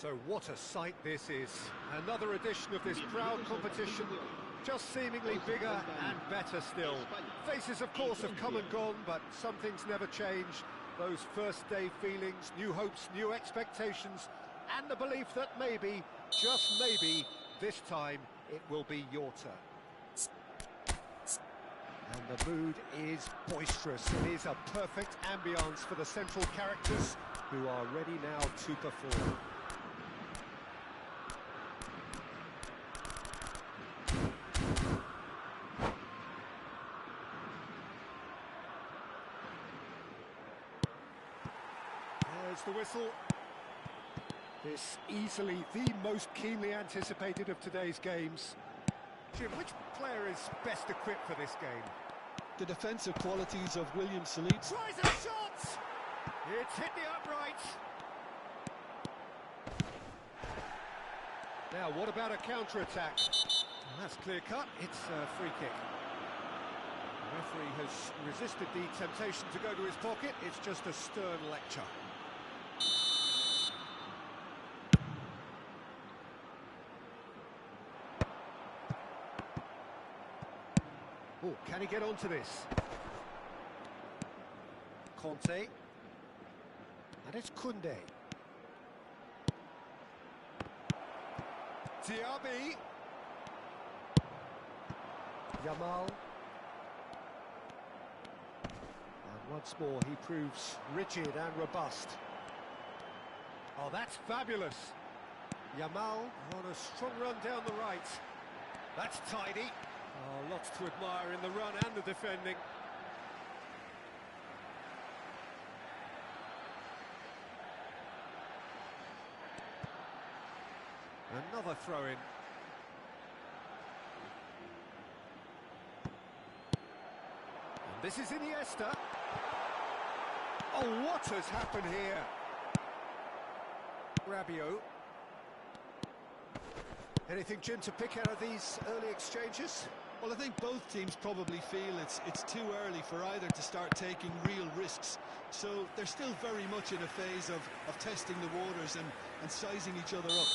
So what a sight this is. Another edition of this proud competition, just seemingly bigger and better still. Faces, of course, have come and gone, but some things never change. Those first day feelings, new hopes, new expectations, and the belief that maybe, just maybe, this time it will be your turn. And the mood is boisterous. It is a perfect ambience for the central characters who are ready now to perform. There's the whistle. This easily the most keenly anticipated of today's games. Jim, which player is best equipped for this game? The defensive qualities of William Saliba. Tries a shot! It's hit the upright. Now, what about a counter-attack? That's clear-cut. It's a free kick. The referee has resisted the temptation to go to his pocket. It's just a stern lecture. Oh, can he get onto this? Conte. And it's Koundé. Diaby. Yamal. And once more he proves rigid and robust. Oh, that's fabulous. Yamal on a strong run down the right. That's tidy. Oh, lots to admire in the run and the defending. Another throw-in. And this is Iniesta. Oh, what has happened here? Rabiot. Anything, Jim, to pick out of these early exchanges? Well, I think both teams probably feel it's too early for either to start taking real risks. So they're still very much in a phase of testing the waters and sizing each other up.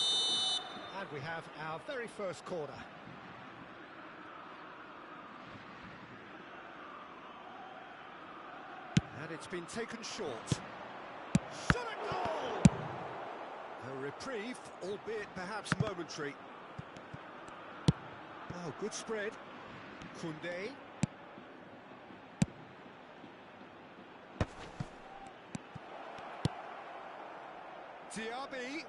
And we have our very first corner. And it's been taken short. Shot a goal! A reprieve, albeit perhaps momentary. Oh, good spread. Koundé. Diaby.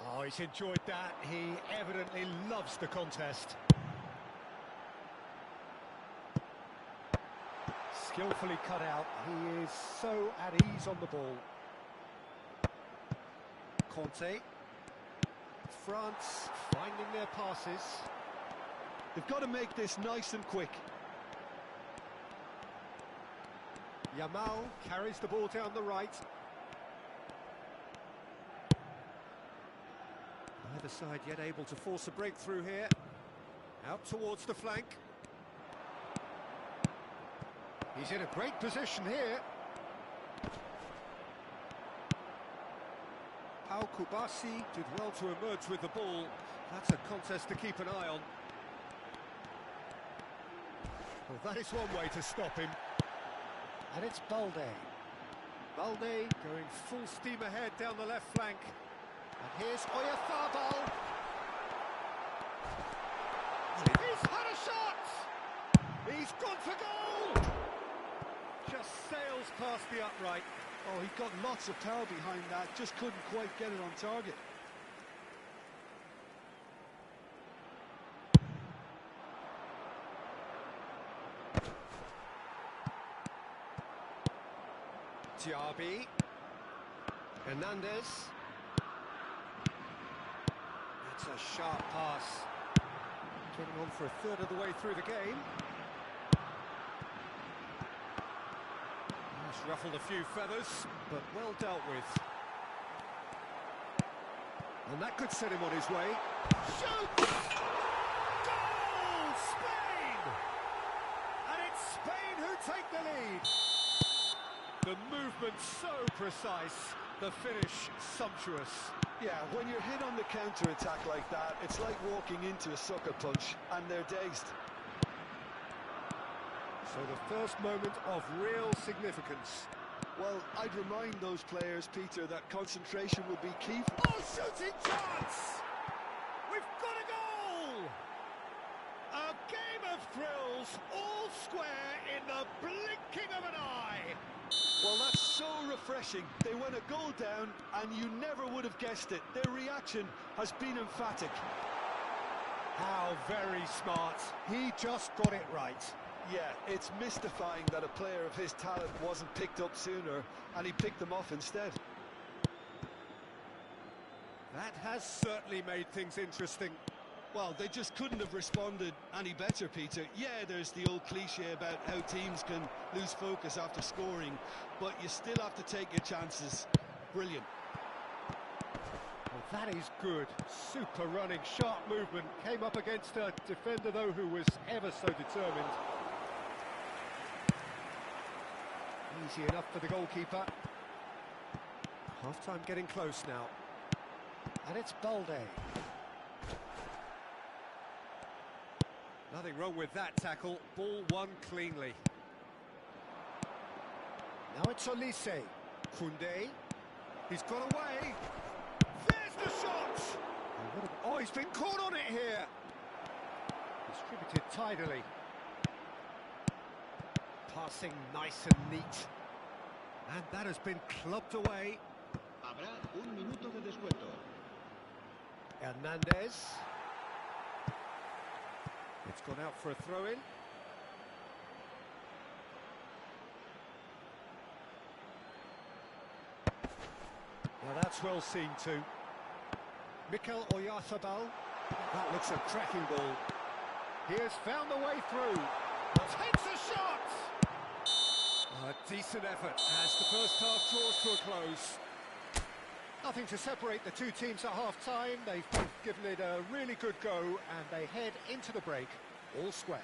Oh, he's enjoyed that. He evidently loves the contest. Skillfully cut out. He is so at ease on the ball. Conte. France finding their passes. They've got to make this nice and quick. Yamal carries the ball down the right. Either side yet able to force a breakthrough here. Out towards the flank. He's in a great position here. Terimakasih did well to emerge with the ball. That's a contest to keep an eye on. Well, that is one way to stop him. And it's Balde. Balde going full steam ahead down the left flank. And here's Oyarzabal. He's had a shot! He's gone for goal! Just sails past the upright. Oh, he got lots of power behind that, just couldn't quite get it on target. Diaby. Hernandez. That's a sharp pass. Getting on for a third of the way through the game. He's ruffled a few feathers, but well dealt with. And that could set him on his way. Shoots! Goal! Spain! And it's Spain who take the lead. The movement so precise, the finish sumptuous. Yeah, when you're hit on the counter-attack like that, it's like walking into a sucker punch, and they're dazed. So the first moment of real significance. Well, I'd remind those players, Peter, that concentration will be key. Oh, shooting chance! We've got a goal! A game of thrills, all square in the blinking of an eye. Well, that's so refreshing. They went a goal down, and you never would have guessed it. Their reaction has been emphatic. How very smart. He just got it right. Yeah, it's mystifying that a player of his talent wasn't picked up sooner, and he picked them off instead. That has certainly made things interesting. Well, they just couldn't have responded any better, Peter. Yeah, there's the old cliche about how teams can lose focus after scoring, but you still have to take your chances. Brilliant. Well, that is good. Super running, sharp movement. Came up against a defender, though, who was ever so determined. Easy enough for the goalkeeper. Half-time getting close now. And it's Balde. Nothing wrong with that tackle. Ball won cleanly. Now it's Olise. Koundé. He's got away. There's the shot! Oh, he's been caught on it here. Distributed tidily. Passing nice and neat. And that has been clubbed away. Habrá un minuto de descuento. Hernandez. It's gone out for a throw-in. Now that's well seen too. Mikel Oyarzabal. That looks a cracking ball. He has found the way through. Takes a shot! A decent effort as the first half draws to a close. Nothing to separate the two teams at half-time. They've both given it a really good go, and they head into the break all square.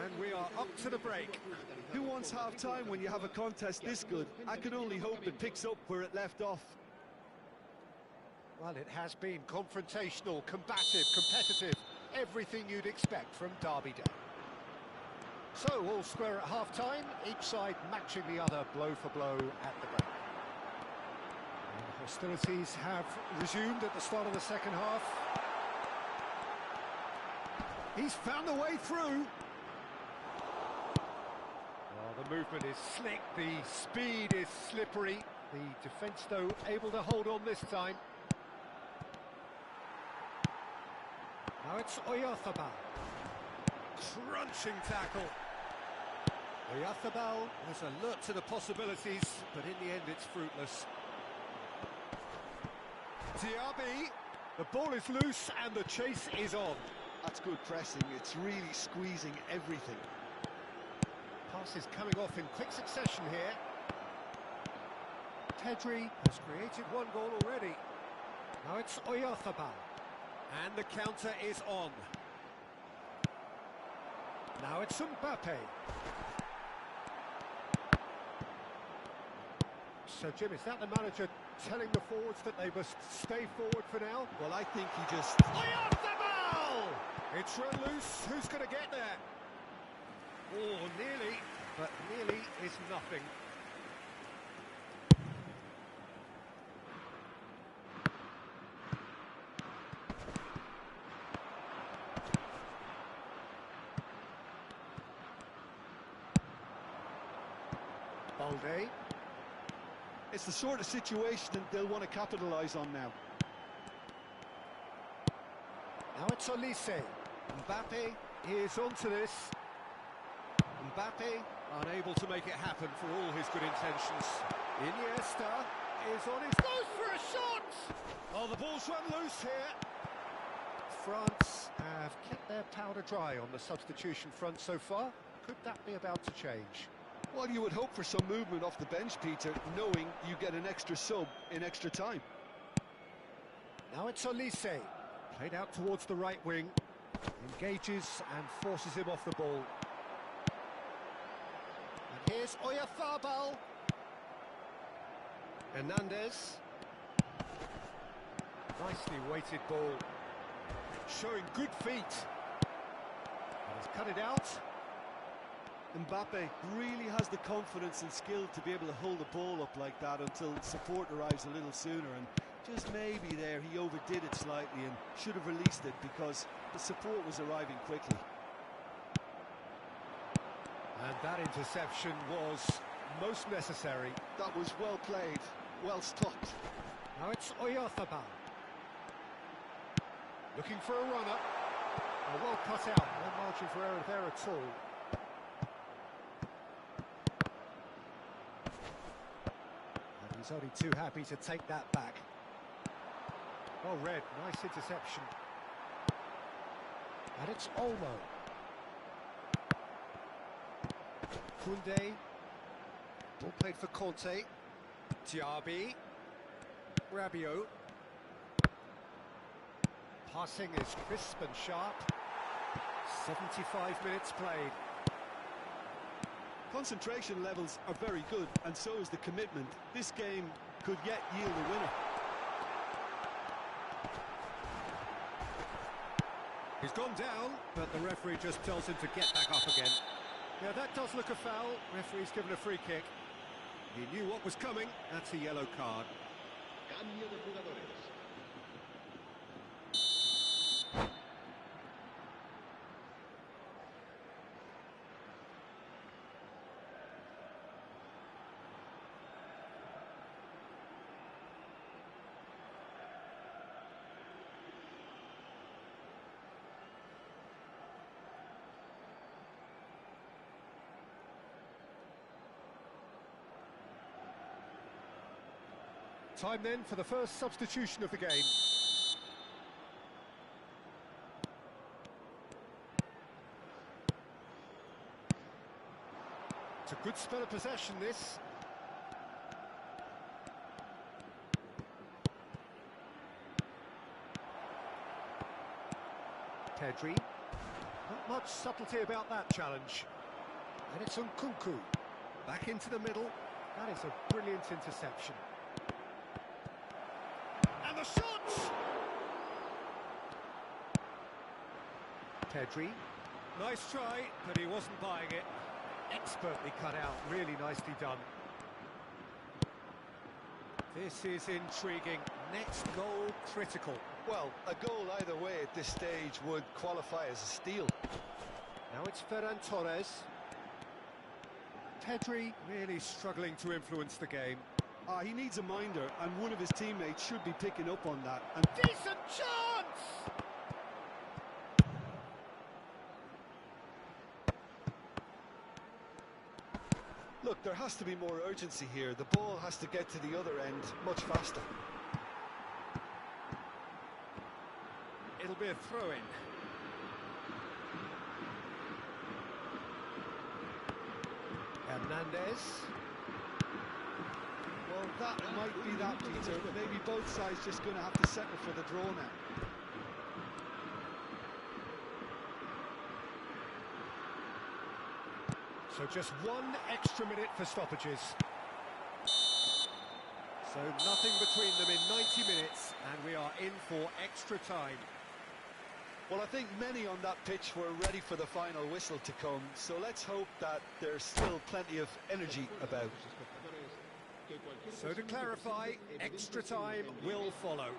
And we are up to the break. Who wants half-time when you have a contest this good? I can only hope it picks up where it left off. Well, it has been confrontational, combative, competitive. Everything you'd expect from Derby Day. So, all square at half-time, each side matching the other blow for blow at the break. And hostilities have resumed at the start of the second half. He's found a way through. Well, the movement is slick, the speed is slippery. The defence, though, able to hold on this time. Now it's Oyarzabal. Crunching tackle. Oyarzabal was alert to the possibilities, but in the end it's fruitless. Diaby, the ball is loose and the chase is on. That's good pressing, it's really squeezing everything. Passes coming off in quick succession here. Tedri has created one goal already. Now it's Oyarzabal. And the counter is on. Now it's Mbappe. So, Jim, is that the manager telling the forwards that they must stay forward for now? Well, I think he just... Oyarzabal! It's run loose. Who's going to get there? Oh, nearly, but nearly is nothing. Balde. It's the sort of situation that they'll want to capitalise on now. Now it's Olise. Mbappe is onto this. Mbappe unable to make it happen for all his good intentions. Iniesta is on his nose for a shot! Oh, the ball's run loose here. France have kept their powder dry on the substitution front so far. Could that be about to change? Well, you would hope for some movement off the bench, Peter, knowing you get an extra sub in extra time. Now it's Olise. Played out towards the right wing. Engages and forces him off the ball. And Here's Oyarzabal. Hernandez. Nicely weighted ball. Showing good feet. And he's cut it out. Mbappe really has the confidence and skill to be able to hold the ball up like that until support arrives a little sooner, and just maybe there he overdid it slightly and should have released it because the support was arriving quickly. And that interception was most necessary. That was well played, well stopped. Now it's Oyarzabal. Looking for a runner. Oh, well cut out, no margin for error there at all. And he's only too happy to take that back. Well read, nice interception. And it's Olmo. Koundé. Ball played for Conte. Diaby. Rabiot. Passing is crisp and sharp. 75 minutes played. Concentration levels are very good, and so is the commitment. This game could yet yield a winner. He's gone down, but the referee just tells him to get back up again. Yeah, that does look a foul. Referee's given a free kick. He knew what was coming. That's a yellow card. Cambio de jugadores. Time then for the first substitution of the game. It's a good spell of possession, this. Pedri. Not much subtlety about that challenge. And it's Nkunku. Back into the middle. That is a brilliant interception. And the shot! Pedri. Nice try, but he wasn't buying it. Expertly cut out, really nicely done. This is intriguing. Next goal critical. Well, a goal either way at this stage would qualify as a steal. Now it's Ferran Torres. Pedri really struggling to influence the game. He needs a minder, and one of his teammates should be picking up on that. And decent chance! look, there has to be more urgency here. The ball has to get to the other end much faster. It'll be a throw-in. Hernandez. Well, that might be that, Peter. Maybe both sides just going to have to settle for the draw now. So just one extra minute for stoppages. So nothing between them in 90 minutes, and we are in for extra time. Well, I think many on that pitch were ready for the final whistle to come, so let's hope that there's still plenty of energy about. So to clarify, extra time will follow.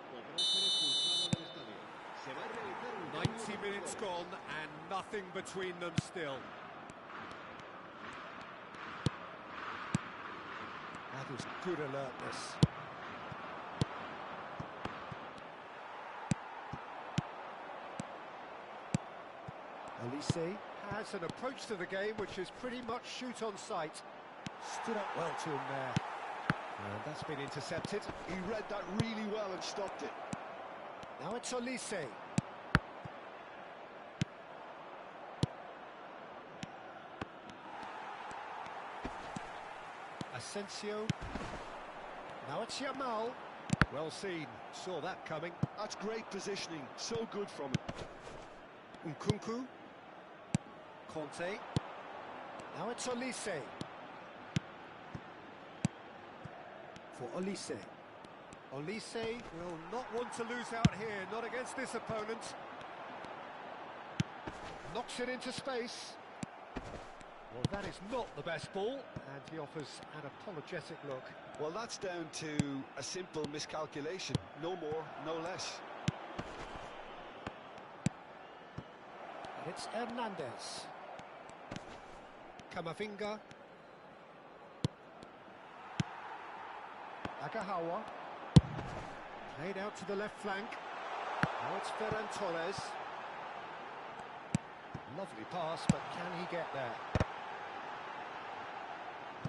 90 minutes gone and nothing between them still. That was good alertness. Elise has an approach to the game which is pretty much shoot on sight. Stood up well to him there. And that's been intercepted. He read that really well and stopped it. Now it's Elise. Asensio. Now it's Yamal. Well seen. Saw that coming. That's great positioning. So good from him. Nkunku. Conte. Now it's Elise. for Olise. Olise will not want to lose out here, not against this opponent. Knocks it into space. Well, that is not the best ball, and he offers an apologetic look. Well, that's down to a simple miscalculation. No more, no less. And it's Hernandez. Kamavinga. Agahawa. Played out to the left flank. Now it's Ferran Torres. Lovely pass, but can he get there?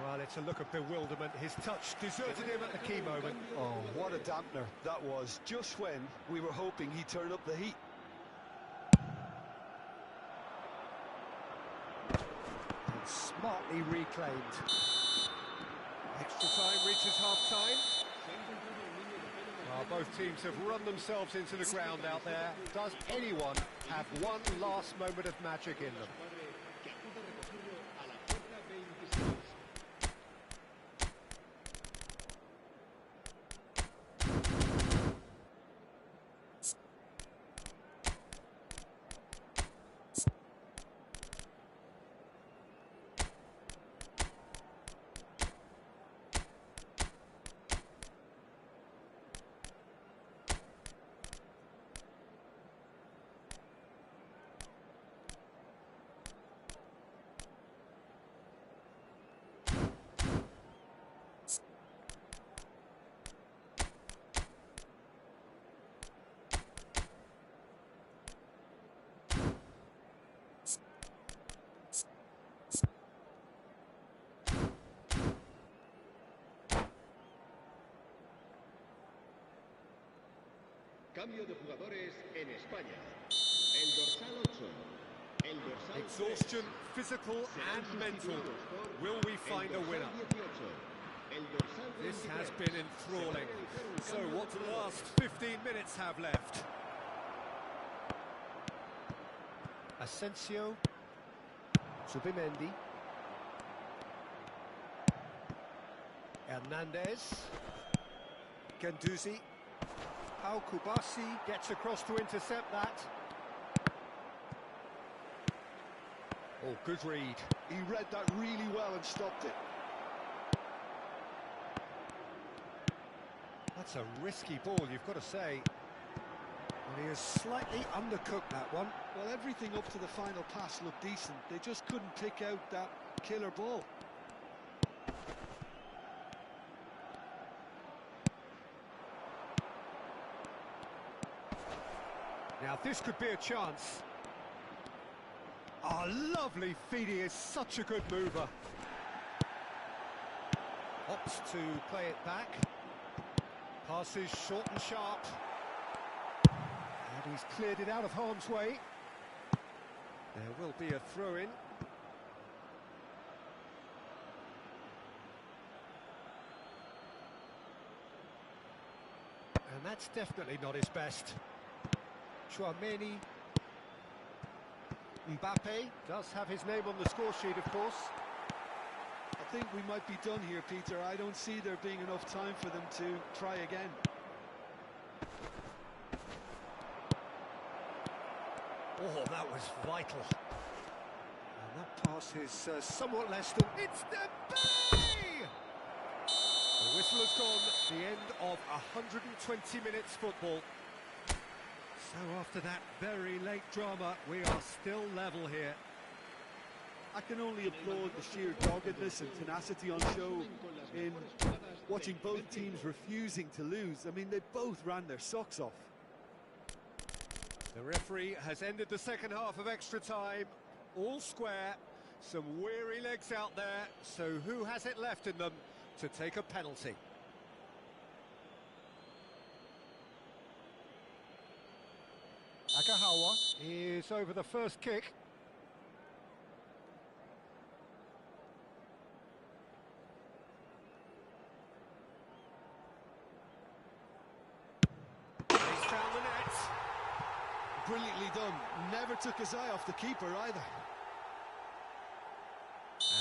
Well, it's a look of bewilderment. His touch deserted him at the key moment. Oh, what a dampener that was, just when we were hoping he'd turn up the heat. And smartly reclaimed. Extra time reaches half-time. Well, both teams have run themselves into the ground out there. Does anyone have one last moment of magic in them? Cambio de jugadores en España. El dorsal 8. El dorsal Exhaustion, physical and mental. Will we find a winner? This has been enthralling. So what do the last 15 minutes have left? Asensio. Zubimendi. Hernandez. Guendouzi. Pau Kubasi gets across to intercept that. Oh, good read. He read that really well and stopped it. That's a risky ball, you've got to say. And he has slightly undercooked that one. Well, everything up to the final pass looked decent. They just couldn't pick out that killer ball. Now this could be a chance. Oh, lovely feed. He is such a good mover. Opts to play it back. Passes short and sharp. And he's cleared it out of harm's way. There will be a throw-in. And that's definitely not his best. Chouameni. Mbappe does have his name on the score sheet, of course. I think we might be done here, Peter. I don't see there being enough time for them to try again. Oh, that was vital. And that pass is somewhat less than... It's Dembele! The whistle has gone. The end of 120 minutes football. So after that very late drama, we are still level here. I can only applaud the sheer doggedness and tenacity on show in watching both teams refusing to lose. I mean, they both ran their socks off. The referee has ended the second half of extra time. All square, some weary legs out there, so who has it left in them to take a penalty? Agahawa is over the first kick. He's found the net. Brilliantly done. Never took his eye off the keeper either.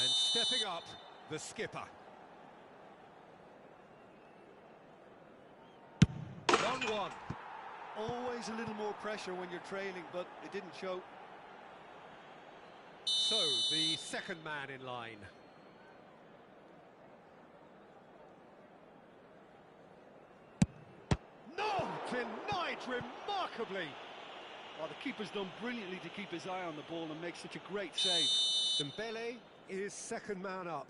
And stepping up, the skipper. 1-1. Always a little more pressure when you're trailing, but it didn't show. So, the second man in line. No! Denied remarkably! Well, the keeper's done brilliantly to keep his eye on the ball and make such a great save. Dembele is second man up.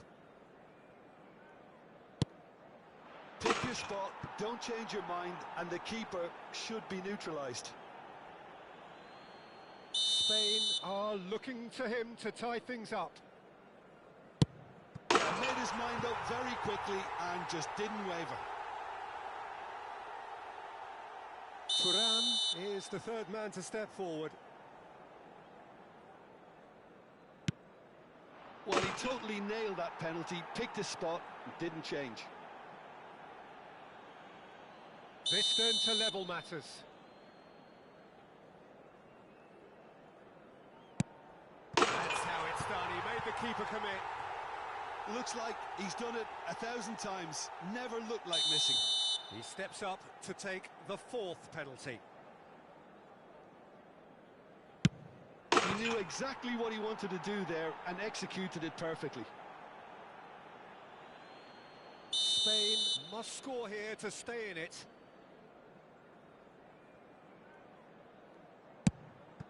Pick your spot, don't change your mind, and the keeper should be neutralised. Spain are looking to him to tie things up. Made his mind up very quickly and just didn't waver. Turan is the third man to step forward. Well, he totally nailed that penalty, picked his spot, and didn't change. This then to level matters. That's how it's done. He made the keeper commit. Looks like he's done it 1,000 times. Never looked like missing. He steps up to take the fourth penalty. He knew exactly what he wanted to do there and executed it perfectly. Spain must score here to stay in it.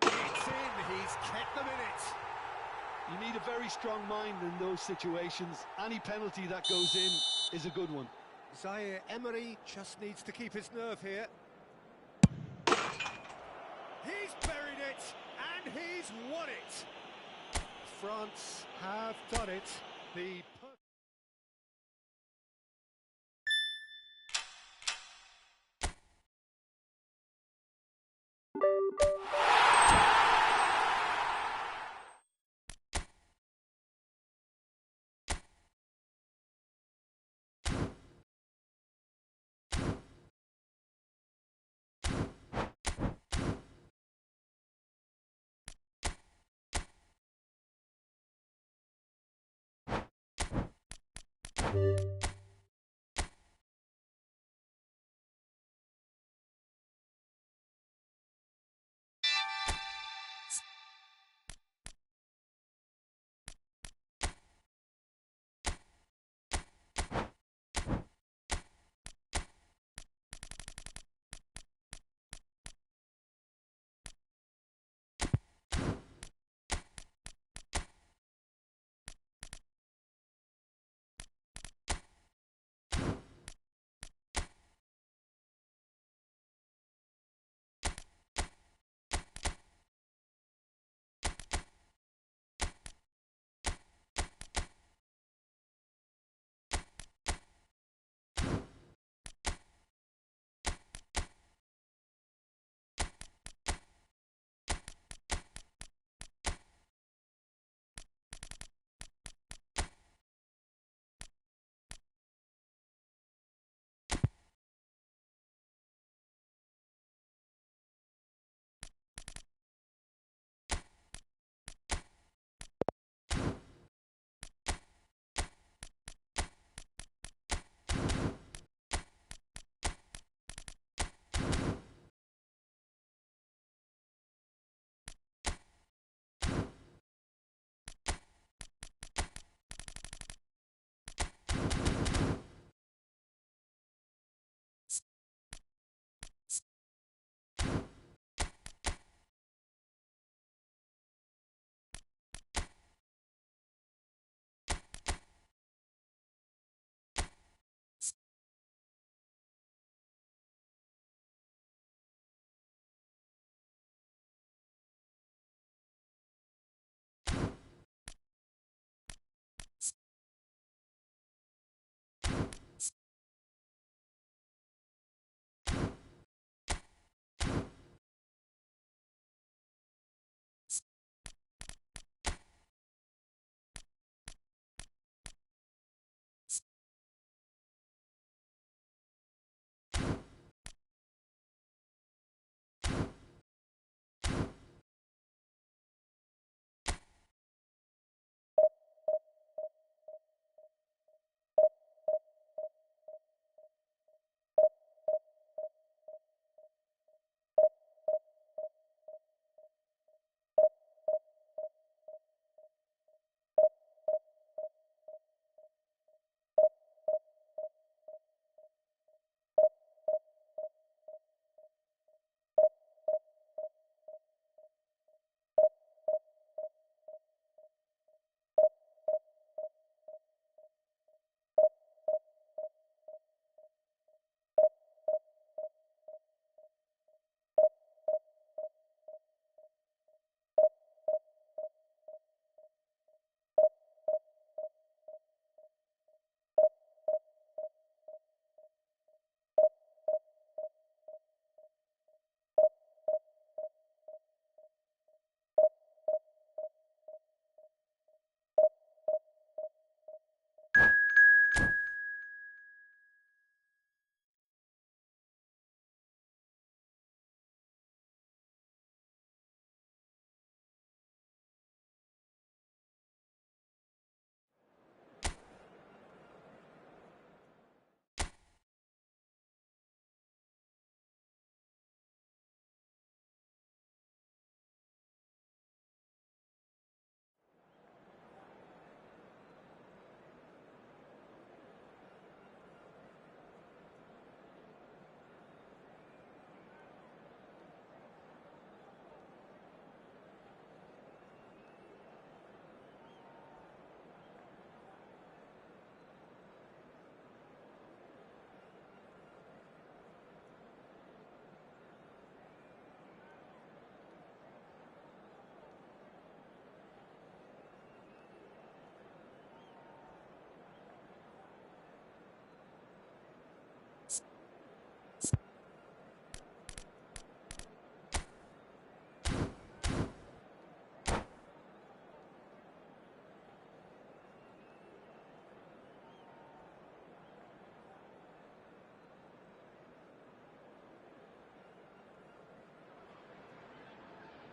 It's in, he's kept them in it. You need a very strong mind in those situations. Any penalty that goes in is a good one. Zaire Emery just needs to keep his nerve here. He's buried it, and he's won it. France have done it. The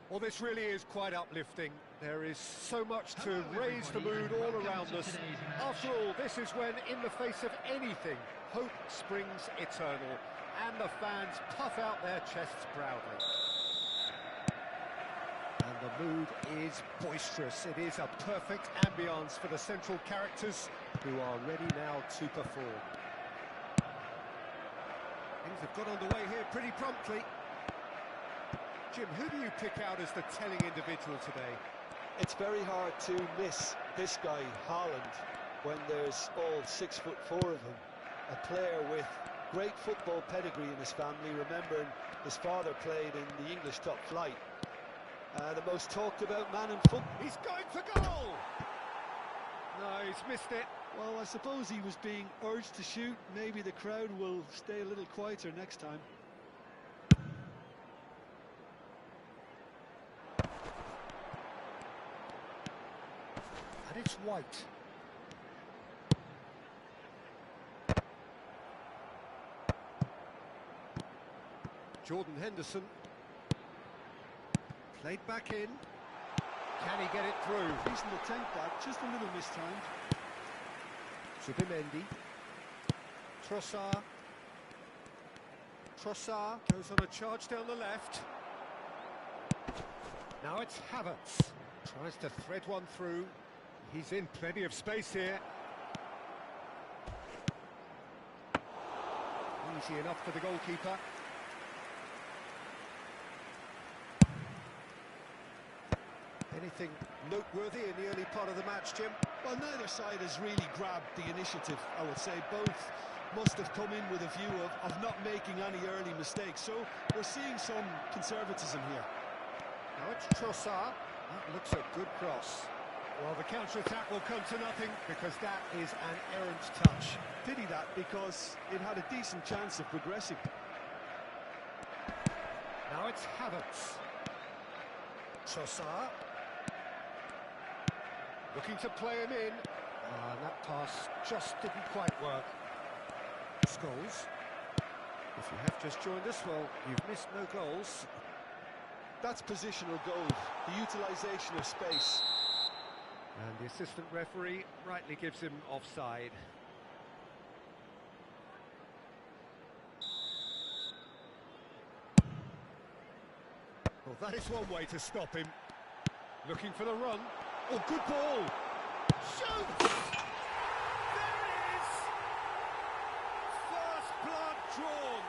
Well, this really is quite uplifting. There is so much to raise the mood all around us. After all, this is when, in the face of anything, hope springs eternal, and the fans puff out their chests proudly. And the mood is boisterous. It is a perfect ambience for the central characters, who are ready now to perform. Things have got underway here pretty promptly. Jim, who do you pick out as the telling individual today? It's very hard to miss this guy, Haaland, when there's all 6'4" of him. A player with great football pedigree in his family, remembering his father played in the English top flight. The most talked about man in football. He's going for goal! No, he's missed it. Well, I suppose he was being urged to shoot. Maybe the crowd will stay a little quieter next time. And it's White. Jordan Henderson. Played back in. Can he get it through? Decent attempt that, just a little mistimed. Zubimendi. Trossard. Trossard goes on a charge down the left. Now it's Havertz. Tries to thread one through. He's in plenty of space here. Easy enough for the goalkeeper. Anything noteworthy in the early part of the match, Jim? Well, neither side has really grabbed the initiative, I would say. Both must have come in with a view of not making any early mistakes. So we're seeing some conservatism here. Now it's Trossard. That looks a good cross. Well, the counter-attack will come to nothing because that is an errant touch. Pity that, because it had a decent chance of progressing. Now it's Havertz. Trossard. Looking to play him in. And that pass just didn't quite work. Scholes. If you have just joined us, well, you've missed no goals. That's positional goal, the utilisation of space. And the assistant referee rightly gives him offside. Well, that is one way to stop him. Looking for the run. Oh, good ball. Shoots! There it is! First blood drawn.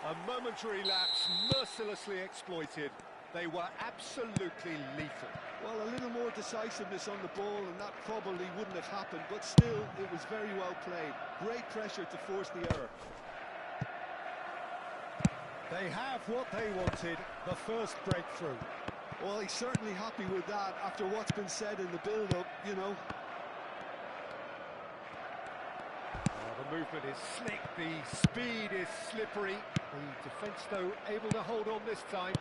A momentary lapse mercilessly exploited. They were absolutely lethal. Well, a little more decisiveness on the ball and that probably wouldn't have happened, but still, it was very well played. Great pressure to force the error. They have what they wanted, the first breakthrough. Well, he's certainly happy with that after what's been said in the build-up, you know. The movement is slick, the speed is slippery. The defence, though, able to hold on this time.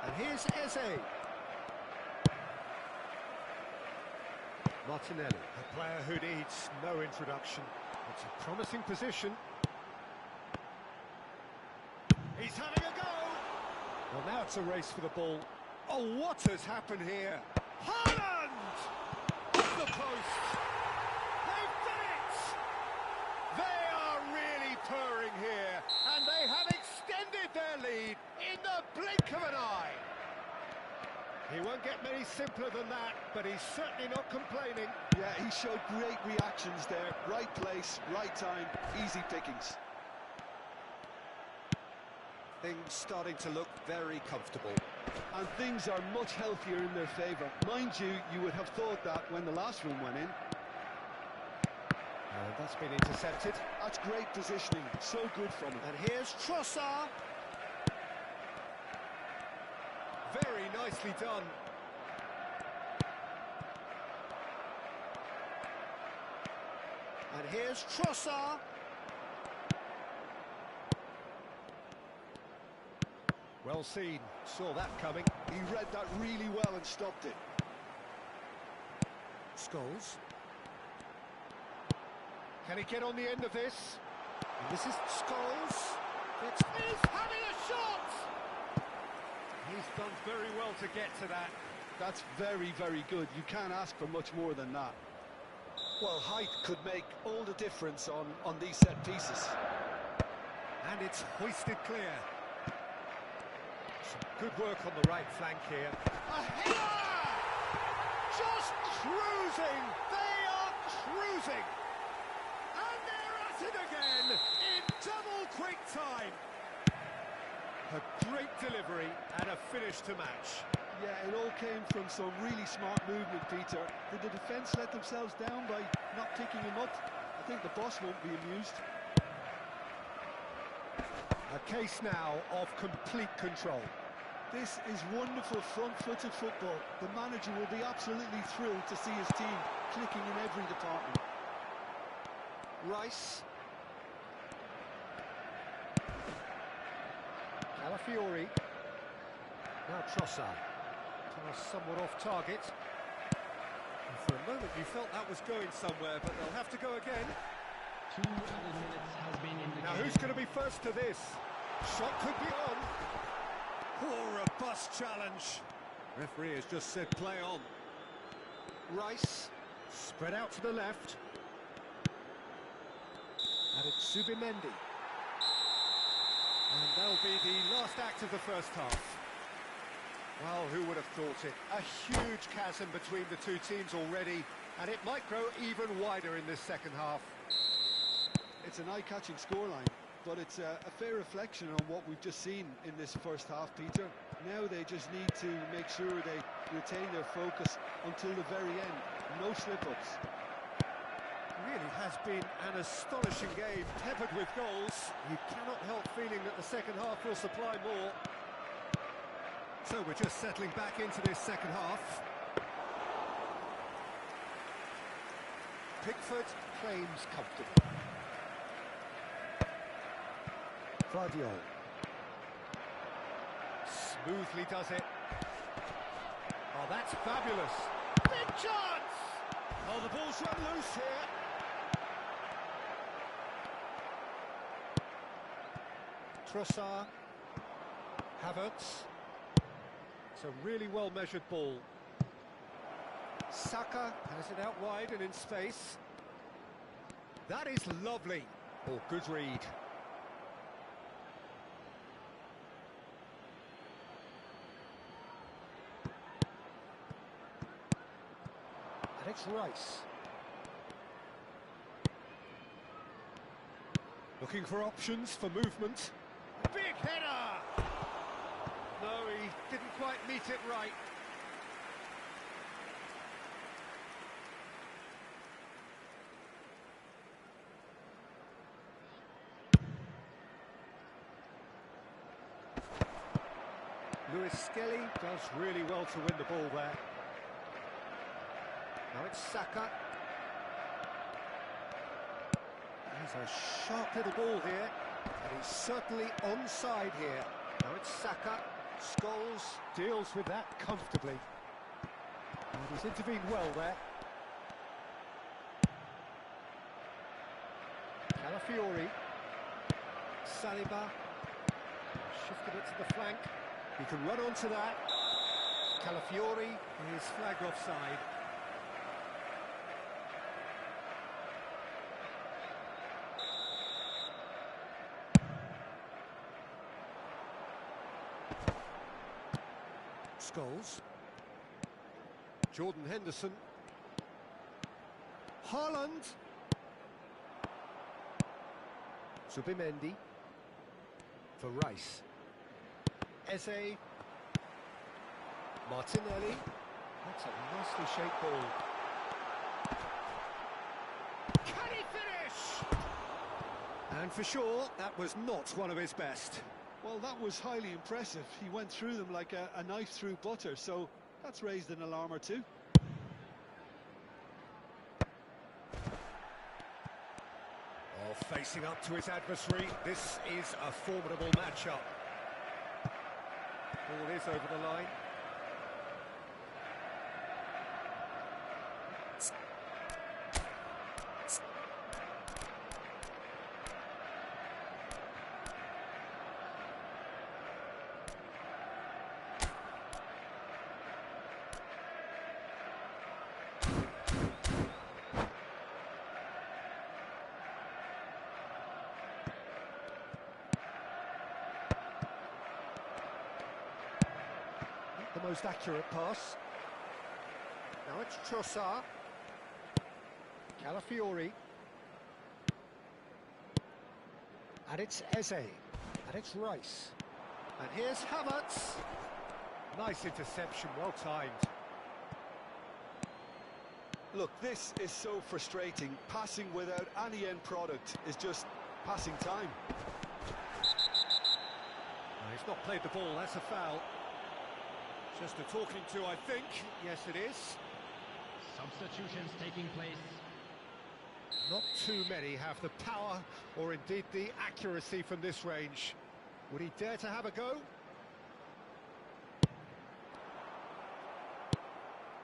And here's Eze. Martinelli, a player who needs no introduction. It's a promising position. He's having a go! Well, now it's a race for the ball. Oh, what has happened here? Haaland! Off the post! They've done it! They are really purring here, and they have extended their lead in the blink of an eye. He won't get many simpler than that, but he's certainly not complaining. Yeah, he showed great reactions there. Right place, right time, easy pickings. Things starting to look very comfortable. And things are much healthier in their favour. Mind you, you would have thought that when the last one went in. And that's been intercepted. That's great positioning, so good from him. And here's Trossard. Very nicely done. And here's Trossard. Well seen, saw that coming. He read that really well and stopped it. Scholes. Can he get on the end of this? And this is Scholes. He's having a shot! He's done very well to get to that. That's very, very good. You can't ask for much more than that. Well, height could make all the difference on these set pieces. And it's hoisted clear. Some good work on the right flank here. A header! Just cruising! They are cruising! And they're at it again in double quick time. A great delivery and a finish to match. Yeah, it all came from some really smart movement, Peter. Did the defence let themselves down by not picking him up? I think the boss won't be amused. A case now of complete control. This is wonderful front-footed football. The manager will be absolutely thrilled to see his team clicking in every department. Rice. Calafiori. Now Trossard. Somewhat off target. And for a moment you felt that was going somewhere, but they'll have to go again. 2 added minutes has been indicated. Now who's going to be first to this? Shot could be on. Oh, robust challenge. Referee has just said play on. Rice, spread out to the left. And it's Zubimendi. And that'll be the last act of the first half. Well, who would have thought it? A huge chasm between the two teams already, and it might grow even wider in this second half. It's an eye-catching scoreline, but it's a fair reflection on what we've just seen in this first half, Peter. Now they just need to make sure they retain their focus until the very end. No slip-ups. Really has been an astonishing game, peppered with goals. You cannot help feeling that the second half will supply more. So we're just settling back into this second half. Pickford claims comfortably. Guardiola smoothly does it. Oh, that's fabulous. Big chance! Oh, the ball's run loose here. Trossard. Havertz. It's a really well-measured ball. Saka has it out wide and in space. That is lovely. Oh, good read. And it's Rice. Looking for options for movement. Big header! No, he didn't quite meet it right. Lewis Skelly does really well to win the ball there. Now it's Saka. He's a sharp little ball here, and he's certainly onside here. Now it's Saka. Scholes deals with that comfortably. And he's intervened well there. Calafiori. Saliba. Shifted it to the flank. He can run onto that. Calafiori is flagged offside. Scholes. Jordan Henderson. Haaland. Zubimendi. For Rice. Eze. Martinelli. That's a nicely shaped ball. Can he finish? And for sure, that was not one of his best. Well, that was highly impressive. He went through them like a knife through butter, so that's raised an alarm or two. Oh, facing up to his adversary, this is a formidable matchup. Ball is over the line. most accurate pass. Now it's Trossard. Calafiori. And it's Eze. And it's Rice. And here's Havertz. Nice interception, well timed. Look, this is so frustrating. Passing without any end product is just passing time. He's not played the ball, that's a foul. Just a talking to, I think. Yes, it is. Substitutions taking place. Not too many have the power or indeed the accuracy from this range. Would he dare to have a go?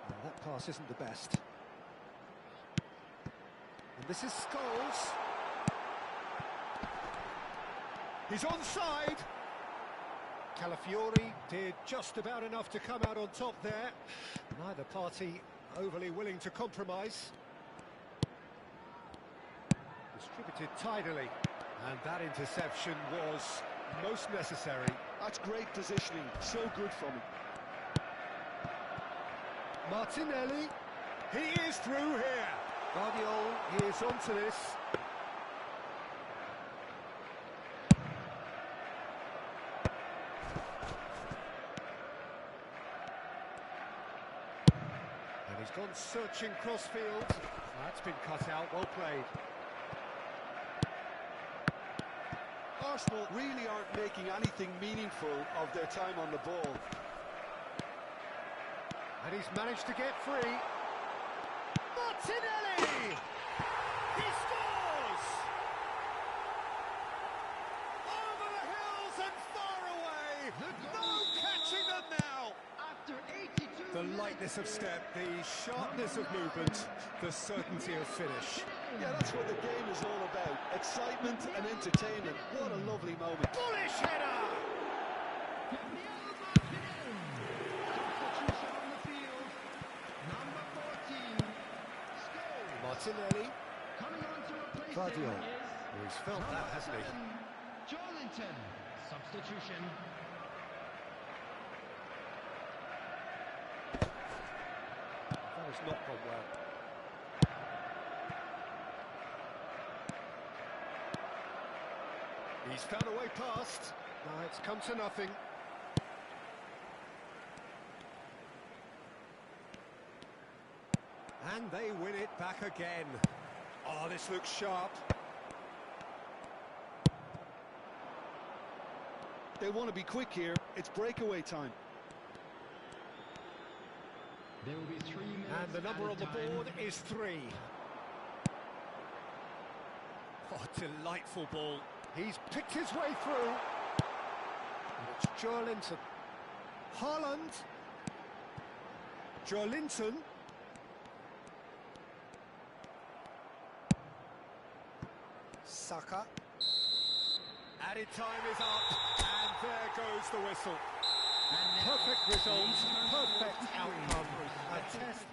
Well, that pass isn't the best. And this is Scholes. He's onside. Calafiori did just about enough to come out on top there. Neither party overly willing to compromise. Distributed tidily, and that interception was most necessary. That's great positioning, so good from him. Martinelli, he is through here. Guardiola, he is onto this. And he's gone searching crossfield. That's been cut out, well played. Arsenal really aren't making anything meaningful of their time on the ball. And he's managed to get free. Martinelli! He scores! Over the hills and far away! No catching them now! After 82 The lightness of step, the sharpness of movement, the certainty of finish. Yeah, that's what the game is all about. Excitement and entertainment. What a lovely moment. Bullish header! Martinelli. Guardiola. Well, he's felt that, hasn't he? Joelinton. Substitution. That has not gone well. He's found a way past. Now it's come to nothing. And they win it back again. Oh, this looks sharp. They want to be quick here. It's breakaway time. There will be 3 minutes. And the number on the board is 3. Oh, delightful ball. He's picked his way through. And it's Joelinton. Haaland. Joelinton. Saka. Added time is up. And there goes the whistle. Perfect result. Perfect outcome. A test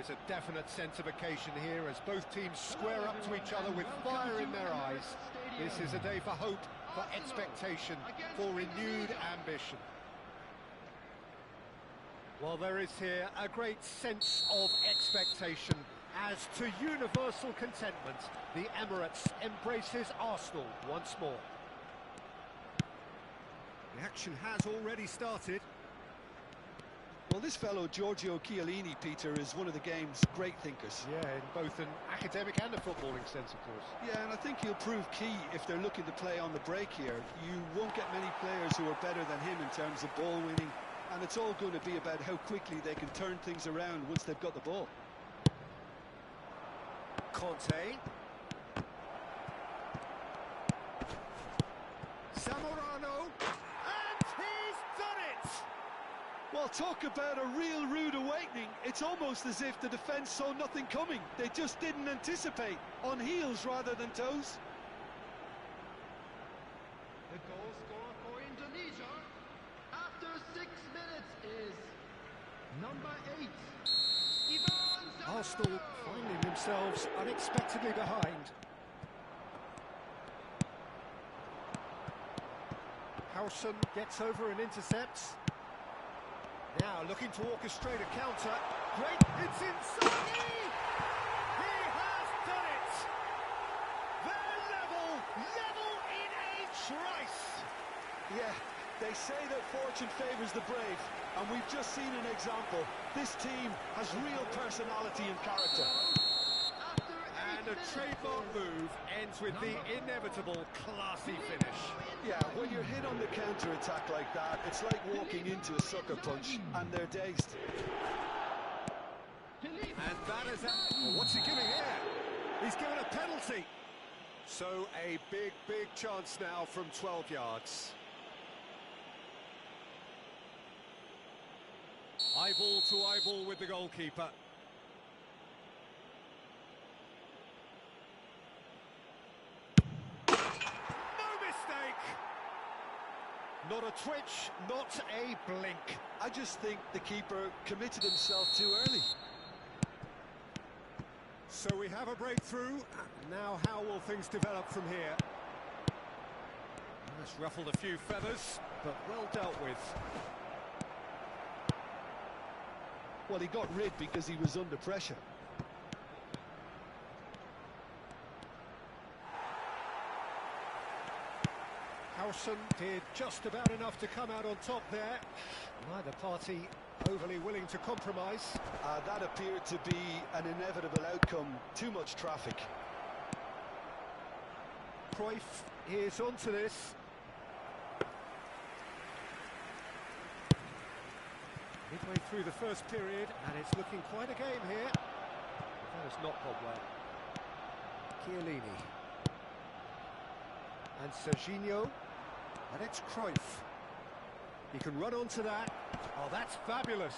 is a definite sense of occasion here as both teams square up to each other with fire in their eyes. This is a day for hope, for expectation, for renewed ambition. Well, there is here a great sense of expectation as to universal contentment. The Emirates embraces Arsenal once more. The action has already started. Well, this fellow Giorgio Chiellini, Peter, is one of the game's great thinkers. Yeah, in both an academic and a footballing sense, of course. Yeah, and I think he'll prove key if they're looking to play on the break here. You won't get many players who are better than him in terms of ball winning, and it's all going to be about how quickly they can turn things around once they've got the ball. Conte. Zamorano. And he's done it! Well, talk about a real rude awakening. It's almost as if the defence saw nothing coming. They just didn't anticipate. On heels rather than toes. The goal scorer for Indonesia after 6 minutes is number 8, Ivan Zamorano. Arsenal finding themselves unexpectedly behind. Howson gets over and intercepts. Now looking to orchestrate a counter. Great, it's inside! He has done it! They're level in a trice! Yeah, they say that fortune favours the brave, and we've just seen an example. This team has real personality and character. And a trademark move ends with the inevitable classy finish. Yeah, when you're hit on the counter-attack like that, it's like walking into a sucker punch, and they're dazed. And that is well, what's he giving here? He's given a penalty. So a big chance now from 12 yards. Eyeball to eyeball with the goalkeeper. Not a twitch, not a blink. I just think the keeper committed himself too early. So we have a breakthrough. Now how will things develop from here? That's ruffled a few feathers, but well dealt with. Well, he got rid because he was under pressure. Howson did just about enough to come out on top there. Neither party overly willing to compromise. That appeared to be an inevitable outcome. Too much traffic. Cruyff is onto this. Midway through the first period, and it's looking quite a game here. That has not gone well. Chiellini. And Serginho. And it's Cruyff. He can run onto that. Oh, that's fabulous.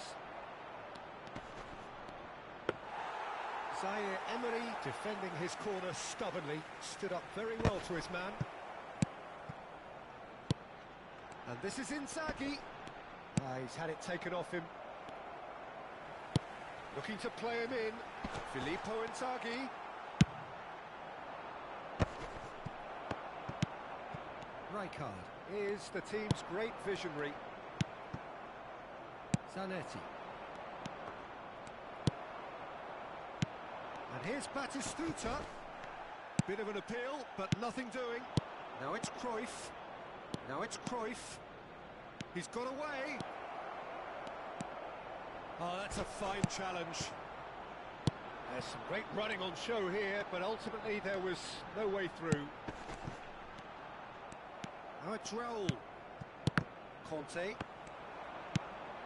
Zaire Emery defending his corner stubbornly. Stood up very well to his man. And this is Inzaghi. He's had it taken off him. Looking to play him in. Filippo Inzaghi. Rijkaard is the team's great visionary. Zanetti. And here's Batistuta. Bit of an appeal, but nothing doing. Now it's Cruyff. Now it's Cruyff. He's got away. Oh, that's a fine challenge. There's some great running on show here, but ultimately there was no way through. Now it's Raul. Conte.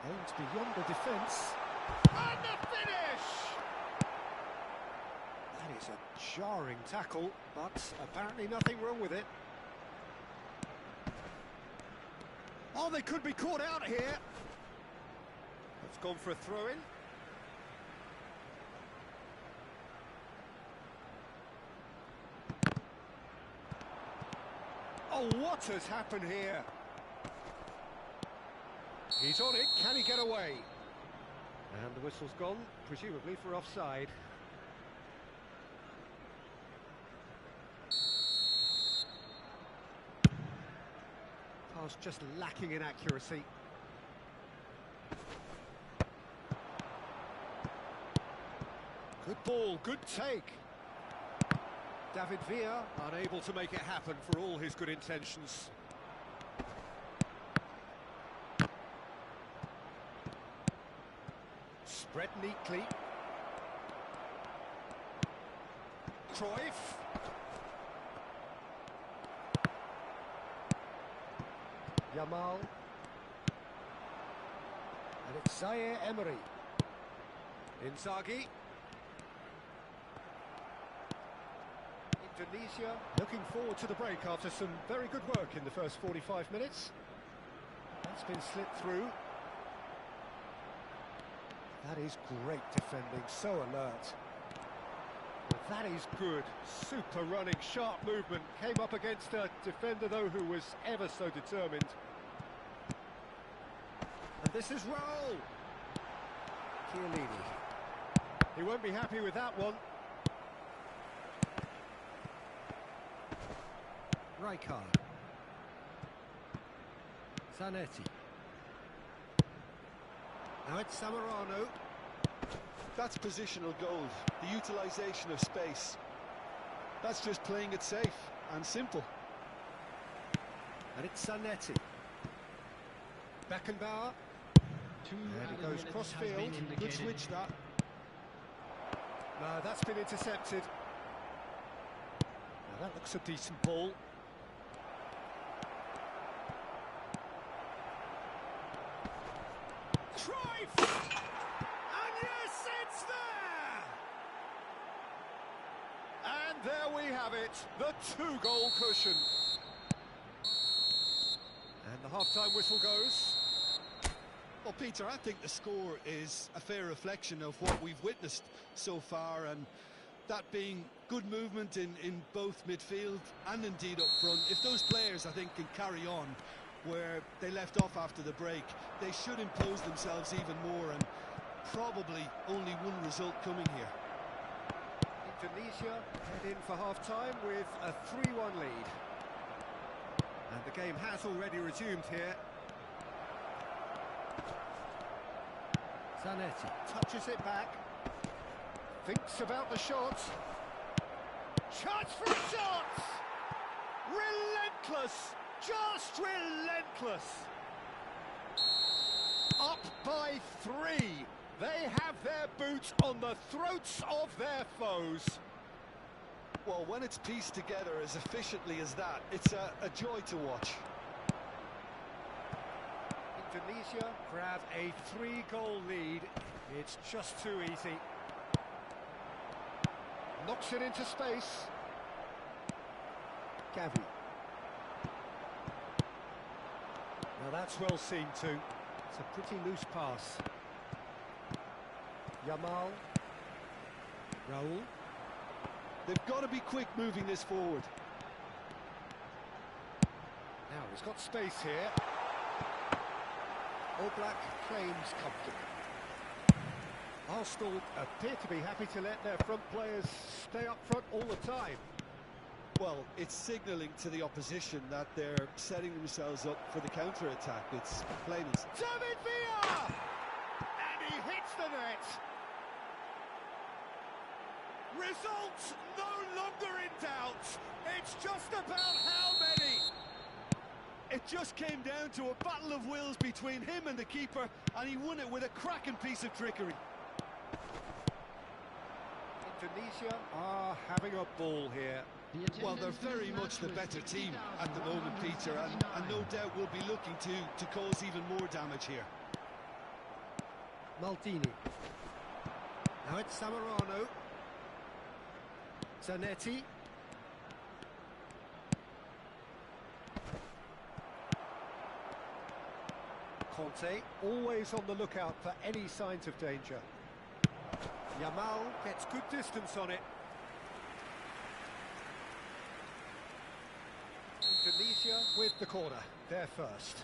Aims beyond the defence. And the finish! That is a jarring tackle, but apparently nothing wrong with it. Oh, they could be caught out here. It's gone for a throw-in. Oh, what has happened here? He's on it, can he get away? And the whistle's gone, presumably for offside. Pass just lacking in accuracy. Good ball, good take. David Villa unable to make it happen for all his good intentions. Spread neatly. Cruyff. Yamal. And it's Zaire Emery. Inzaghi. Indonesia looking forward to the break after some very good work in the first 45 minutes. That's been slit through. That is great defending, so alert. That is good, super running, sharp movement. Came up against a defender, though, who was ever so determined. And this is Raul. Chiellini. He won't be happy with that one. Rijkaard. Zanetti. Now it's Zamorano. That's positional gold, the utilisation of space. That's just playing it safe and simple. And it's Zanetti. Beckenbauer. And he goes cross-field. Good switch, that. No, that's been intercepted. Now that looks a decent ball. Cruyff! And yes, it's there! And there we have it, the two-goal cushion. And the half-time whistle goes. Well, Peter, I think the score is a fair reflection of what we've witnessed so far, and that being good movement in both midfield and indeed up front. If those players, I think, can carry on where they left off after the break, they should impose themselves even more, and probably only one result coming here. Indonesia head in for half-time with a 3-1 lead. And the game has already resumed here. Zanetti touches it back. Thinks about the shot. Chance for a shot! Relentless! Just relentless! Up by 3. They have their boots on the throats of their foes. Well, when it's pieced together as efficiently as that, it's a joy to watch. Indonesia grab a 3-goal lead. It's just too easy. Knocks it into space. Gavi. Now that's well seen too. It's a pretty loose pass. Yamal. Raul. They've got to be quick moving this forward. Now he's got space here. Oblak claims comfortable. Arsenal appear to be happy to let their front players stay up front all the time. Well, it's signalling to the opposition that they're setting themselves up for the counter-attack. It's plain as... David Villa! And he hits the net! Results no longer in doubt. It's just about how many. It just came down to a battle of wills between him and the keeper, and he won it with a cracking piece of trickery. Indonesia are having a ball here. Well, they're very much the better team at the moment, Peter, and no doubt will be looking to cause even more damage here. Maldini. Now it's Zamorano. Zanetti. Conte, always on the lookout for any signs of danger. Yamal gets good distance on it. Indonesia with the corner, they're first.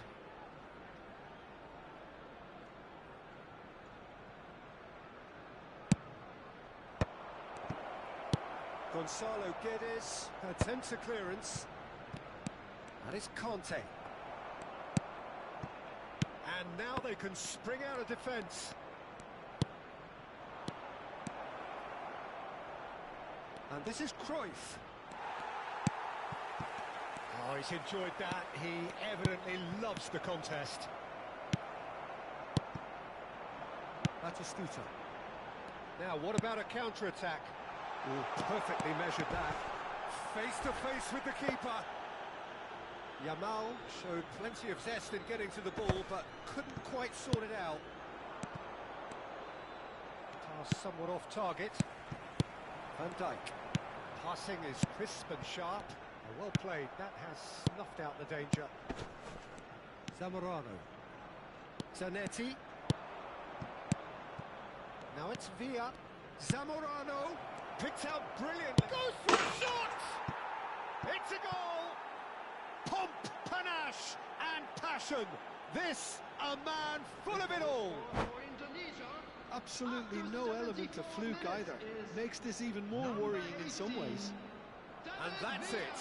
Gonzalo Guedes attempts a clearance. That is Conte. And now they can spring out of defence. And this is Cruyff. Oh, he's enjoyed that. He evidently loves the contest. Batistuta. Now, what about a counter-attack? Oh, perfectly measured that. Face to face with the keeper. Yamal showed plenty of zest in getting to the ball, but couldn't quite sort it out. Pass somewhat off target. Van Dijk. Passing is crisp and sharp. Well played. That has snuffed out the danger. Zamorano. Zanetti. Now it's Villa. Zamorano. Picked out brilliantly. Goes for a shot! It's a goal! Pomp, panache and passion. This, a man full of it all. Absolutely no element of fluke either. Makes this even more worrying in some ways. And that's it.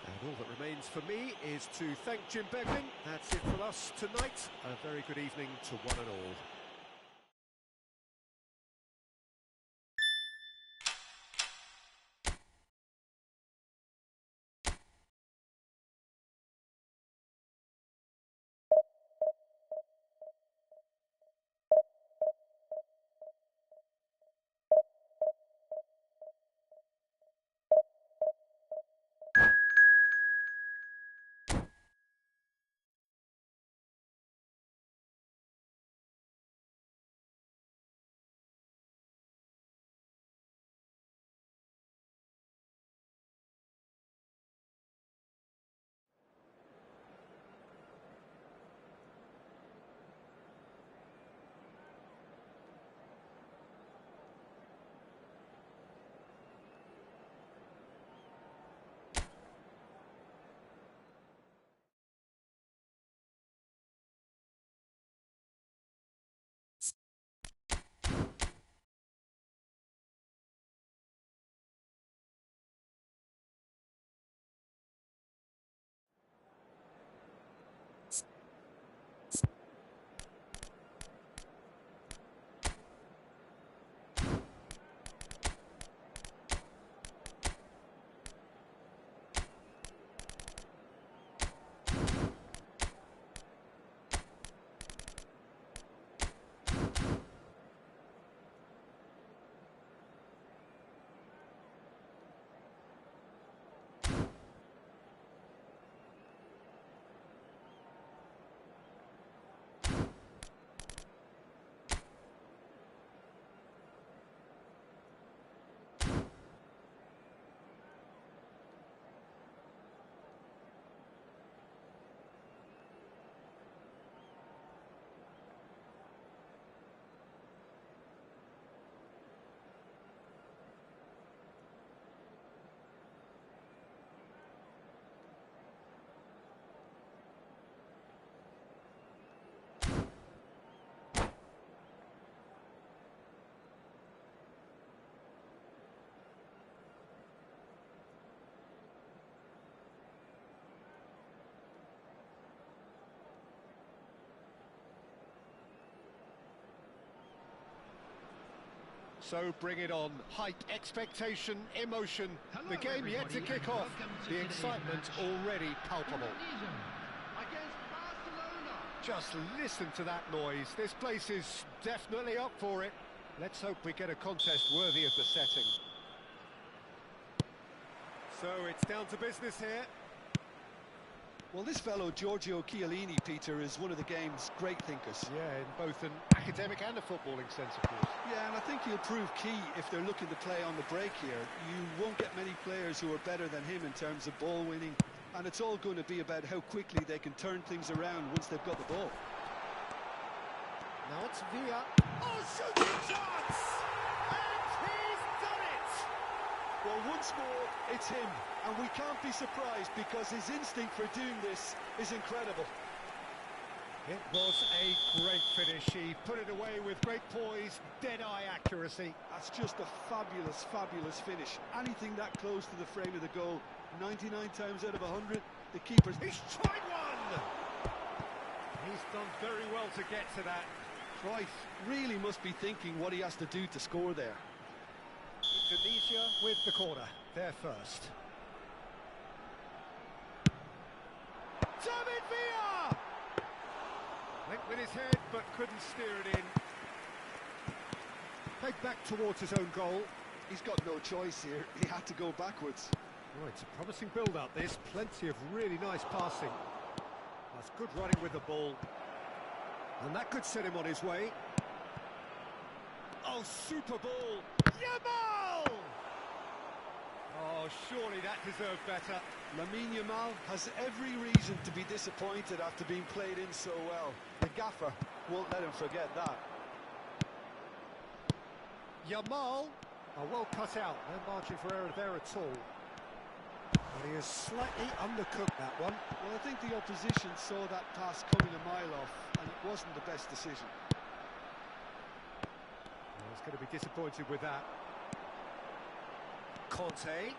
And all that remains for me is to thank Jim Beglin. That's it for us tonight. A very good evening to one and all. So bring it on. Hype, expectation, emotion. The game yet to kick off. The excitement already palpable. Just listen to that noise. This place is definitely up for it. Let's hope we get a contest worthy of the setting. So it's down to business here. Well, this fellow, Giorgio Chiellini, Peter, is one of the game's great thinkers. Yeah, in both an academic and a footballing sense, of course. Yeah, and I think he'll prove key if they're looking to play on the break here. You won't get many players who are better than him in terms of ball winning, and it's all going to be about how quickly they can turn things around once they've got the ball. Now it's Villa. Oh, shooting chance! And he's done it! Well, once more, it's him, and we can't be surprised because his instinct for doing this is incredible. It was a great finish. He put it away with great poise, dead-eye accuracy. That's just a fabulous, fabulous finish. Anything that close to the frame of the goal, 99 times out of 100, the keeper's... He's tried one! He's done very well to get to that. Cruyff really must be thinking what he has to do to score there. Indonesia with the corner. They're first. David Villa! Went with his head, but couldn't steer it in. Played back towards his own goal. He's got no choice here. He had to go backwards. Oh, it's a promising build-up, this. Plenty of really nice passing. That's good running with the ball. And that could set him on his way. Oh, super ball. Yamal! Oh, surely that deserved better. Lamine Yamal has every reason to be disappointed after being played in so well. The gaffer won't let him forget that. Yamal, well cut out. No margin for error there at all. But he has slightly undercooked that one. Well, I think the opposition saw that pass coming a mile off, and it wasn't the best decision. Well, he's going to be disappointed with that. Conte.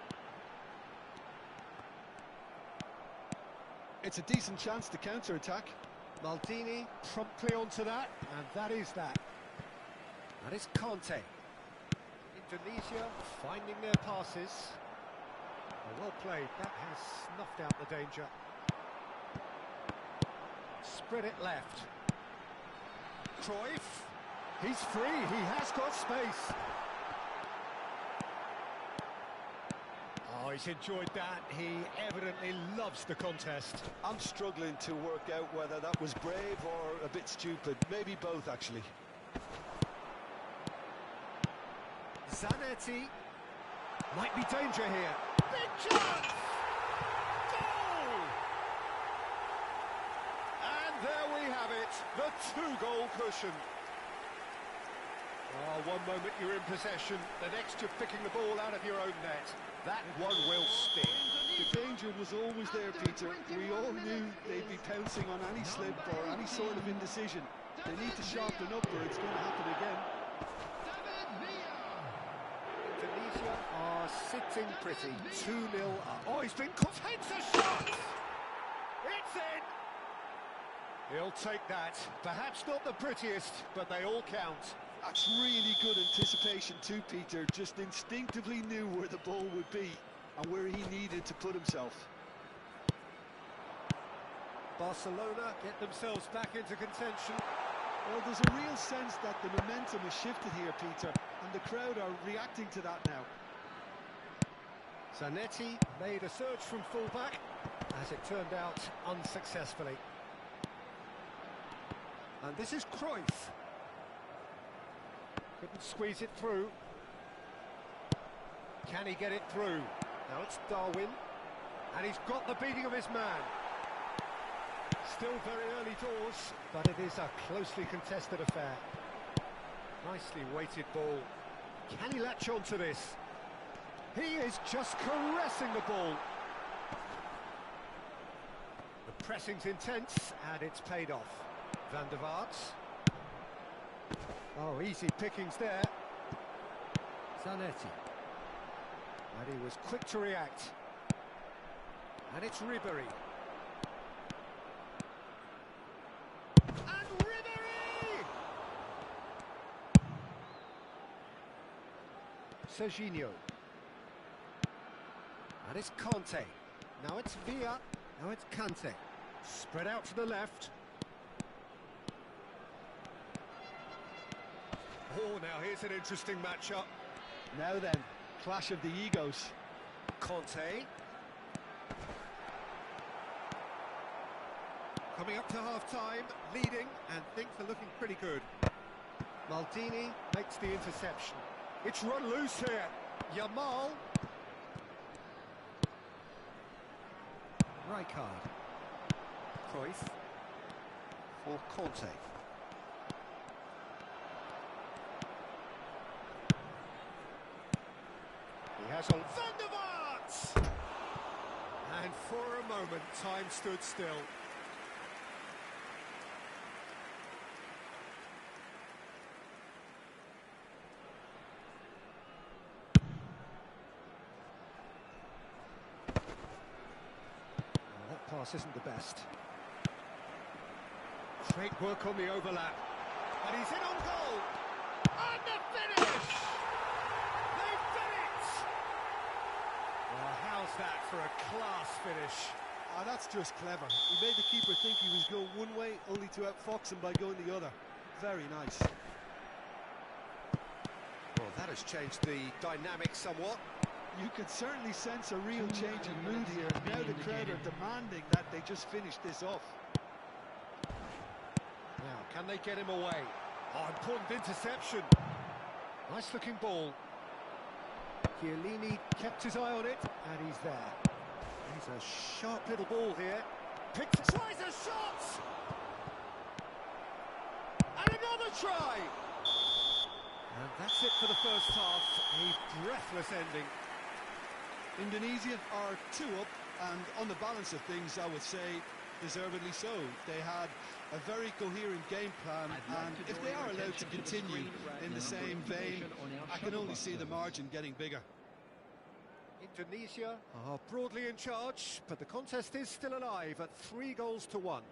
It's a decent chance to counter-attack. Maldini promptly onto that, and that is that. That is Conte. Indonesia finding their passes. Well played, that has snuffed out the danger. Spread it left. Cruyff. He's free, he has got space. Oh, he's enjoyed that. He evidently loves the contest. I'm struggling to work out whether that was brave or a bit stupid. Maybe both, actually. Zanetti. Might be danger here. Big chance! Goal! And there we have it, the two-goal cushion. Oh, one moment you're in possession, the next you're picking the ball out of your own net. That one will sting. The danger was always there, Peter. We all knew they'd be pouncing on any slip or any sort of indecision. They need to sharpen up or it's going to happen again. Indonesia are sitting pretty. 2-0 up. Oh, he's been caught. Hits a shot! It's in! He'll take that. Perhaps not the prettiest, but they all count. That's really good anticipation too, Peter. Just instinctively knew where the ball would be and where he needed to put himself. Barcelona get themselves back into contention. Well, there's a real sense that the momentum has shifted here, Peter, and the crowd are reacting to that now. Zanetti made a surge from fullback, as it turned out unsuccessfully. And this is Cruyff. Couldn't squeeze it through. Can he get it through? Now it's Darwin, and he's got the beating of his man. Still very early doors, but it is a closely contested affair. Nicely weighted ball. Can he latch on to this? He is just caressing the ball. The pressing's intense, and it's paid off. Van der Vaart. Oh, easy pickings there. Zanetti. And he was quick to react. And it's Ribéry. And Ribéry! Serginho. And it's Conte. Now it's Villa. Now it's Kante. Spread out to the left. Oh, now here's an interesting matchup. Now then, clash of the egos. Conte. Coming up to half-time, leading, and things are looking pretty good. Maldini makes the interception. It's run loose here. Yamal. Rijkaard. Cruyff. For Conte. He has on Van der Vaart! And for a moment, time stood still. pass isn't the best. Great work on the overlap. And he's in on goal. And the finish! They've done it! Well, how's that for a class finish? Ah, that's just clever. He made the keeper think he was going one way, only to outfox him by going the other. Very nice. Well, that has changed the dynamic somewhat. You could certainly sense a real change in mood here. Now the crowd are demanding that they just finish this off. Now, can they get him away? Oh, important interception. Nice looking ball. Chiellini kept his eye on it, and he's there. He's a sharp little ball here. Tries a shot! And another try! And that's it for the first half. A breathless ending. Indonesia are 2 up, and on the balance of things, I would say deservedly so. They had a very coherent game plan, and if they are allowed to continue in the same vein, I can only see the margin getting bigger. Indonesia are broadly in charge, but the contest is still alive at 3-1.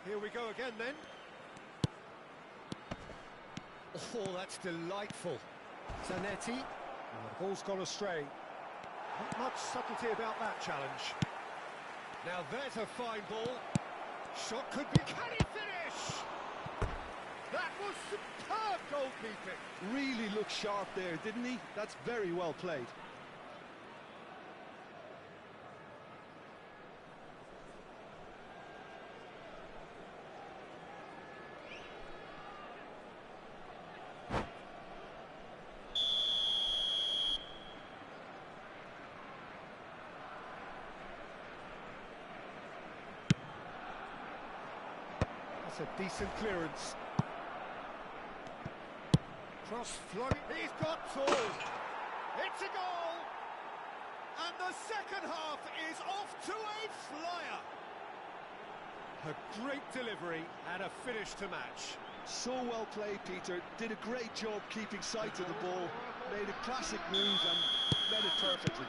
Here we go again then. Oh, that's delightful. Zanetti. Oh, the ball's gone astray. Not much subtlety about that challenge. Now there's a fine ball. Shot could be... Can he finish? That was superb goalkeeping. Really looked sharp there, didn't he? That's very well played. That's a decent clearance. Cross flowing. He's got tall. It's a goal. And the second half is off to a flyer. A great delivery and a finish to match. So well played, Peter. Did a great job keeping sight of the ball. Made a classic move and made it perfectly.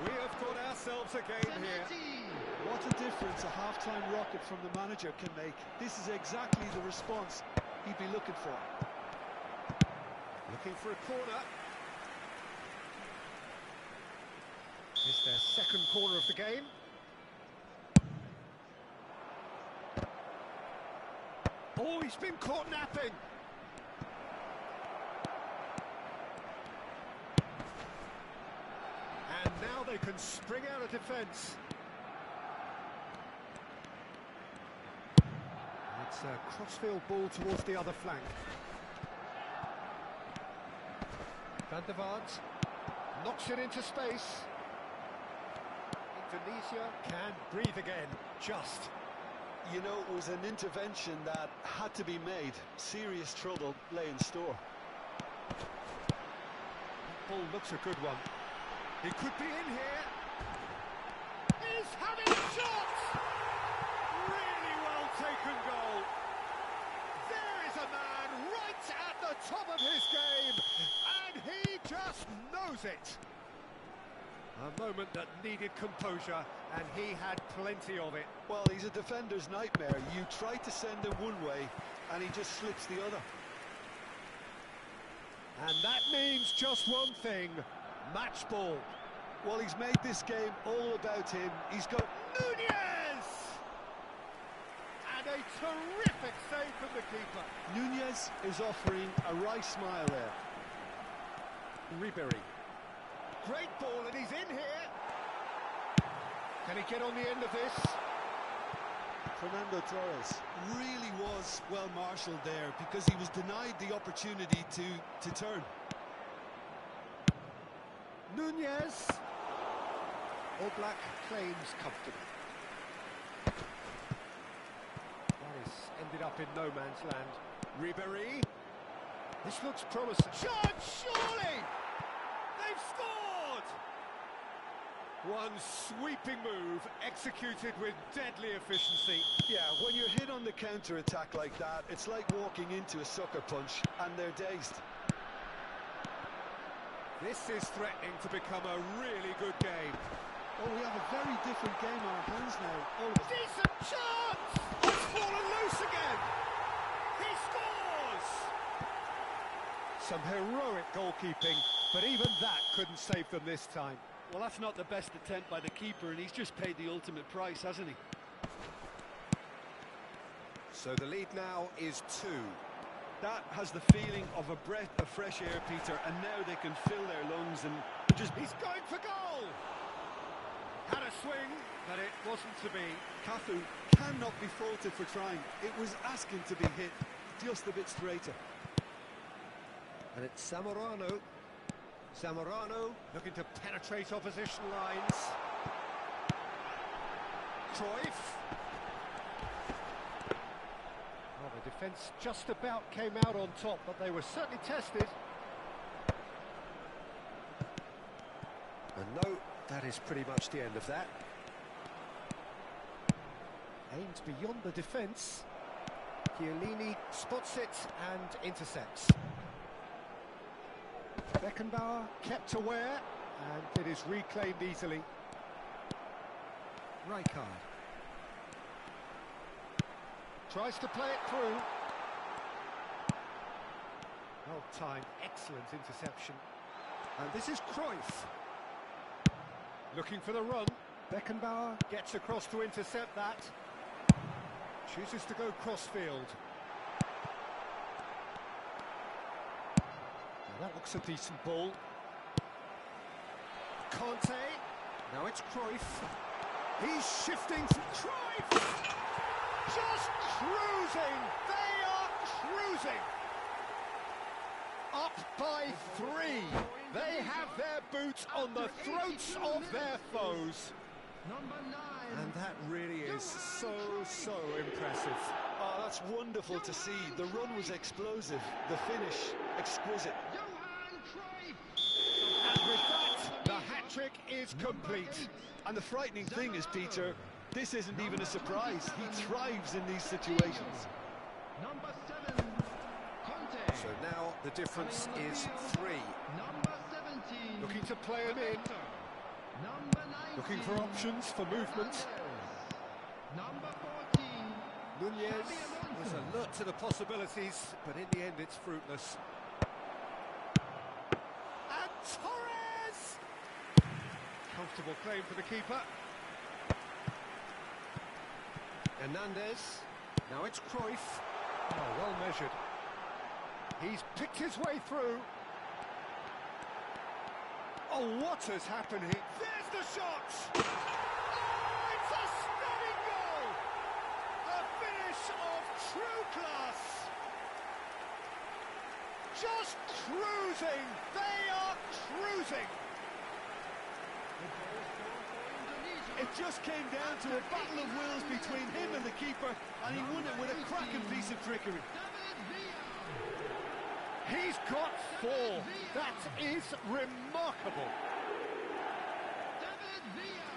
We have got ourselves a game here. What a difference a half-time rocket from the manager can make. This is exactly the response he'd be looking for. Looking for a corner. It's their second corner of the game. Oh, he's been caught napping. And now they can spring out of defence. It's a crossfield ball towards the other flank. Van der Vaart knocks it into space. Indonesia can breathe again, just. You know, it was an intervention that had to be made. Serious trouble lay in store. That ball looks a good one. It could be in here. He's having a shot! Really well taken goal. There is a man right at the top of his game, and he just knows it. A moment that needed composure, and he had plenty of it. Well, he's a defender's nightmare. You try to send him one way, and he just slips the other. And that means just one thing, match ball. Well, he's made this game all about him. He's got Nunez! And a terrific save from the keeper. Nunez is offering a wry smile there. Ribery. Great ball, and he's in here. Can he get on the end of this? Fernando Torres really was well marshalled there because he was denied the opportunity to turn. Nunez. All Black claims comfortable. Paris ended up in no man's land. Ribery. This looks promising. Shot, surely! They've scored! One sweeping move, executed with deadly efficiency. Yeah, when you're hit on the counter-attack like that, it's like walking into a sucker punch, and they're dazed. This is threatening to become a really good game. Oh, we have a very different game on our hands now. Oh, Decent chance! It's fallen loose again! He scores! Some heroic goalkeeping, but even that couldn't save them this time. Well, that's not the best attempt by the keeper, and he's just paid the ultimate price, hasn't he? So the lead now is 2. that has the feeling of a breath of fresh air, Peter, and now they can fill their lungs and just... He's going for goal! Had a swing, but it wasn't to be. Cafu cannot be faulted for trying. It was asking to be hit just a bit straighter. And it's Zamorano. Zamorano looking to penetrate opposition lines. Cruyff. Well, the defence just about came out on top, but they were certainly tested. And no, that is pretty much the end of that. Aimed beyond the defence. Chiellini spots it and intercepts. Beckenbauer kept aware, and it is reclaimed easily. Rijkaard tries to play it through. Well timed, excellent interception. And this is Cruyff. Looking for the run. Beckenbauer gets across to intercept that. Chooses to go crossfield. That looks a decent ball. Conte. Now it's Cruyff. He's shifting to Cruyff. Just cruising. They are cruising. Up by 3. They have their boots on the throats of their foes. Number 9. And that really is so impressive. Oh, that's wonderful to see. The run was explosive, the finish exquisite. And with that, the hat-trick is complete. And the frightening thing is, Peter, this isn't even a surprise. He thrives in these situations. Number 7. Conte. So now the difference is 3. Number 17. Looking to play him in. Number 19. Looking for options for movement. Number 14. Nunez was alert to the possibilities, but in the end it's fruitless. And Torres! Comfortable claim for the keeper. Hernandez. Now it's Cruyff. Oh, well measured. He's picked his way through. Oh, what has happened here? There's the shot! Oh, it's a stunning goal! A finish of true class! Just cruising! They are cruising! It just came down to a battle of wills between him and the keeper, and he won it with a cracking piece of trickery. He's got 4. That is remarkable. David Villa.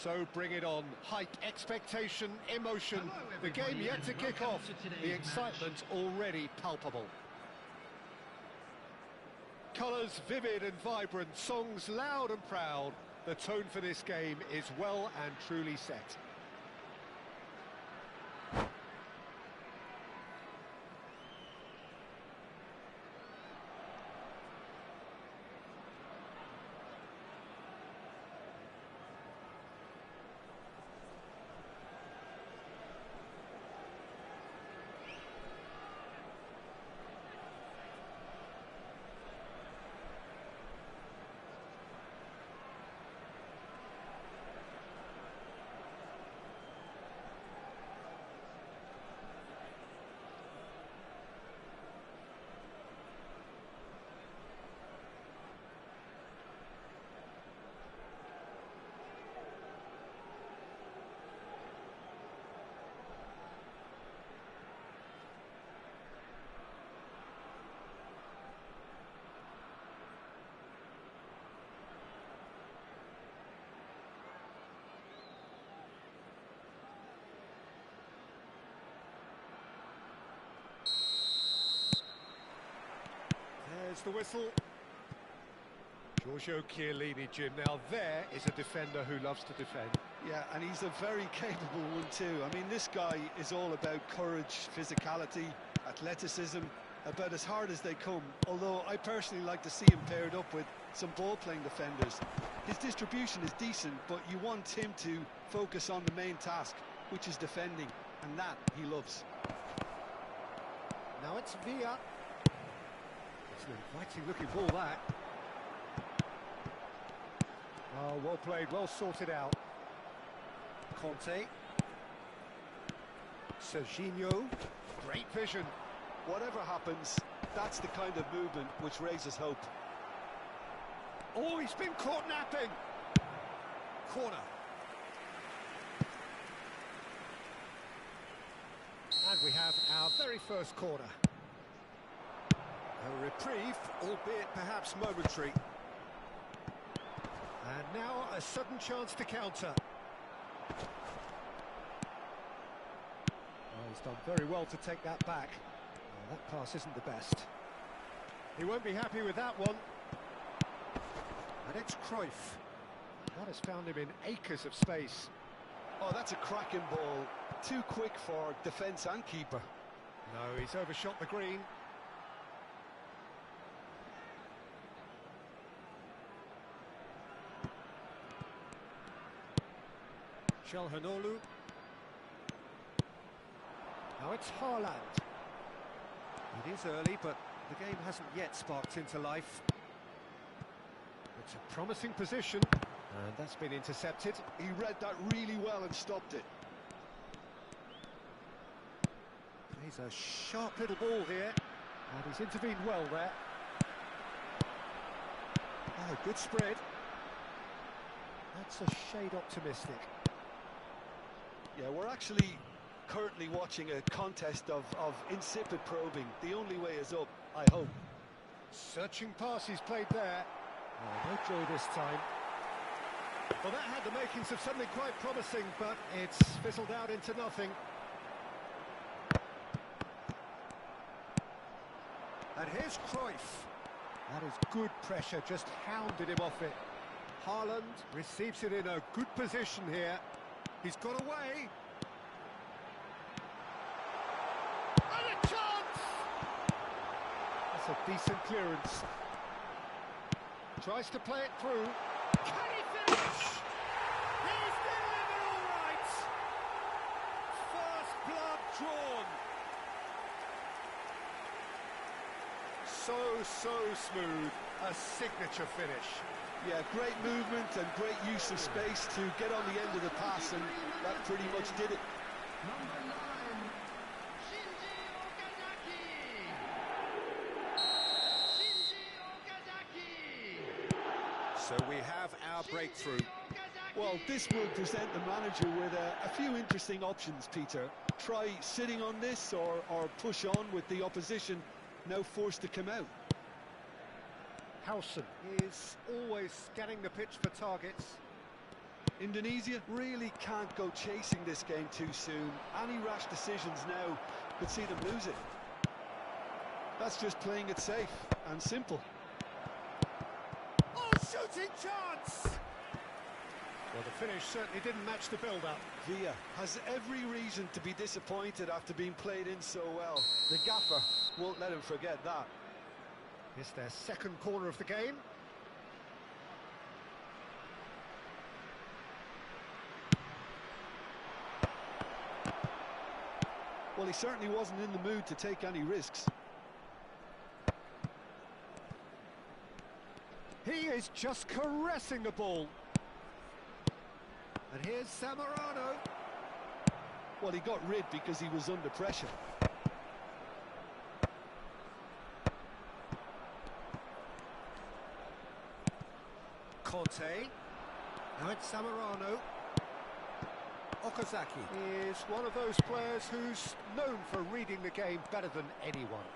So bring it on. Hike expectation, emotion. The game yet to kick off. The excitement already palpable. Colours vivid and vibrant, songs loud and proud. The tone for this game is well and truly set. There's the whistle. Giorgio Chiellini, Jim. Now there is a defender who loves to defend. Yeah, and he's a very capable one too. I mean, this guy is all about courage, physicality, athleticism, about as hard as they come. Although I personally like to see him paired up with some ball-playing defenders. His distribution is decent, but you want him to focus on the main task, which is defending, and that he loves. Now it's Villa. It's an inviting looking ball, that. Oh, well played, well sorted out. Conte. Serginho. Great vision. Whatever happens, that's the kind of movement which raises hope. Oh, he's been caught napping. Corner. And we have our very first corner. A reprieve, albeit perhaps momentary. And now a sudden chance to counter. Oh, he's done very well to take that back. Oh, that pass isn't the best. He won't be happy with that one. And it's Cruyff. That has found him in acres of space. Oh, that's a cracking ball. Too quick for defence and keeper. No, he's overshot the green. Çalhanoğlu. Now it's Haaland. It is early, but the game hasn't yet sparked into life. It's a promising position, and that's been intercepted. He read that really well and stopped it. He's a sharp little ball here, and he's intervened well there. Oh, good spread. That's a shade optimistic. Yeah, we're actually currently watching a contest of insipid probing. The only way is up, I hope. Searching pass he's played there. Oh, no joy this time. Well, that had the makings of something quite promising, but it's fizzled out into nothing. And here's Cruyff. That is good pressure, just hounded him off it. Haaland receives it in a good position here. He's got away. And a chance! That's a decent clearance. Tries to play it through. Can he finish? He's delivered all right. First blood drawn. So smooth. A signature finish. Yeah, great movement and great use of space to get on the end of the pass, and that pretty much did it. Number 9, Shinji Okazaki. So we have our breakthrough. Well, this will present the manager with a few interesting options, Peter. Try sitting on this or push on with the opposition now forced to come out. Howson is always scanning the pitch for targets. Indonesia really can't go chasing this game too soon. Any rash decisions now could see them lose it. That's just playing it safe and simple. Oh, shooting chance! Well, the finish certainly didn't match the build-up. Villa has every reason to be disappointed after being played in so well. The gaffer won't let him forget that. It's their second corner of the game. Well, he certainly wasn't in the mood to take any risks. He is just caressing the ball. And here's Zamorano. Well, he got rid because he was under pressure. Conte. Now it's Zamorano. Okazaki is one of those players who's known for reading the game better than anyone.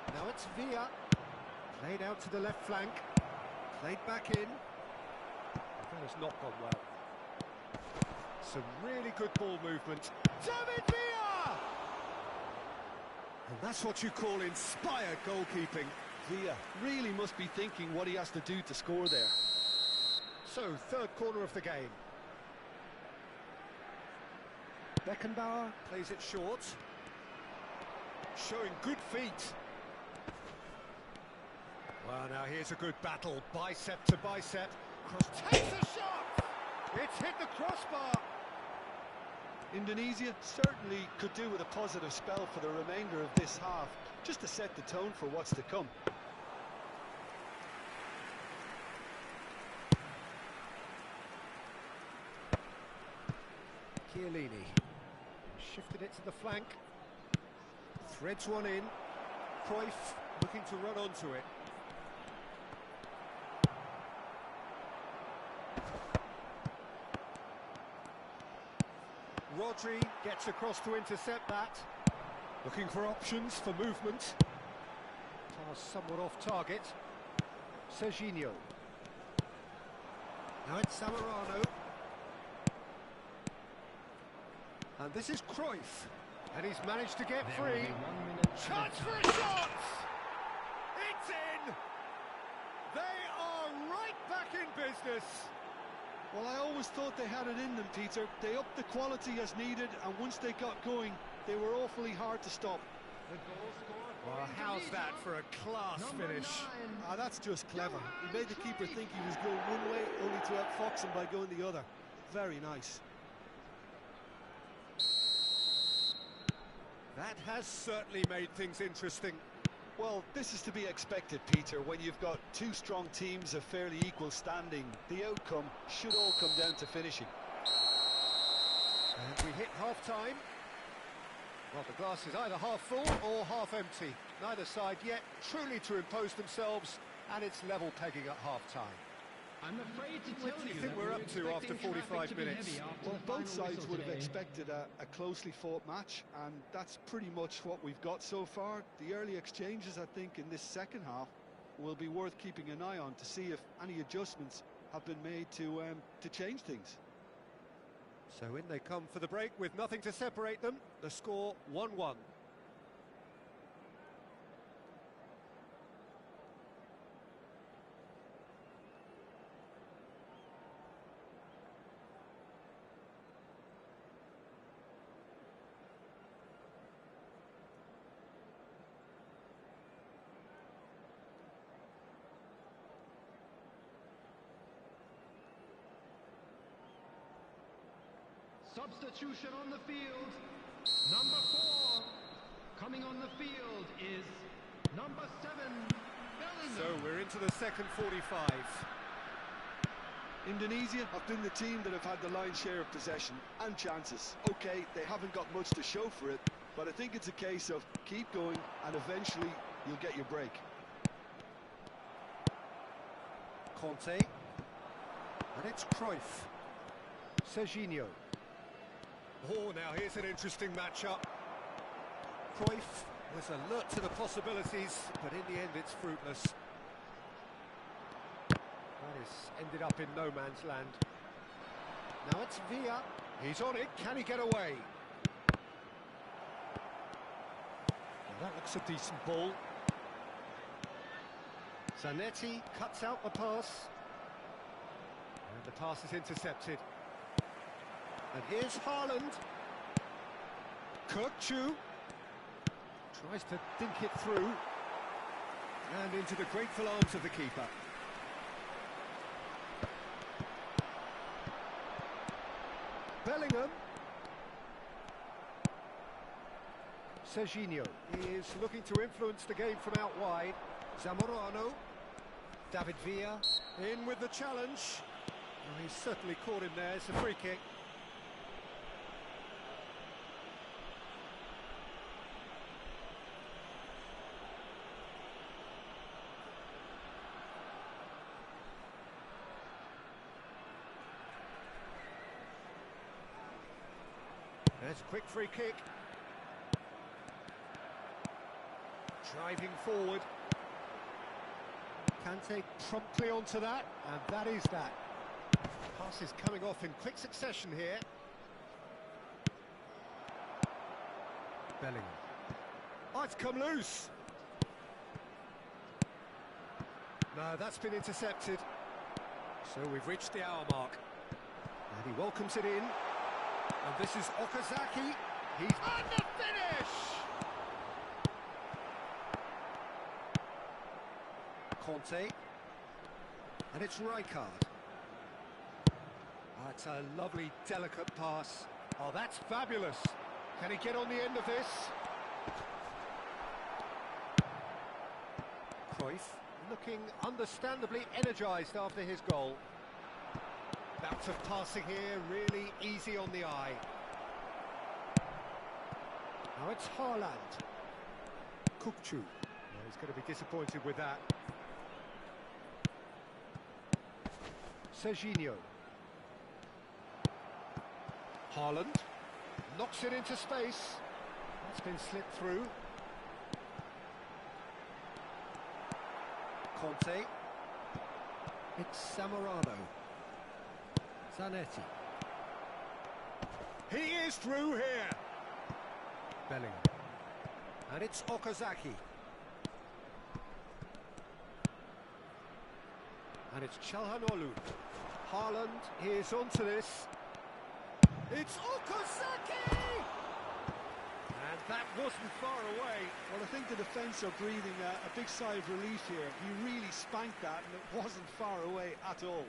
Now it's Villa. Played out to the left flank. Played back in. That has not gone well. Some really good ball movement. David Villa! And that's what you call inspired goalkeeping. Villa really must be thinking what he has to do to score there. So, third corner of the game. Beckenbauer plays it short. Showing good feet. Well, now here's a good battle. Bicep to bicep. Cross takes a shot! It's hit the crossbar. Indonesia certainly could do with a positive spell for the remainder of this half, just to set the tone for what's to come. Chiellini shifted it to the flank, threads one in. Cruyff looking to run onto it. Rodri gets across to intercept that. Looking for options for movement. Pass somewhat off target. Serginho. Now it's Zamorano. And this is Cruyff. And he's managed to get free. Chance for a shot! It's in! They are right back in business. Well, I always thought they had it in them, Peter. They upped the quality as needed, and once they got going, they were awfully hard to stop. Well, how's that for a class finish? Ah, that's just clever. He made the keeper think he was going one way, only to outfox him by going the other. Very nice. That has certainly made things interesting. Well, this is to be expected, Peter, when you've got two strong teams of fairly equal standing. The outcome should all come down to finishing. And we hit half-time. Well, the glass is either half full or half empty. Neither side yet truly to impose themselves, and it's level pegging at half-time. I'm afraid to What tell do you you think that we're up to after expecting 45 traffic to be minutes? heavy after Well, the both final sides whistle would have today. expected a closely fought match, and that's pretty much what we've got so far. The early exchanges, I think, in this second half will be worth keeping an eye on to see if any adjustments have been made to change things. So in they come for the break with nothing to separate them. The score 1-1. Substitution on the field. Number 4. Coming on the field is number 7, Bellingham. So we're into the second 45. Indonesia have been the team that have had the lion's share of possession and chances. Okay, they haven't got much to show for it, but I think it's a case of keep going and eventually you'll get your break. Conte. And it's Cruyff. Serginho. Oh, now here's an interesting matchup. Cruyff was alert to the possibilities, but in the end it's fruitless. This ended up in no man's land. Now it's Villa. He's on it. Can he get away? Well, that looks a decent ball. Zanetti cuts out the pass. And the pass is intercepted. And here's Haaland. Kirkchu tries to dink it through. And into the grateful arms of the keeper. Bellingham. Serginho is looking to influence the game from out wide. Zamorano. David Villa in with the challenge. Well, he's certainly caught him there. It's a free kick. There's a quick free kick. Driving forward. Kante promptly onto that, and that is that. Passes coming off in quick succession here. Bellingham. Oh, it's come loose. No, that's been intercepted. So we've reached the hour mark. And he welcomes it in. And this is Okazaki. He's on the finish! Conte. And it's Rijkaard. Oh, it's a lovely, delicate pass. Oh, that's fabulous. Can he get on the end of this? Cruyff looking understandably energised after his goal. Bout of passing here, really easy on the eye. Now it's Haaland. Kirkchu. Well, he's going to be disappointed with that. Serginho. Haaland. Knocks it into space. That's been slipped through. Conte. It's Zamorano. Zanetti. He is through here. Bellingham. And it's Okazaki. And it's Çalhanoğlu. Haaland is onto this. It's Okazaki! And that wasn't far away. Well, I think the defence are breathing a big sigh of relief here. He really spanked that, and it wasn't far away at all.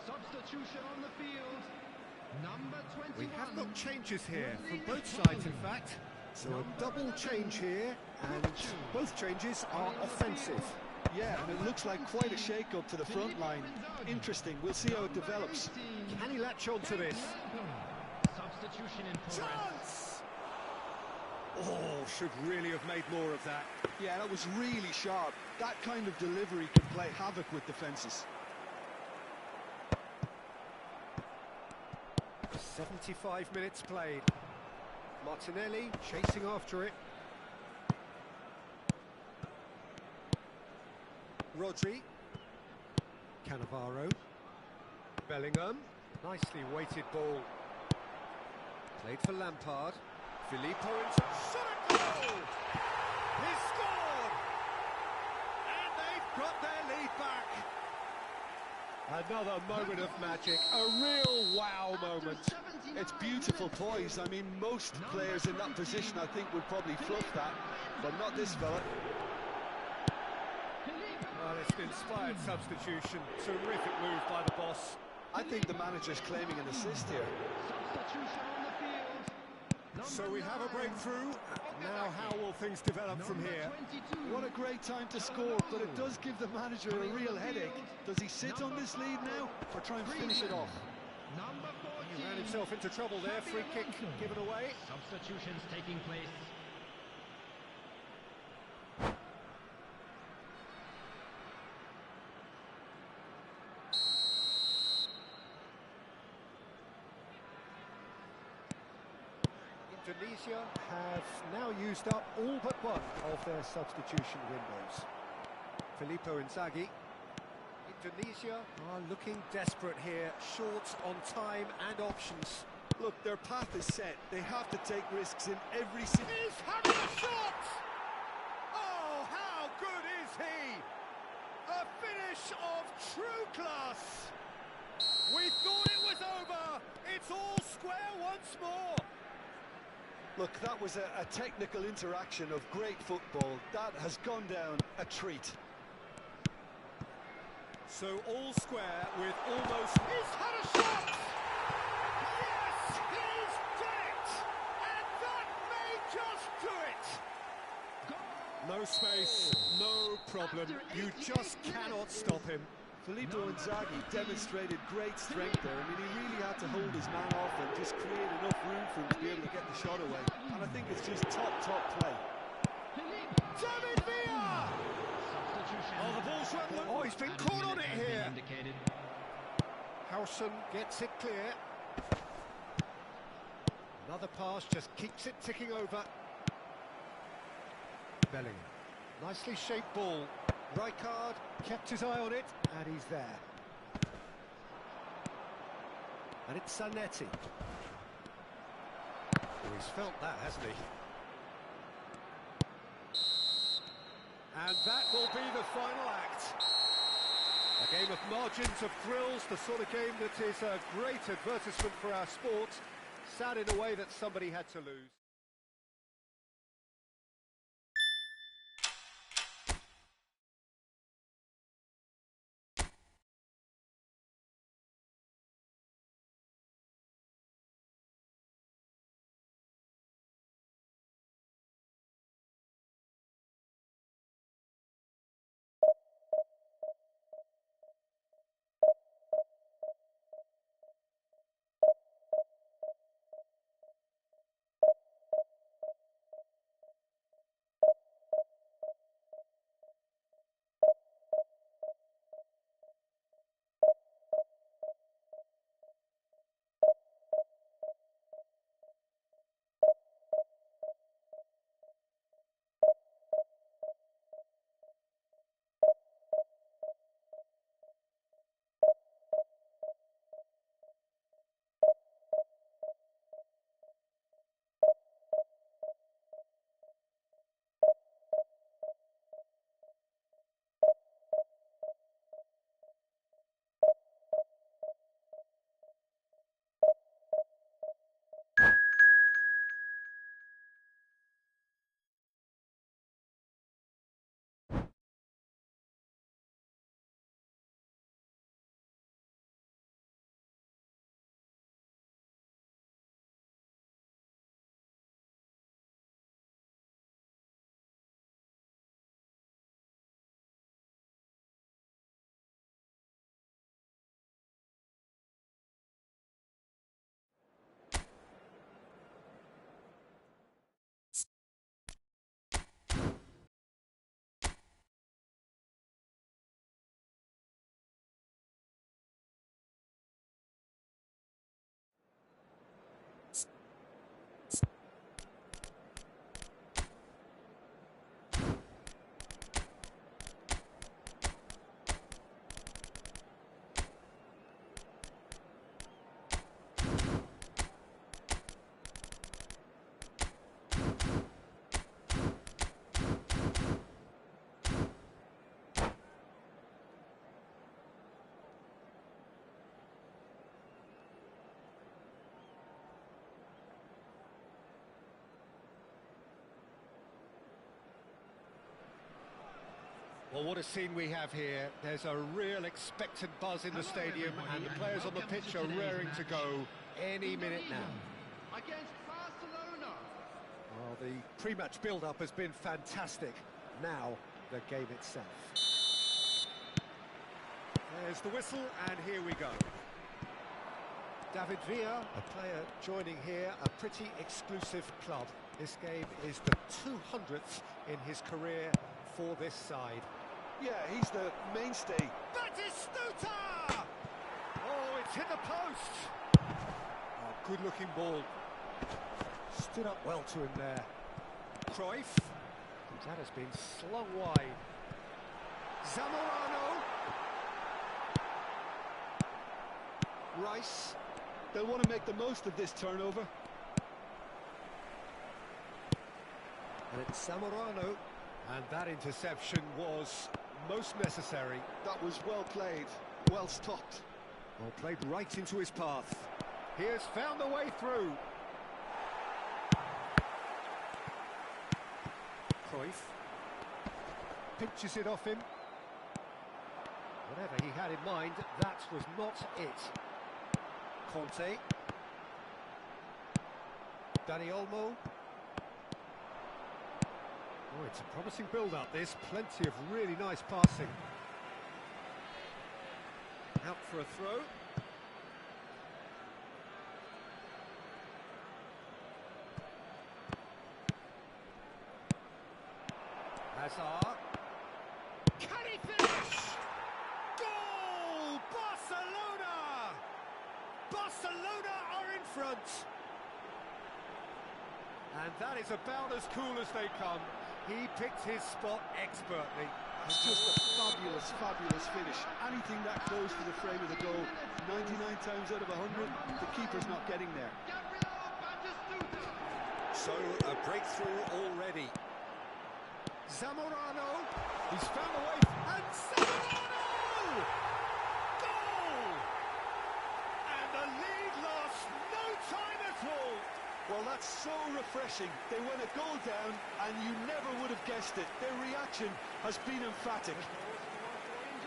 Substitution on the field. Number 21. We have got changes here from both sides, in fact. So a double change here, and both changes are offensive. Yeah, and it looks like quite a shake-up to the front line. Interesting. We'll see how it develops. Can he latch on to this? Substitution in progress. Chance! Oh, should really have made more of that. Yeah, that was really sharp. That kind of delivery can play havoc with defences. 75 minutes played. Martinelli chasing after it. Rodri. Cannavaro. Bellingham. Nicely weighted ball. Played for Lampard. Filippo into shot a goal! He scored! got their lead back. Another moment of magic, a real wow moment. It's beautiful poise. I mean, most players in that position, I think, would probably fluff that, but not this fella. Well, it's an inspired substitution. Terrific move by the boss. I think the manager's claiming an assist here. Substitution on the field. So we have a breakthrough. Now how will things develop from here? What a great time to score, but it does give the manager a real headache. Does he sit on this lead now, or try and finish it off? Number 14. He ran himself into trouble there. Free kick given away. Substitutions taking place. Indonesia have now used up all but one of their substitution windows. Filippo Inzaghi. Indonesia are looking desperate here, short on time and options. Look, their path is set. They have to take risks in every single... He's having a shot! Oh, how good is he? A finish of true class. We thought it was over. It's all square once more. Look, that was a technical interaction of great football. That has gone down a treat. So all square with almost... He's had a shot! Yes, he's done it! And that may just do it! No space, no problem. You just cannot stop him. Filippo Inzaghi demonstrated great strength there. I mean, he really had to hold his man off and just create enough room for him to be able to get the shot away. And I think it's just top play. David Villa! Oh, the ball's run loose. Oh, he's been caught on it here. Howson gets it clear. Another pass just keeps it ticking over. Bellingham. Nicely shaped ball. Rijkaard kept his eye on it, and he's there. And it's Zanetti. Oh, he's felt that, hasn't he? And that will be the final act. A game of margins, of thrills, the sort of game that is a great advertisement for our sport. Sad in a way that somebody had to lose. Well, what a scene we have here. There's a real expectant buzz in the stadium, and the players on the pitch are raring to go any minute now. Against Barcelona. Well, the pre-match build-up has been fantastic. Now, the game itself. There's the whistle, and here we go. David Villa, a player joining here, a pretty exclusive club. This game is the 200th in his career for this side. Yeah, he's the mainstay. Batistuta! Oh, it's hit the post! Oh, good-looking ball. Stood up well to him there. Cruyff. That has been slung wide. Zamorano. Rice. They'll want to make the most of this turnover. And it's Zamorano. And that interception was most necessary. That was well played, well stopped. Well, played right into his path. He has found the way through. Cruyff pinches it off him. Whatever he had in mind, that was not it. Conte. Dani Olmo. Oh, it's a promising build-up, this. Plenty of really nice passing. Out for a throw. Hazard. Can he finish? Goal! Barcelona! Barcelona are in front. And that is about as cool as they come. He picked his spot expertly. It's just a fabulous, fabulous finish. Anything that close to the frame of the goal, 99 times out of 100, the keeper's not getting there. So, a breakthrough already. Zamorano, he's found a way, and Zamorano! Goal! And the lead lost no time at all. Well, that's so refreshing. They went a goal down, and you never would have guessed it. Their reaction has been emphatic.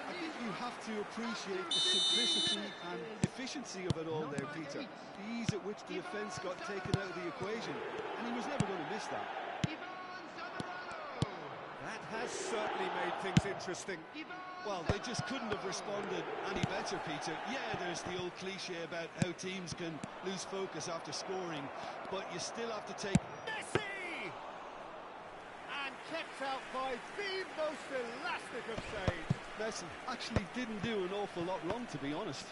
I think you have to appreciate the simplicity and efficiency of it all there, Peter. The ease at which the defence got taken out of the equation, and he was never going to miss that. That has certainly made things interesting. Well, they just couldn't have responded any better, Peter. Yeah, there's the old cliche about how teams can lose focus after scoring, but you still have to take... Messi! And kept out by the most elastic of saves. Messi actually didn't do an awful lot wrong, to be honest.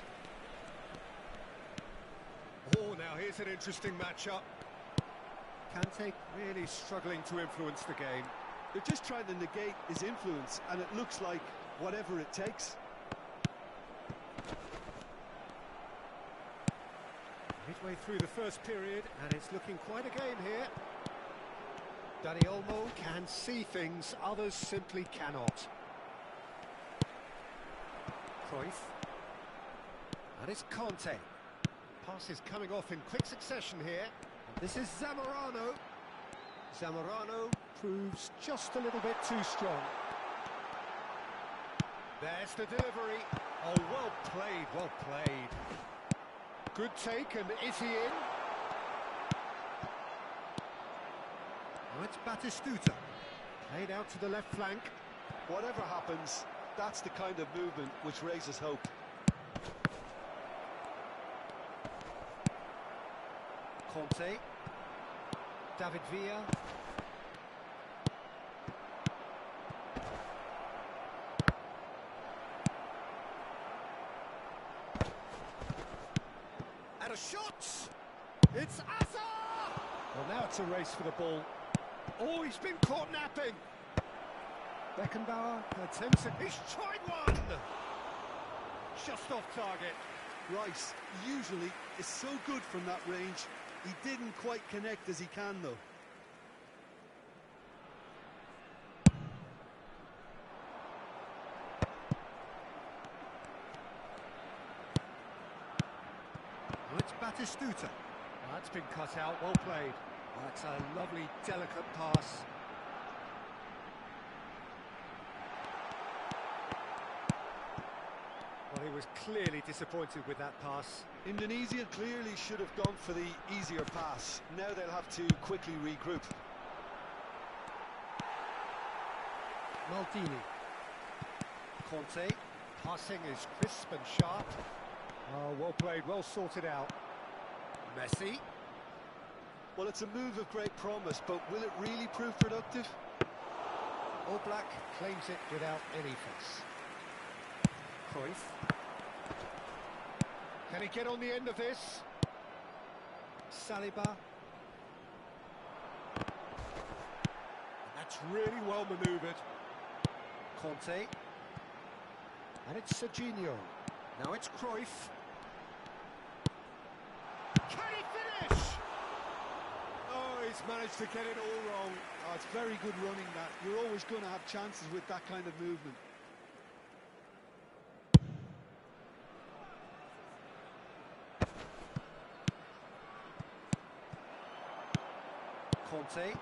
Oh, now here's an interesting matchup. Kante really struggling to influence the game. They're just trying to negate his influence, and it looks like whatever it takes. Midway through the first period, and it's looking quite a game here. Dani Olmo can see things others simply cannot. Cruyff. And it's Conte. Passes coming off in quick succession here. This is Zamorano. Zamorano proves just a little bit too strong. There's the delivery. Oh, well played, well played. Good take, and is he in? Now it's Batistuta. Played out to the left flank. Whatever happens, that's the kind of movement which raises hope. Conte. David Villa. And a shot! It's Asa! Well, now it's a race for the ball. Oh, he's been caught napping. Beckenbauer attempts it. He's tried one! Just off target. Rice usually is so good from that range. He didn't quite connect as he can, though. Well, it's Batistuta. That's been cut out, well played. That's a lovely, delicate pass. Well, he was clearly disappointed with that pass. Indonesia clearly should have gone for the easier pass. Now they'll have to quickly regroup. Maldini. Conte. Passing is crisp and sharp. Oh, well played, well sorted out. Messi. Well, it's a move of great promise, but will it really prove productive? All Black claims it without any fuss. Cruyff. Can he get on the end of this? Saliba. That's really well manoeuvred. Conte. And it's Serginho. Now it's Cruyff. Can he finish? Oh, he's managed to get it all wrong. Oh, it's very good running, that. You're always going to have chances with that kind of movement. Conte.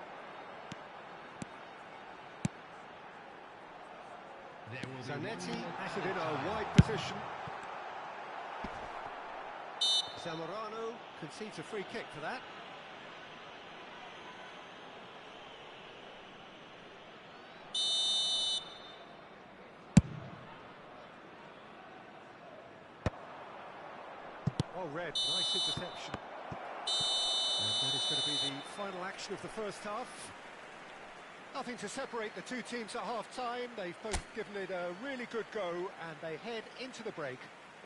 Zanetti has it in a wide position. Zamorano concedes a free kick for that. Oh, Red, nice interception. And that is going to be the final action of the first half. Nothing to separate the two teams at half-time. They've both given it a really good go, and they head into the break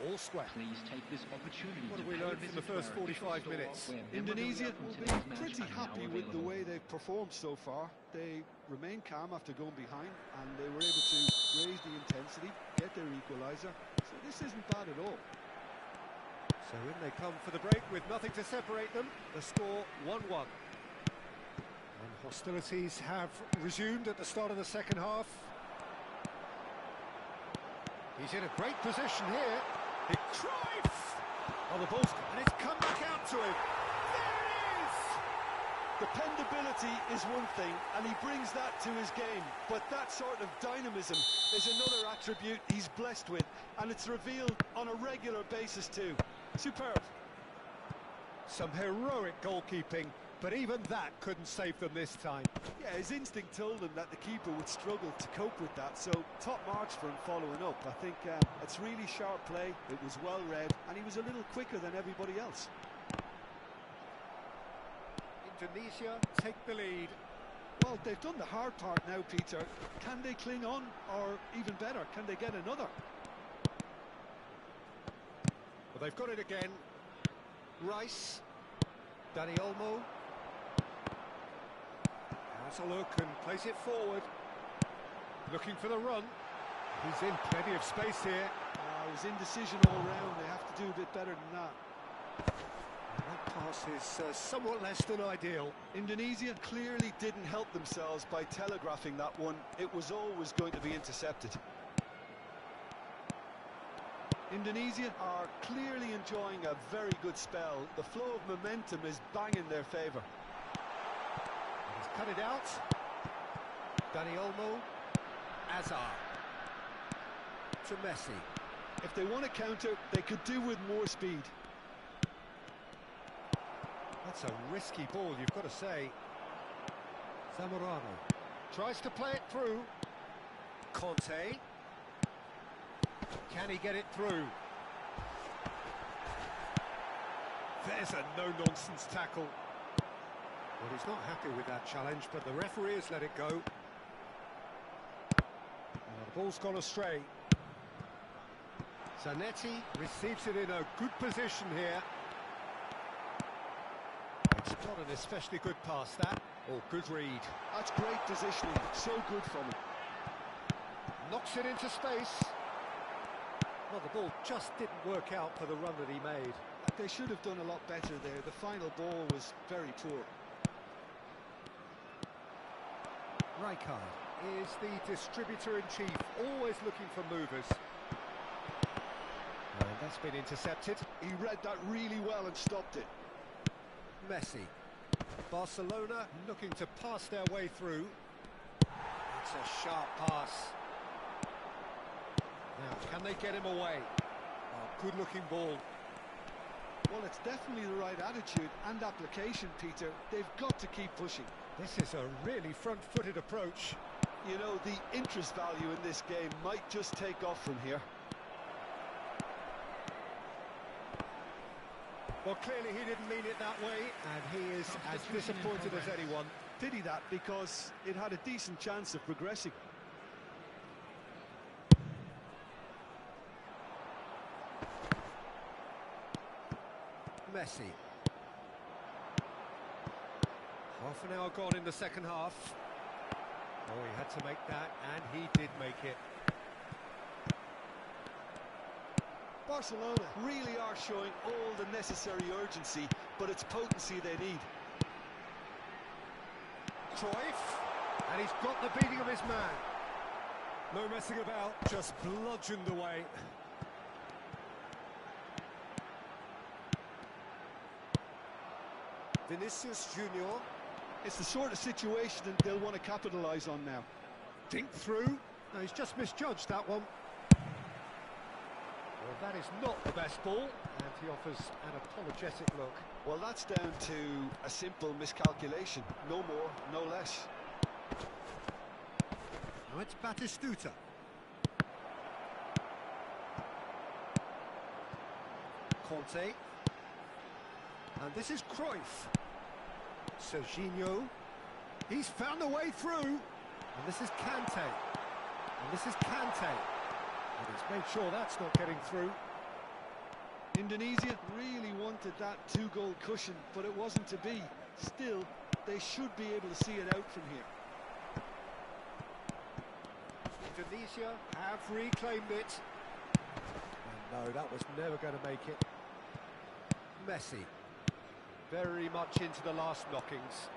all square. Please take this opportunity. What have we learned from the first 45 minutes? Indonesia will be pretty happy with the way they've performed so far. They remain calm after going behind, and they were able to raise the intensity, get their equaliser. So this isn't bad at all. So in they come for the break with nothing to separate them. The score 1-1. And hostilities have resumed at the start of the second half. He's in a great position here. It's Cruyff! Oh, the ball's... and it's come back out to him. There it is! Dependability is one thing, and he brings that to his game. But that sort of dynamism is another attribute he's blessed with, and it's revealed on a regular basis too. Superb. Some heroic goalkeeping, but even that couldn't save them this time. Yeah, his instinct told him that the keeper would struggle to cope with that, so top marks for him following up. I think it's really sharp play, it was well read, and he was a little quicker than everybody else. Indonesia take the lead. Well, they've done the hard part now, Peter. Can they cling on, or even better, can they get another? Well, they've got it again. Rice. Dani Olmo. Has a look and plays it forward. Looking for the run. He's in plenty of space here. It was indecision all round. They have to do a bit better than that. And that pass is somewhat less than ideal. Indonesia clearly didn't help themselves by telegraphing that one. It was always going to be intercepted. Indonesia are clearly enjoying a very good spell. The flow of momentum is bang in their favour. He's cut it out. Dani Olmo. Azar. To Messi. If they want to counter, they could do with more speed. That's a risky ball, you've got to say. Zamorano. Tries to play it through. Conte. Can he get it through? There's a no-nonsense tackle. Well, he's not happy with that challenge, but the referee has let it go. The ball's gone astray. Zanetti receives it in a good position here. It's not an especially good pass, that. Oh, good read. That's great positioning, so good from him. Knocks it into space. Well, the ball just didn't work out for the run that he made. They should have done a lot better there. The final ball was very poor. Rijkaard is the distributor-in-chief, always looking for movers. And that's been intercepted. He read that really well and stopped it. Messi. Barcelona looking to pass their way through. It's a sharp pass. Now, can they get him away? Oh, good-looking ball. Well, it's definitely the right attitude and application, Peter. They've got to keep pushing. This is a really front-footed approach. You know, the interest value in this game might just take off from here. Well, clearly he didn't mean it that way, and he is as disappointed as anyone. Pity that, because it had a decent chance of progressing. Messi. Half an hour gone in the second half. Oh, he had to make that, and he did make it. Barcelona really are showing all the necessary urgency, but it's potency they need. Cruyff, and he's got the beating of his man. No messing about, just bludgeoned away. Vinicius Junior. It's the sort of situation that they'll want to capitalise on now. Dink through. No, he's just misjudged that one. Well, that is not the best ball, and he offers an apologetic look. Well, that's down to a simple miscalculation. No more, no less. Now it's Batistuta. Conte. And this is Cruyff. Serginho. He's found a way through. And this is Kante. And this is Kante. And he's made sure that's not getting through. Indonesia really wanted that two-goal cushion, but it wasn't to be. Still, they should be able to see it out from here. Indonesia have reclaimed it. And no, that was never going to make it. Messi. Very much into the last knockings.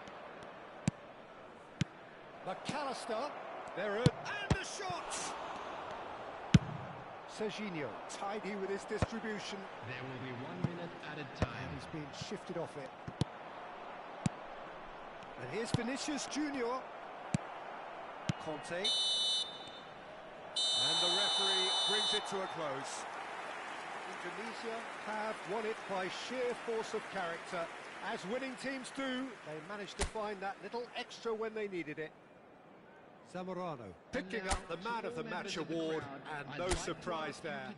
McAllister. There and the shot! Serginho, tidy with his distribution. There will be 1 minute added time. He's being shifted off it. And here's Vinicius Junior. Conte. And the referee brings it to a close. Indonesia have won it by sheer force of character. As winning teams do, they managed to find that little extra when they needed it. Zamorano picking up the Man of the Match award, and no surprise there.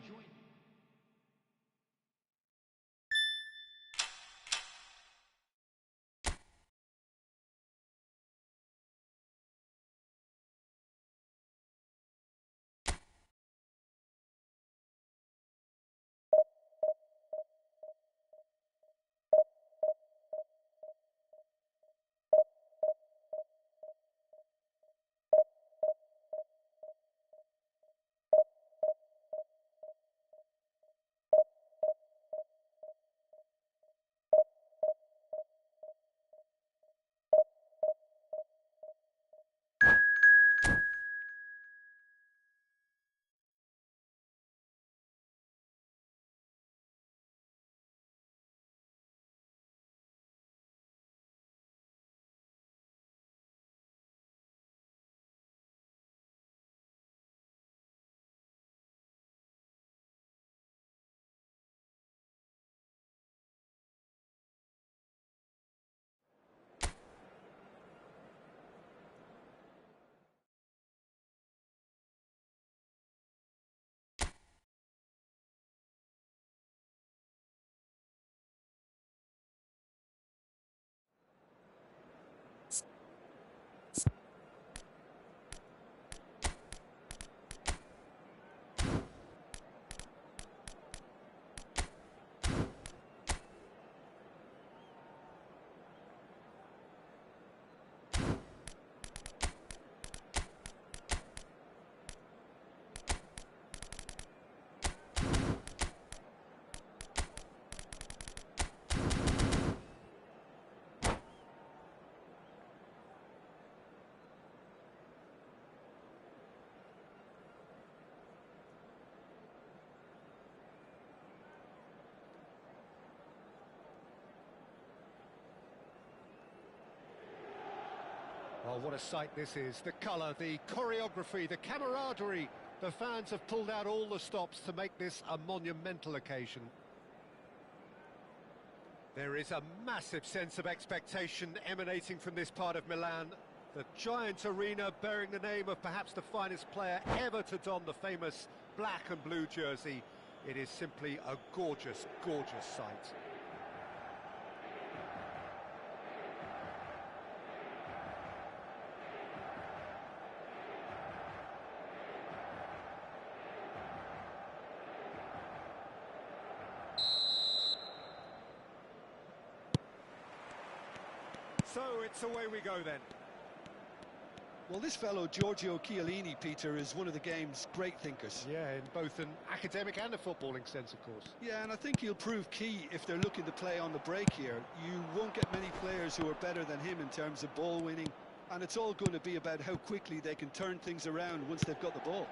Oh, what a sight this is. The colour, the choreography, the camaraderie The fans have pulled out all the stops to make this a monumental occasion. There is a massive sense of expectation emanating from this part of Milan. The giant arena bearing the name of perhaps the finest player ever to don the famous black and blue jersey. It is simply a gorgeous, gorgeous sight. So it's away we go then. Well, this fellow, Giorgio Chiellini, Peter, is one of the game's great thinkers. Yeah, in both an academic and a footballing sense, of course. Yeah, and I think he'll prove key if they're looking to play on the break here. You won't get many players who are better than him in terms of ball winning, and it's all going to be about how quickly they can turn things around once they've got the ball.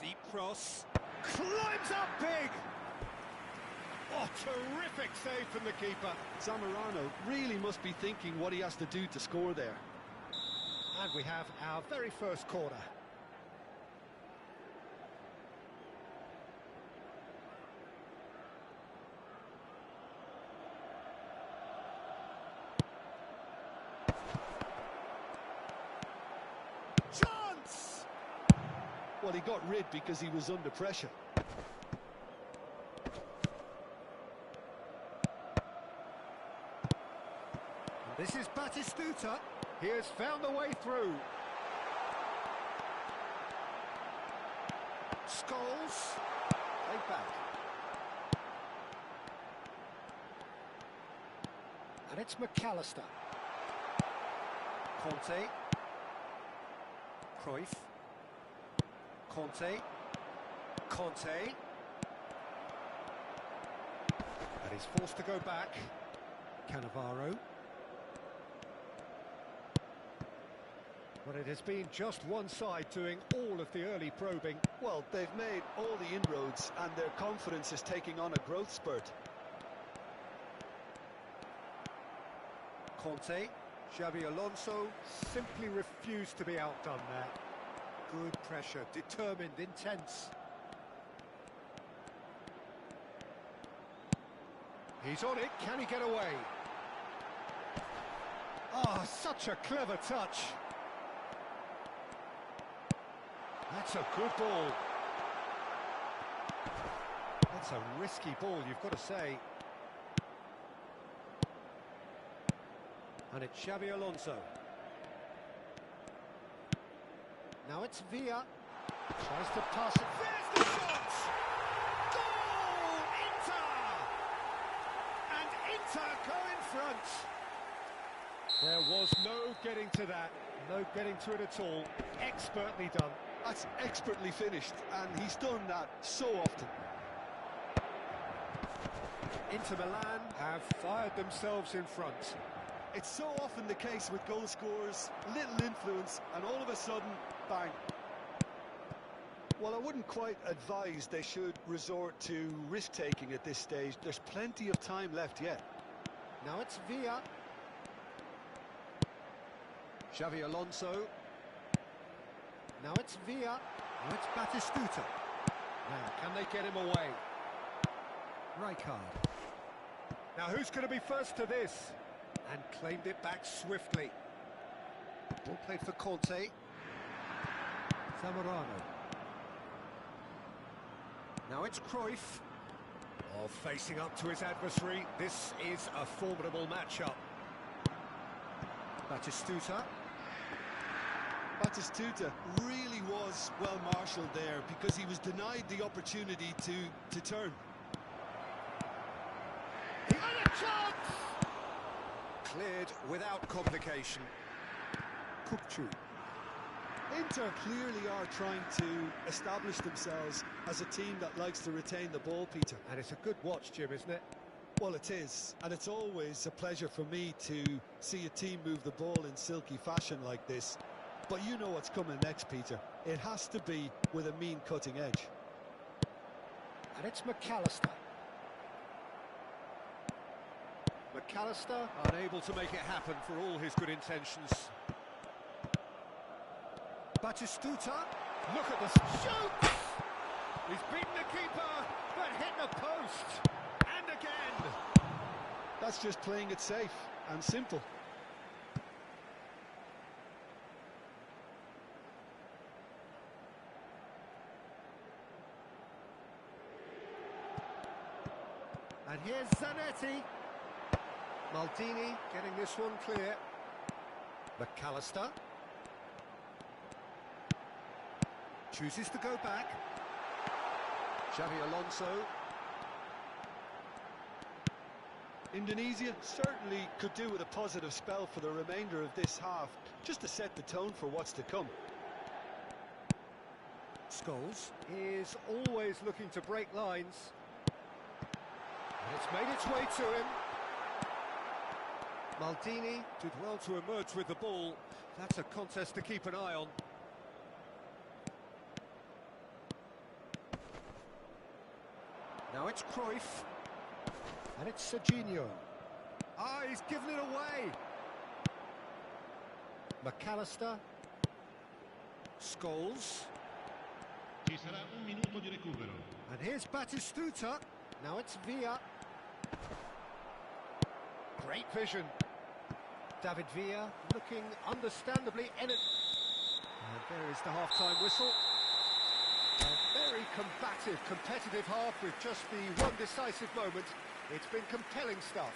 Deep cross. Climbs up big! Oh, terrific save from the keeper. Zamorano really must be thinking what he has to do to score there. And we have our very first corner. Chance! Well, he got rid because he was under pressure. This is Batistuta. He has found a way through. Scholes. Played back. And it's McAllister. Conte. Cruyff. Conte. Conte. And he's forced to go back. Cannavaro. But it has been just one side doing all of the early probing. Well, they've made all the inroads and their confidence is taking on a growth spurt. Conte, Xabi Alonso simply refused to be outdone there. Good pressure, determined, intense. He's on it, can he get away? Oh, such a clever touch. That's a good ball. That's a risky ball, you've got to say. And it's Xabi Alonso. Now it's Villa. Tries to pass it. There's the shot! Goal! Inter! And Inter go in front. There was no getting to that. No getting to it at all. Expertly done. That's expertly finished, and he's done that so often. Inter Milan have fired themselves in front. It's so often the case with goal scorers, little influence, and all of a sudden, bang. Well, I wouldn't quite advise they should resort to risk-taking at this stage. There's plenty of time left yet. Now it's Villa. Xabi Alonso. Now it's Villa. Now it's Batistuta. Now, can they get him away? Rijkaard. Now, who's going to be first to this? And claimed it back swiftly. Ball played for Conte. Zamorano. Now it's Cruyff. Oh, facing up to his adversary. This is a formidable matchup. Batistuta. Batistuta really was well marshalled there because he was denied the opportunity to turn. He had a chance! Cleared without complication. Kupchu. Inter clearly are trying to establish themselves as a team that likes to retain the ball, Peter. And it's a good watch, Jim, isn't it? Well, it is, and it's always a pleasure for me to see a team move the ball in silky fashion like this. But you know what's coming next, Peter. It has to be with a mean cutting edge. And it's McAllister. McAllister unable to make it happen for all his good intentions. Batistuta. Look at the shoots! He's beaten the keeper, but hit the post. And again. That's just playing it safe and simple. And here's Zanetti. Maldini getting this one clear. McAllister. Chooses to go back. Xavi Alonso. Indonesia certainly could do with a positive spell for the remainder of this half, just to set the tone for what's to come. Scholes is always looking to break lines. And it's made its way to him. Maldini did well to emerge with the ball. That's a contest to keep an eye on. Now it's Cruyff. And it's Serginho. Ah, he's given it away. McAllister. Scholes. Ci sarà un minuto di recupero. And here's Batistuta. Now it's Villa. Great vision. David Villa looking understandably And there is the half-time whistle. A very combative, competitive half with just the one decisive moment. It's been compelling stuff.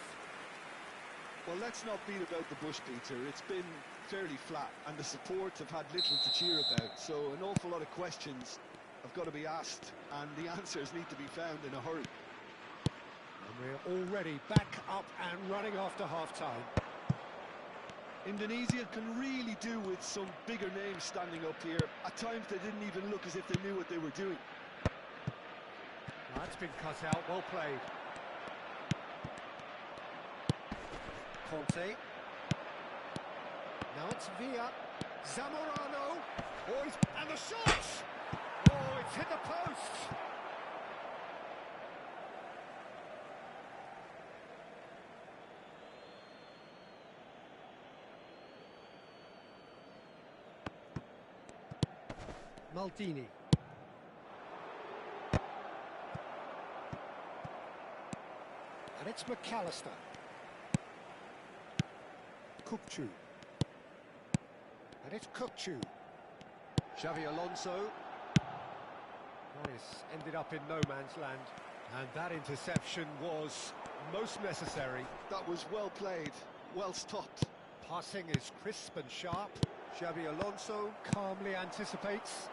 Well, let's not beat about the bush, Peter. It's been fairly flat, and the supports have had little to cheer about. So an awful lot of questions have got to be asked, and the answers need to be found in a hurry. And we're already back up and running after half-time. Indonesia can really do with some bigger names standing up here. At times they didn't even look as if they knew what they were doing. That's been cut out, well played. Conte. Now it's Villa. Zamorano. Oh, and the shot! Oh, it's hit the post! Maldini. And it's McAllister. Kukçu. And it's Kukçu. Xavi Alonso. This ended up in no man's land. And that interception was most necessary. That was well played, well stopped. Passing is crisp and sharp. Xavi Alonso calmly anticipates.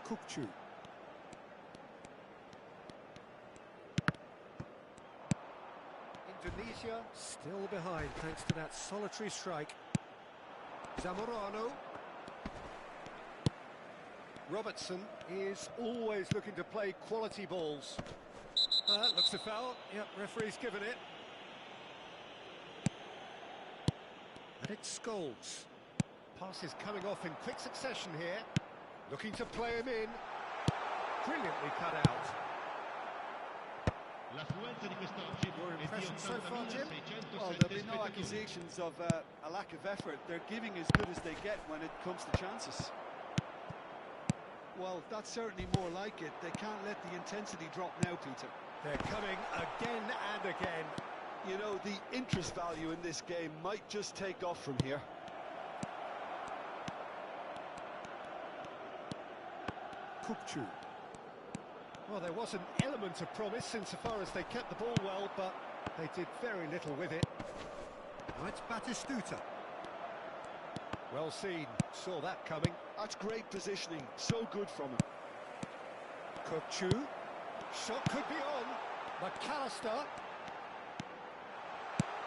Kukçu. Indonesia still behind thanks to that solitary strike. Zamorano. Robertson is always looking to play quality balls. Looks a foul. Yep, referee's given it. And it's Scholes. Passes coming off in quick succession here. Looking to play him in. Brilliantly cut out. Your impression so far, Jim? Well, there'll be no accusations of a lack of effort. They're giving as good as they get when it comes to chances. Well, that's certainly more like it. They can't let the intensity drop now, Peter. They're coming again and again. You know, the interest value in this game might just take off from here. Kukçu. Well, there was an element of promise insofar as they kept the ball well, but they did very little with it. Now it's Batistuta. Well seen, saw that coming. That's great positioning, so good from him. Kukçu. Shot could be on. McAllister.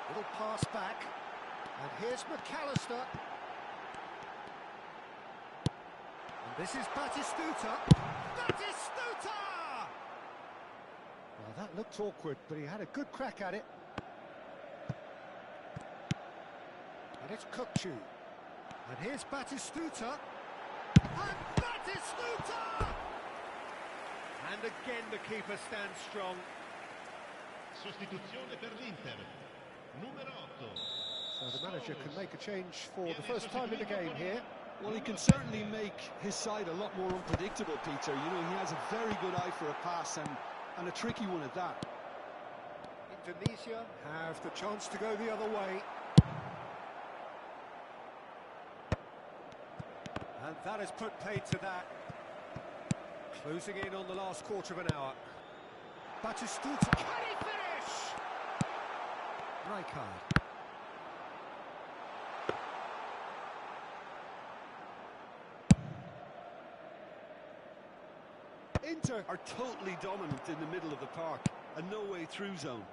Little pass back. And here's McAllister. And this is Batistuta. Batistuta! Well, that looked awkward, but he had a good crack at it. And it's Kukçu. And here's Batistuta. And Batistuta! And again the keeper stands strong. Sostituzione per l'Inter. Numero 8. So the manager can make a change for the first time in the game here. Well, he can certainly make his side a lot more unpredictable, Peter. You know, he has a very good eye for a pass and a tricky one at that. Indonesia have the chance to go the other way. And that has put paid to that. Closing in on the last quarter of an hour. Batistuta. Can he finish? Rijkaard. Inter are totally dominant in the middle of the park. A no-way through zone.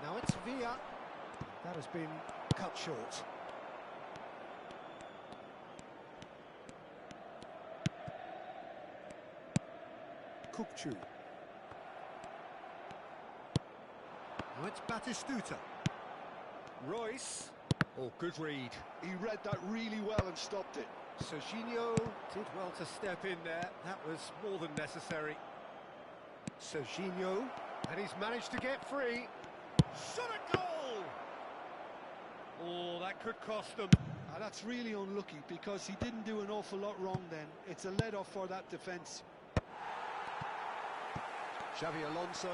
Now it's Villa. That has been cut short. Kukçu. Now it's Batistuta. Royce. Oh, good read. He read that really well and stopped it. Serginho did well to step in there. That was more than necessary. Serginho. And he's managed to get free. Shot a goal! Oh, that could cost them. That's really unlucky because he didn't do an awful lot wrong then. It's a let-off for that defence. Xavi Alonso.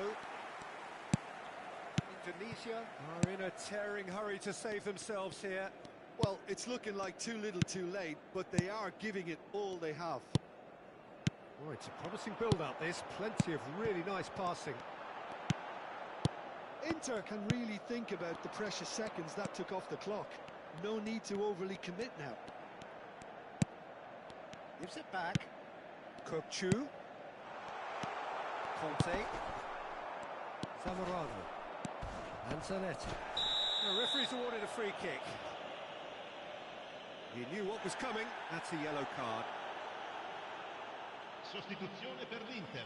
Indonesia are in a tearing hurry to save themselves here. Well, it's looking like too little too late, but they are giving it all they have. Oh, it's a promising build-up, this. Plenty of really nice passing. Inter can really think about the precious seconds that took off the clock. No need to overly commit now. Gives it back. Kukçu. Conte. Zamorano. And Zanetti. The referee's awarded a free kick. He knew what was coming. That's a yellow card. Sostituzione per l'Inter.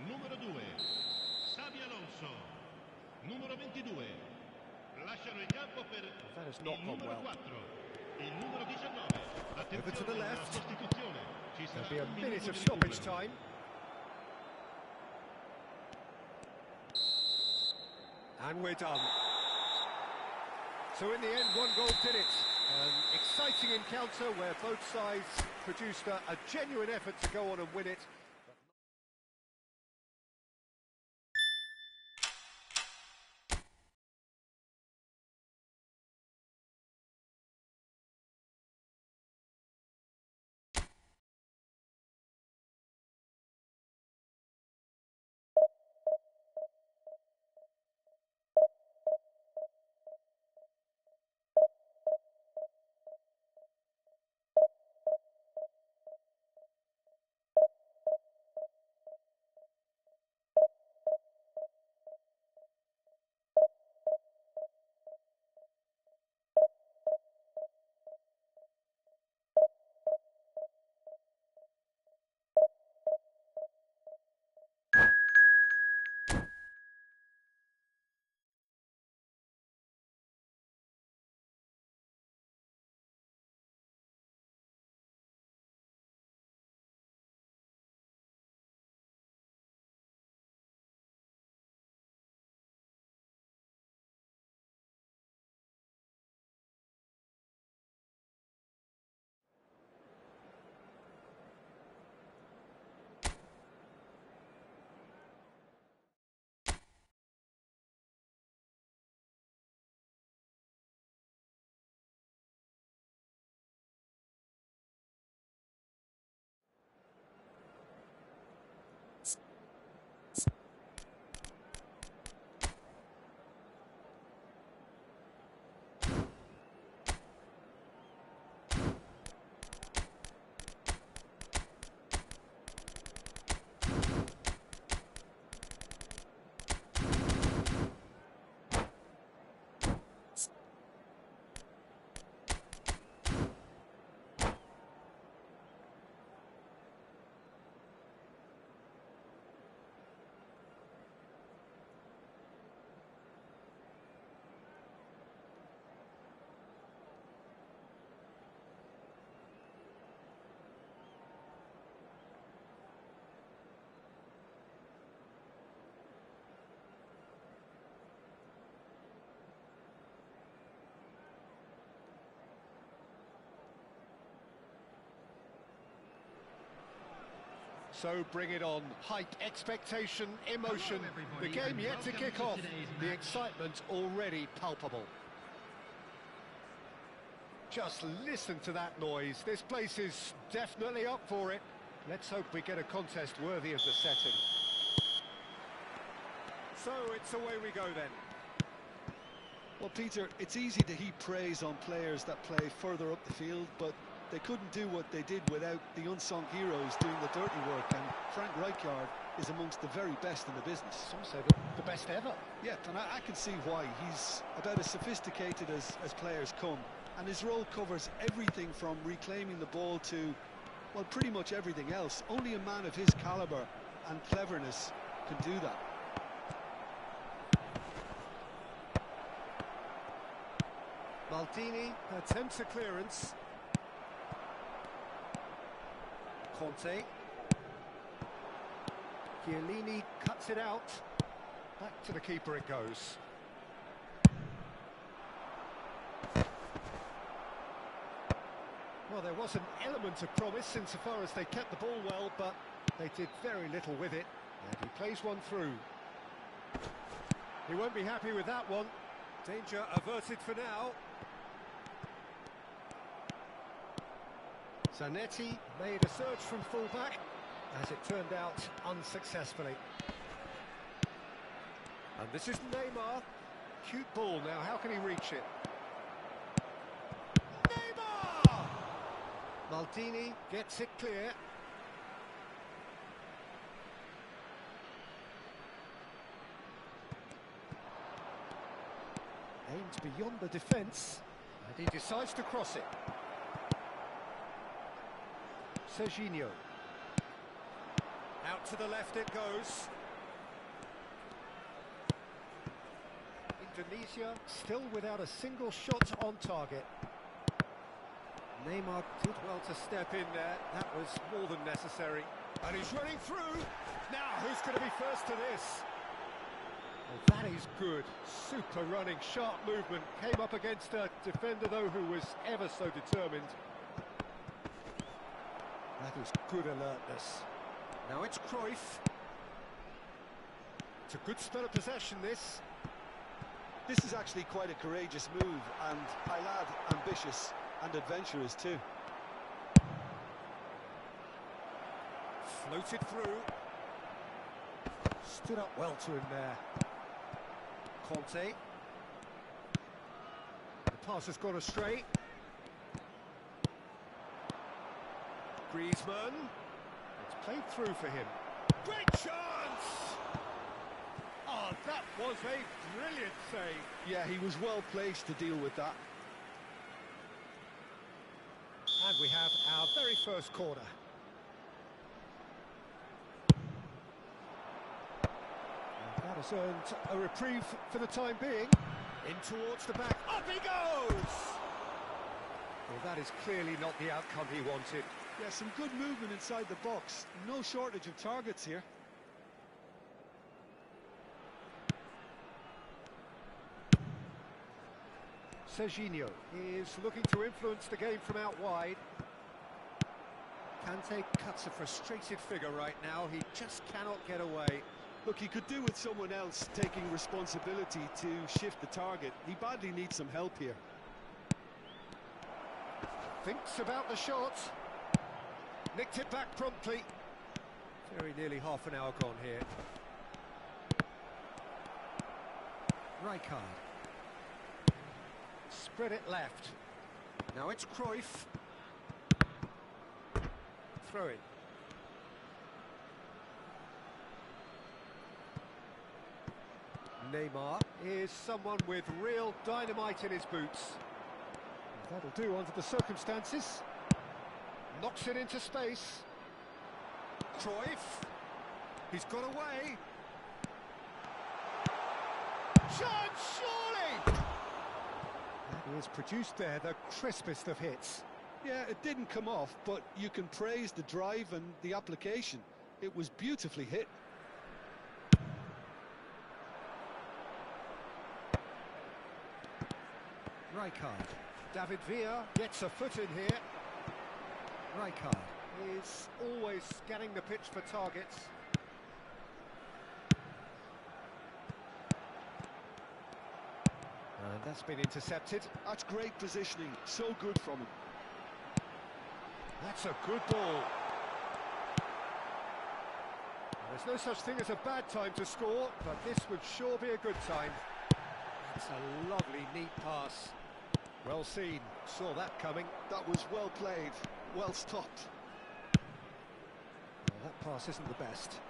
Numero 2, Xavi Alonso. Numero 22. Lasciano il campo per That has not il gone numero well. 4. Il numero 19. Over to the Attenzione alla left. sostituzione. Ci sarà There'll be a un minute minuto of di stoppage recupero. time. And we're done. So in the end, one goal did it. An exciting encounter where both sides produced a genuine effort to go on and win it. So bring it on. Hype, expectation, emotion. Hello, The everybody, game and yet to welcome kick to off. today's The match. excitement already palpable. Just listen to that noise. This place is definitely up for it. Let's hope we get a contest worthy of the setting. So it's away we go then. Well, Peter, it's easy to heap praise on players that play further up the field, but they couldn't do what they did without the unsung heroes doing the dirty work, and Frank Rijkaard is amongst the very best in the business. Some say the best ever. Yeah, and I can see why. He's about as sophisticated as players come, and his role covers everything from reclaiming the ball to, well, pretty much everything else. Only a man of his calibre and cleverness can do that. Maldini attempts a clearance. Conte. Chiellini cuts it out. Back to the keeper it goes. Well, there was an element of promise insofar as they kept the ball well, but they did very little with it. And he plays one through. He won't be happy with that one. Danger averted for now. Zanetti made a search from full-back, as it turned out unsuccessfully. And this is Neymar. Cute ball now, how can he reach it? Neymar! Maldini gets it clear. Aimed beyond the defence, and he decides to cross it. Serginho. Out to the left it goes. Indonesia still without a single shot on target. Neymar did well to step in there. That was more than necessary. And he's running through. Now, who's going to be first to this? Well, that is good. Super running, sharp movement. Came up against a defender, though, who was ever so determined. That is good alertness. Now it's Cruyff. It's a good spell of possession, this. This is actually quite a courageous move, and I'll add ambitious and adventurous too. Floated through. Stood up well to him there. Conte. The pass has gone astray. Griezmann. It's played through for him. Great chance! Oh, that was a brilliant save. Yeah, he was well placed to deal with that. And we have our very first corner. And that has earned a reprieve for the time being. In towards the back. Up he goes! Well, that is clearly not the outcome he wanted. Yeah, some good movement inside the box. No shortage of targets here. Serginho is looking to influence the game from out wide. Kante cuts a frustrated figure right now. He just cannot get away. Look, he could do with someone else taking responsibility to shift the target. He badly needs some help here. Thinks about the shot. Nicked it back promptly. Very nearly half an hour gone here. Rijkaard. Spread it left. Now it's Cruyff. Throw it. Neymar is someone with real dynamite in his boots. That'll do under the circumstances. Knocks it into space. Cruyff. He's got away. Chance, surely! That is produced there, the crispest of hits. Yeah, it didn't come off, but you can praise the drive and the application. It was beautifully hit. Rijkaard. David Villa gets a foot in here. Rijkaard is always scanning the pitch for targets. And that's been intercepted. That's great positioning, so good from him. That's a good ball. There's no such thing as a bad time to score, but this would sure be a good time. It's a lovely, neat pass. Well seen, saw that coming. That was well played, well stopped. Well, that pass isn't the best.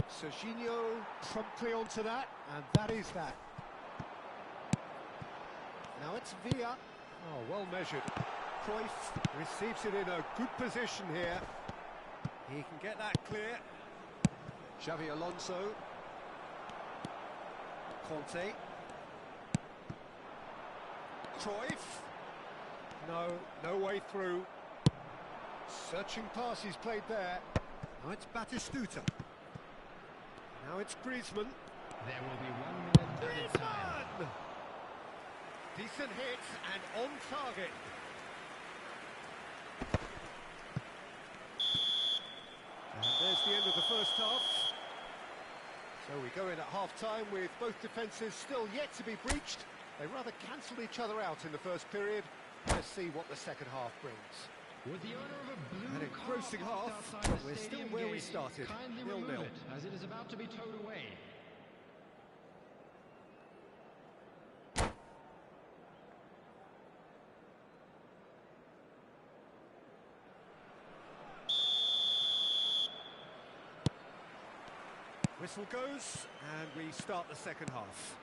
Serginho promptly onto that, and that is that. Now it's Villa. Oh, well measured. Cruyff receives it in a good position here. He can get that clear. Xavi Alonso. Conte. Cruyff. No way through. Searching pass he's played there. Now it's Batistuta. Now it's Griezmann. There will be 1 minute added time. Griezmann! Decent hit and on target. And there's the end of the first half. So we go in at half-time with both defences still yet to be breached. They rather cancelled each other out in the first period. Let's see what the second half brings. With the owner of a blue An engrossing car half, parked outside the we're still stadium where we gate, started, kindly 0-0. remove it, as it is about to be towed away. Whistle goes, and we start the second half.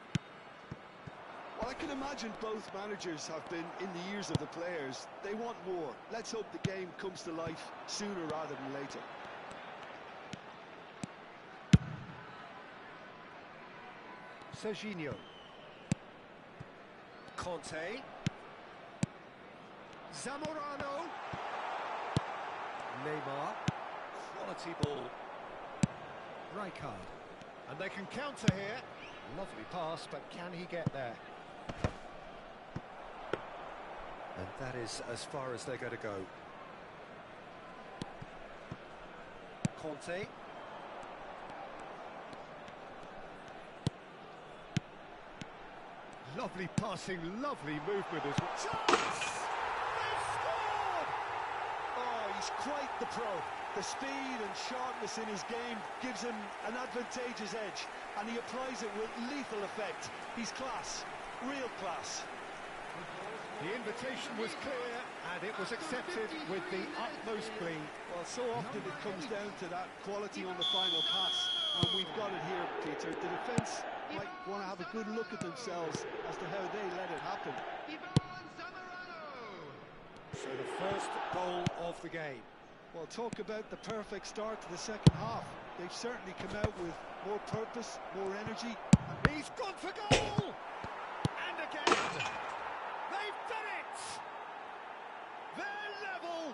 Well, I can imagine both managers have been in the ears of the players. They want more. Let's hope the game comes to life sooner rather than later. Serginho. Conte. Zamorano. Neymar. Quality ball. Rijkaard. And they can counter here. Lovely pass, but can he get there? And that is as far as they're going to go. Conte. Lovely passing, lovely movement as well. Chance! They've scored! Oh, he's quite the pro. The speed and sharpness in his game gives him an advantageous edge, and he applies it with lethal effect. He's class, real class. The invitation was clear, and it was accepted with the utmost glee. Well, so often it comes down to that quality on the final pass, and we've got it here, Peter. The defence might want to have a good look at themselves as to how they let it happen. So the first goal of the game. Well, talk about the perfect start to the second half. They've certainly come out with more purpose, more energy. He's gone for goal! And again! They've done it! They're level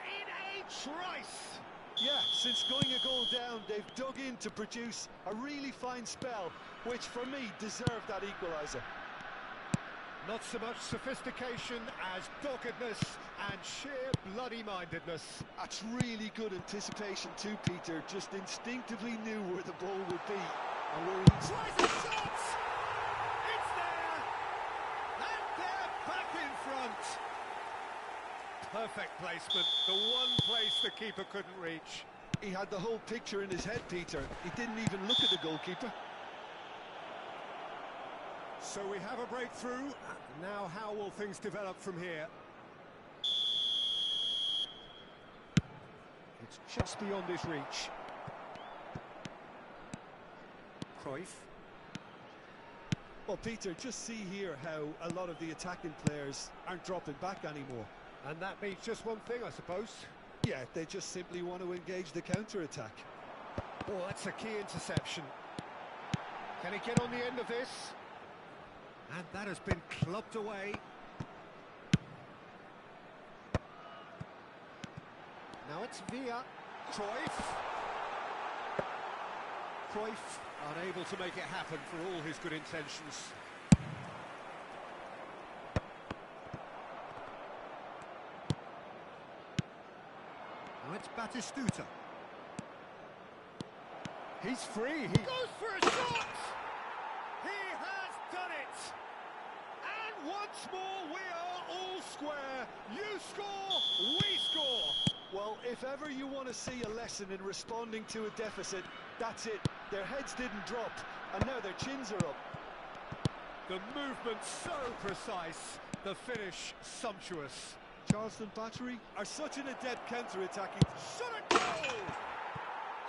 in a trice! Yeah, since going a goal down, they've dug in to produce a really fine spell, which for me deserved that equaliser. Not so much sophistication as doggedness and sheer bloody-mindedness. That's really good anticipation too, Peter. Just instinctively knew where the ball would be and where he Tries a shot! It's there! And they're back in front! Perfect placement, the one place the keeper couldn't reach. He had the whole picture in his head, Peter. He didn't even look at the goalkeeper. So we have a breakthrough. Now how will things develop from here? It's just beyond his reach. Cruyff. Well, Peter, just see here how a lot of the attacking players aren't dropping back anymore. And that means just one thing, I suppose. Yeah, they just simply want to engage the counter-attack. Oh, that's a key interception. Can he get on the end of this? And that has been clubbed away. Now it's Villa. Cruyff. Cruyff unable to make it happen for all his good intentions. Now it's It's Batistuta. He's free. He goes for a shot! He has done it! And once more we are all square. You score, we score. Well, if ever you want to see a lesson in responding to a deficit, that's it. Their heads didn't drop, and now their chins are up. The movement so precise, the finish sumptuous. Charleston Battery are such an adept counter-attacking. Shot a goal!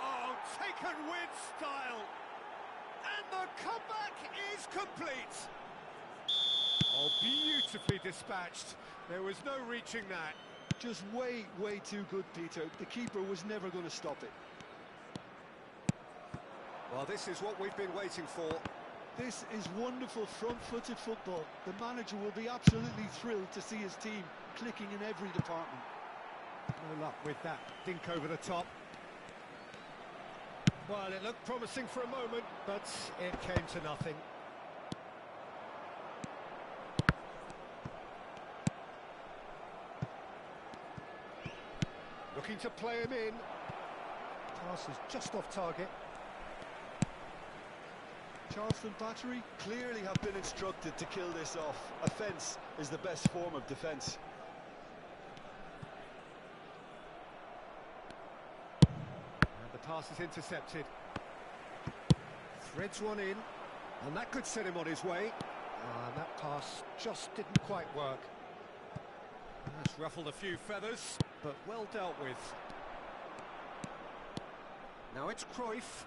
Oh, taken with style. And the comeback is complete. Oh, beautifully dispatched. There was no reaching that. Just way too good, Peter. The keeper was never going to stop it. Well, this is what we've been waiting for. This is wonderful front-footed football. The manager will be absolutely thrilled to see his team clicking in every department. No luck with that dink over the top. Well, it looked promising for a moment, but it came to nothing. Looking to play him in. Pass is just off target. Charleston Battery clearly have been instructed to kill this off. Offence is the best form of defence. And the pass is intercepted. Threads one in, and that could set him on his way. And that pass just didn't quite work. That's ruffled a few feathers, but well dealt with. Now it's Cruyff.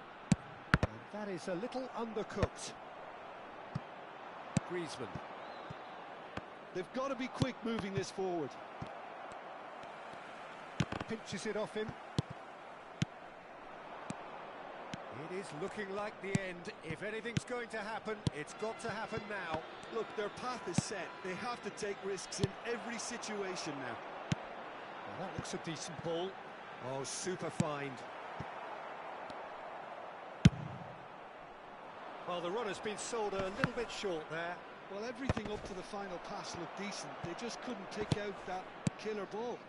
And that is a little undercooked. Griezmann. They've got to be quick moving this forward. Pinches it off him. It is looking like the end. If anything's going to happen, it's got to happen now. Look, their path is set. They have to take risks in every situation now. Well, that looks a decent ball. Oh, super find. Well, the run has been sold a little bit short there. Well, everything up to the final pass looked decent. They just couldn't pick out that killer ball.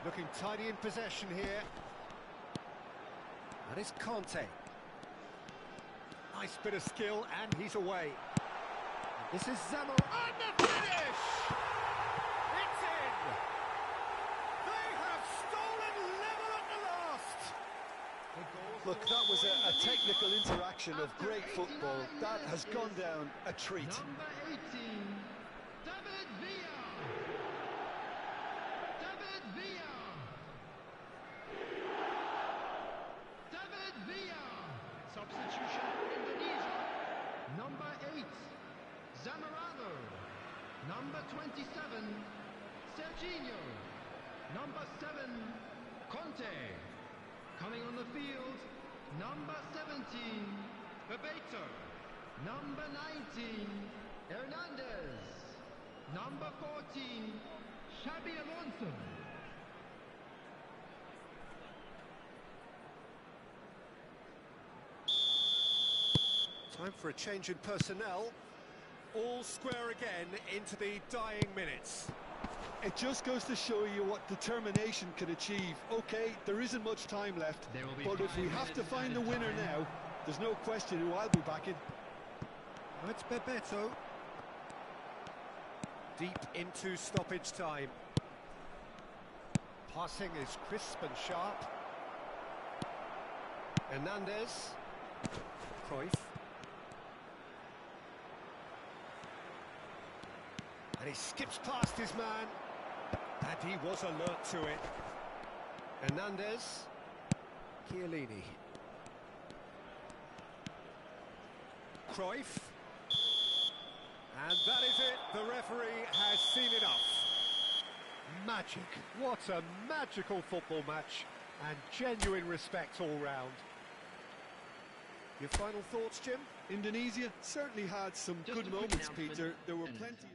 Looking tidy in possession here. That is Conte. Nice bit of skill, and he's away. This is Zamora. And the finish! It's in! They have stolen level at the last! Look, that was a technical interaction of great football. That has gone down a treat. Number 18, David Villa. David Villa. David Villa. Substitution for Indonesia. Number 8, Zamorano. Number 27, Serginho. Number 7, Conte. Coming on the field, number 17, Bebeto. Number 19, Hernandez. Number 14, Xabi Alonso. Time for a change in personnel. All square again into the dying minutes. It just goes to show you what determination can achieve. Okay, there isn't much time left, but if we have to find the winner now, there's no question who I'll be backing. It's Bebeto. Deep into stoppage time. Passing is crisp and sharp. Hernandez. Cruyff. And he skips past his man. And he was alert to it. Hernandez. Chiellini. Cruyff. And that is it. The referee has seen enough. Magic. What a magical football match. And genuine respect all round. Your final thoughts, Jim? Indonesia certainly had some Just good a quick moments, announcement. Peter. There were plenty.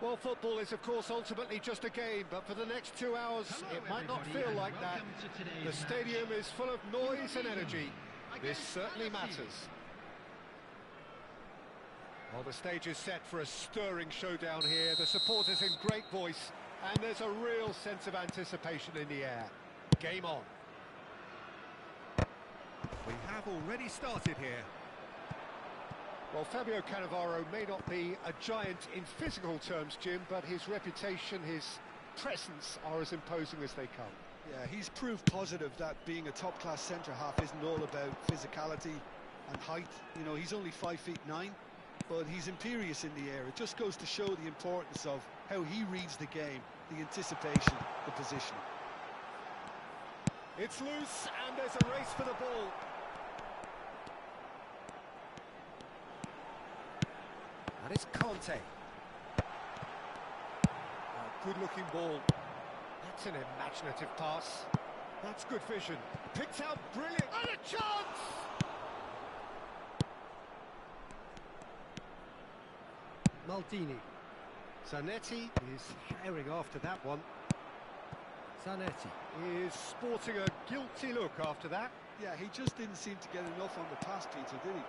Well, football is, of course, ultimately just a game, but for the next 2 hours, Hello, it might not everybody, feel and like that. welcome to today's The stadium match. is full of noise and energy. This certainly matters. Well, the stage is set for a stirring showdown here. The supporters in great voice, and there's a real sense of anticipation in the air. Game on. We have already started here. Well, Fabio Cannavaro may not be a giant in physical terms, Jim, but his reputation, his presence are as imposing as they come. Yeah, he's proved positive that being a top-class centre-half isn't all about physicality and height. You know, he's only 5'9", but he's imperious in the air. It just goes to show the importance of how he reads the game, the anticipation, the position. It's loose, and there's a race for the ball. And it's Conte. A good-looking ball. That's an imaginative pass. That's good vision. Picked out brilliant. And a chance! Maldini. Zanetti is herring after that one. Zanetti is sporting a guilty look after that. Yeah, he just didn't seem to get enough on the pass, Peter, did he?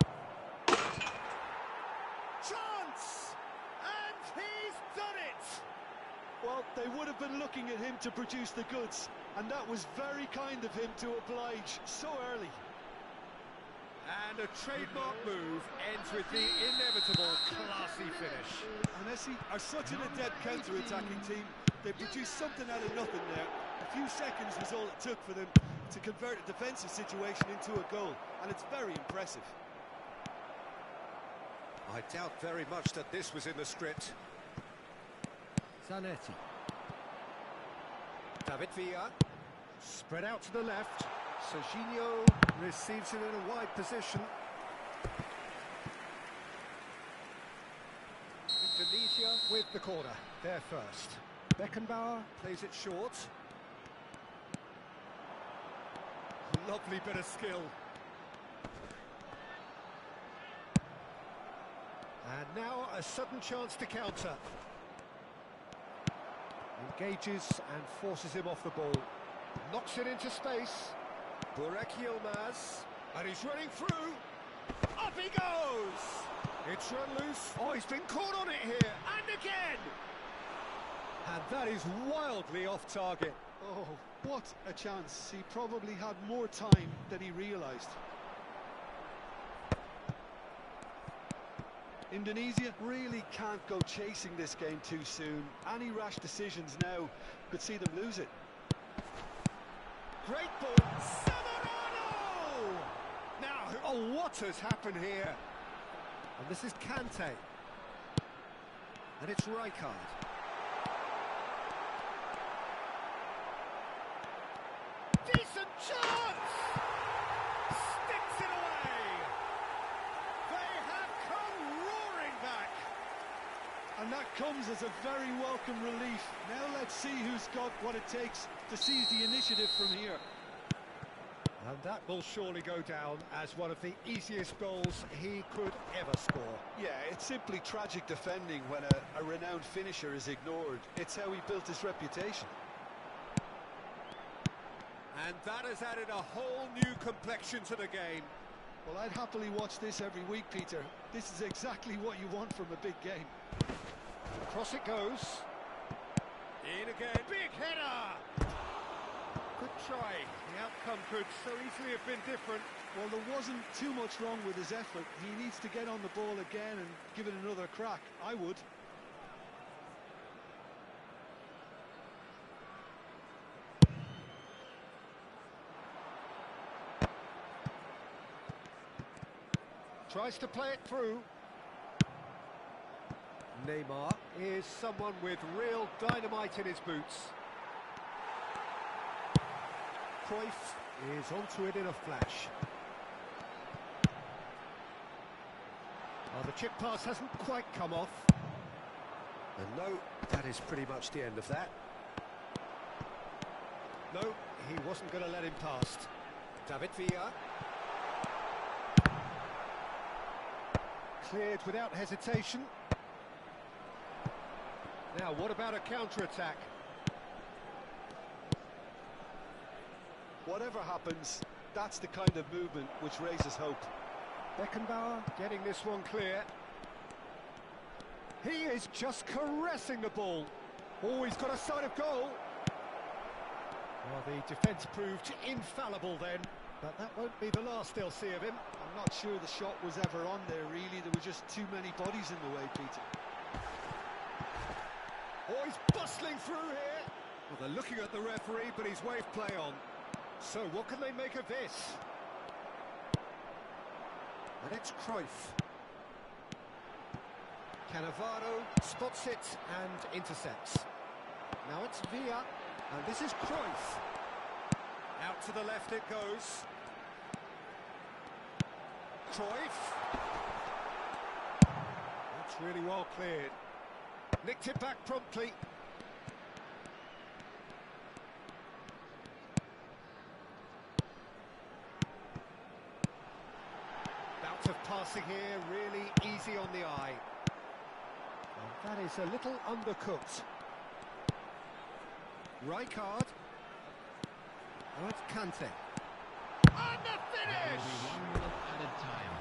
Chance! And he's done it! Well, they would have been looking at him to produce the goods, and that was very kind of him to oblige so early. And a trademark move ends with the inevitable classy finish. Annecy are such an adept counter-attacking team. They produced something out of nothing there. A few seconds was all it took for them to convert a defensive situation into a goal, and it's very impressive. I doubt very much that this was in the script. Zanetti. David Villa. Spread out to the left. Serginho receives it in a wide position. Indonesia with the corner. There first. Beckenbauer plays it short. Lovely bit of skill. And now a sudden chance to counter. Engages and forces him off the ball. Knocks it into space. Burak Yilmaz. And he's running through. Up he goes! It's run loose. Oh, he's been caught on it here. And again! And that is wildly off target. Oh, what a chance. He probably had more time than he realised. Indonesia really can't go chasing this game too soon. Any rash decisions now could see them lose it. Great ball. Zamorano! Now, oh, what has happened here? And this is Kante. And it's Rijkaard. Decent chance! Sticks it away! They have come roaring back! And that comes as a very welcome relief. Now let's see who's got what it takes to seize the initiative from here. And that will surely go down as one of the easiest goals he could ever score. Yeah, it's simply tragic defending when a renowned finisher is ignored. It's how he built his reputation. And that has added a whole new complexion to the game. Well, I'd happily watch this every week, Peter. This is exactly what you want from a big game. Across it goes. In again. Big header! Good try. The outcome could so easily have been different. Well, there wasn't too much wrong with his effort. He needs to get on the ball again and give it another crack. I would. Tries to play it through. Neymar is someone with real dynamite in his boots. Cruyff is onto it in a flash. Well, the chip pass hasn't quite come off. And no, that is pretty much the end of that. No, he wasn't going to let him past. David Villa. Cleared without hesitation. Now, what about a counter-attack? Whatever happens, that's the kind of movement which raises hope. Beckenbauer getting this one clear. He is just caressing the ball. Oh, he's got a sight of goal. Well, the defence proved infallible then, but that won't be the last they'll see of him. I'm not sure the shot was ever on there, really. There were just too many bodies in the way, Peter. Oh, he's bustling through here. Well, they're looking at the referee, but he's waved play on. So, what can they make of this? And it's Cruyff. Cannavaro spots it and intercepts. Now it's Villa, and this is Cruyff. Out to the left it goes. Cruyff. That's really well cleared. Nicked it back promptly. Bout of passing here, really easy on the eye. And that is a little undercooked. Rijkaard. Oh, it's Kante. And the finish! Added time.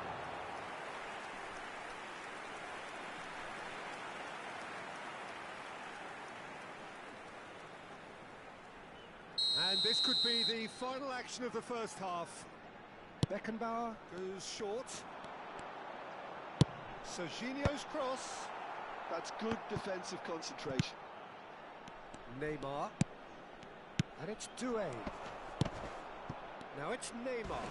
And this could be the final action of the first half. Beckenbauer goes short. Serginho's cross. That's good defensive concentration. Neymar. And it's Doué. Now it's Neymar.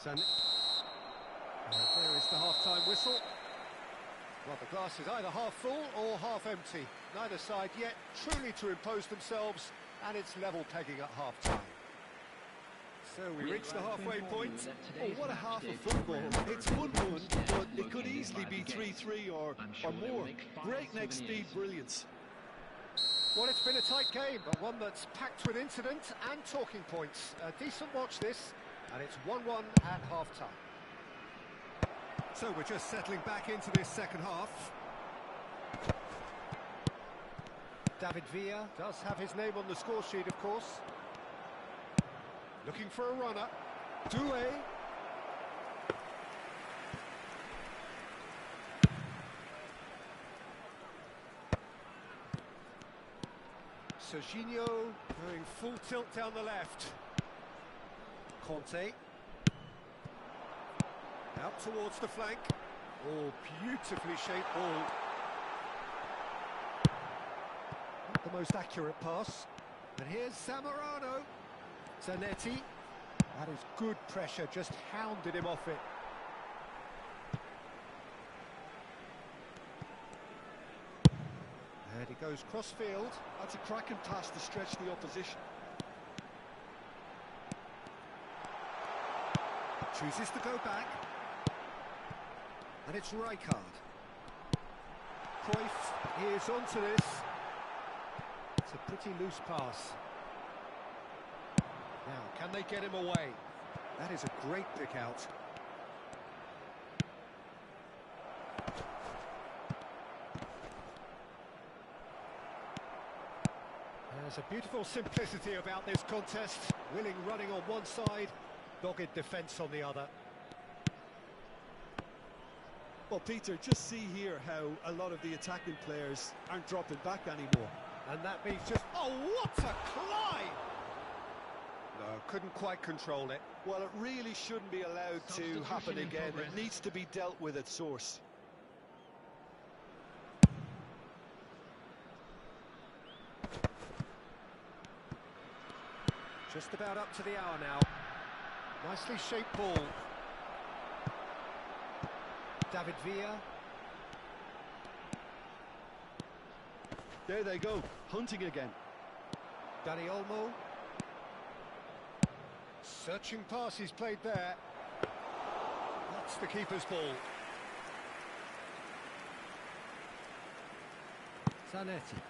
And there is the half-time whistle. Well, the glass is either half full or half empty. Neither side yet truly to impose themselves, and it's level pegging at half-time. So we reach the halfway point. Oh, what a half of football. It's 1-1, but it could easily be 3-3 or more. Breakneck speed brilliance. Well, it's been a tight game, but one that's packed with incident and talking points. A decent watch this, and it's 1-1 at half-time. So we're just settling back into this second half. David Villa does have his name on the score sheet, of course. Looking for a runner. Doué. Serginho going full tilt down the left. Conte. Out towards the flank. Oh, beautifully shaped ball. Not the most accurate pass. And here's Zamorano. Zanetti. That is good pressure, just hounded him off it. And he goes cross-field. That's a cracking pass to stretch the opposition. Chooses to go back. And it's Rijkaard. Cruyff is onto this. It's a pretty loose pass. Now, can they get him away? That is a great pick out. There's a beautiful simplicity about this contest. Willing running on one side, dogged defence on the other. Well, Peter, just see here how a lot of the attacking players aren't dropping back anymore. And that means just... Oh, what a climb! No, couldn't quite control it. Well, it really shouldn't be allowed to happen again. It needs to be dealt with at source. Just about up to the hour now. Nicely shaped ball. David Villa. There they go, hunting again. Dani Olmo. Searching pass he's played there. That's the keeper's ball. Zanetti.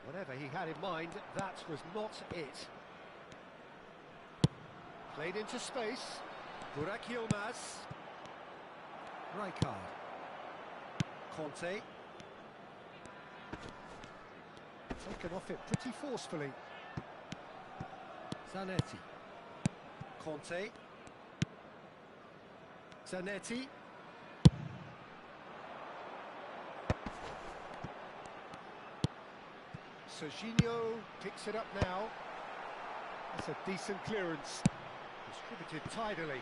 Whatever he had in mind, that was not it. Played into space. Burak Yilmaz. Rijkaard. Conte. Taken off it pretty forcefully. Zanetti. Conte. Zanetti. Serginho picks it up now. That's a decent clearance. Distributed tidily.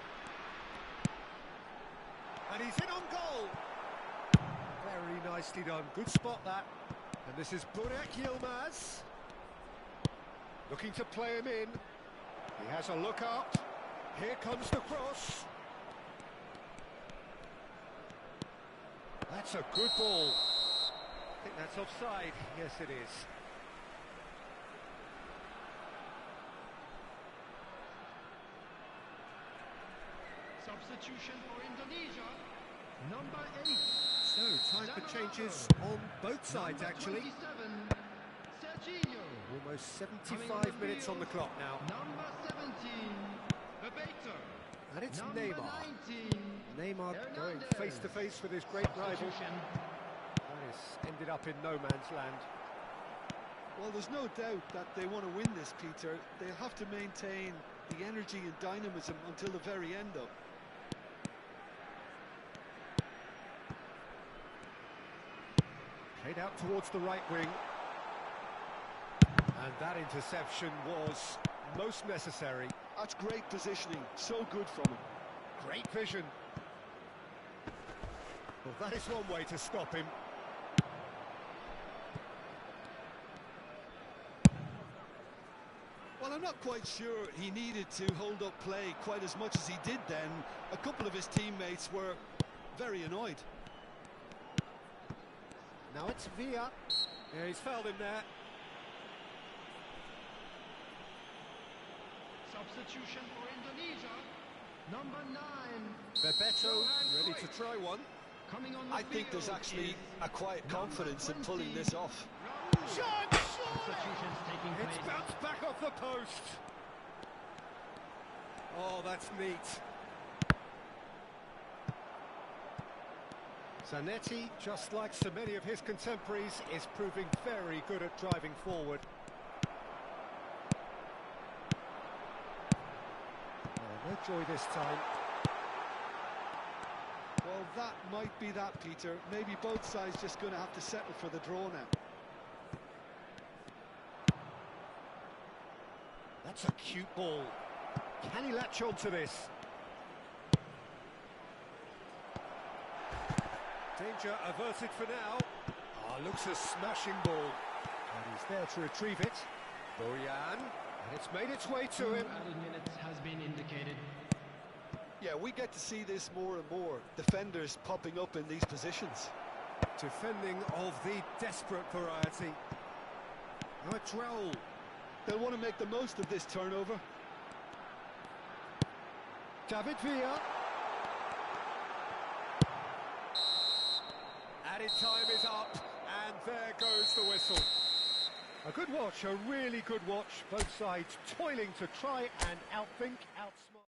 And he's in on goal. Very nicely done. Good spot that. And this is Burak Yilmaz. Looking to play him in. He has a look out. Here comes the cross. That's a good ball. I think that's offside. Yes, it is. Substitution for Indonesia. Number 8. So, time for changes on both sides, actually. 27, Serginho. Almost 75 minutes on the clock now. Number 17, Bebeto. And it's Number Neymar. 19, Neymar going Hernandez. face to face with his great rival. Substitution. And it's ended up in no man's land. Well, there's no doubt that they want to win this, Peter. They'll have to maintain the energy and dynamism until the very end, though. Played out towards the right wing. And that interception was most necessary. That's great positioning, so good from him. Great vision. Well, that is one way to stop him. Well, I'm not quite sure he needed to hold up play quite as much as he did then. A couple of his teammates were very annoyed. Now it's Villa. Yeah, he's fouled him there. Substitution for Indonesia. Number 9. Bebeto ready to try one. Coming on the I think there's field actually is a quiet confidence in pulling 20, this off. Shot! Substitutions taking It's place. bounced back off the post. Oh, that's neat. Zanetti, just like so many of his contemporaries, is proving very good at driving forward. Oh, no joy this time. Well, that might be that, Peter. Maybe both sides just going to have to settle for the draw now. That's a cute ball. Can he latch on to this? Danger averted for now. Ah, looks a smashing ball. And he's there to retrieve it. Boyan. And it's made its way to him. Added minutes has been indicated. Yeah, we get to see this more and more. Defenders popping up in these positions. Defending of the desperate variety. Now it's Raul. They'll want to make the most of this turnover. David Villa. Added time is up, and there goes the whistle. A good watch, a really good watch. Both sides toiling to try and outthink, outsmart.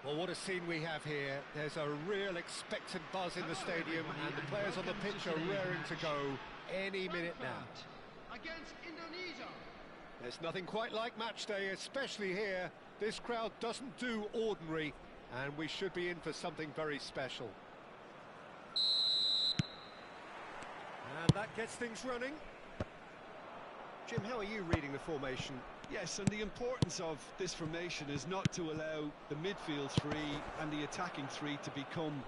Well, what a scene we have here. There's a real expectant buzz in the stadium, and the players on the pitch are raring to go any minute now. Against Indonesia. There's nothing quite like match day, especially here. This crowd doesn't do ordinary, and we should be in for something very special. And that gets things running. Jim, how are you reading the formation? Yes, and the importance of this formation is not to allow the midfield three and the attacking three to become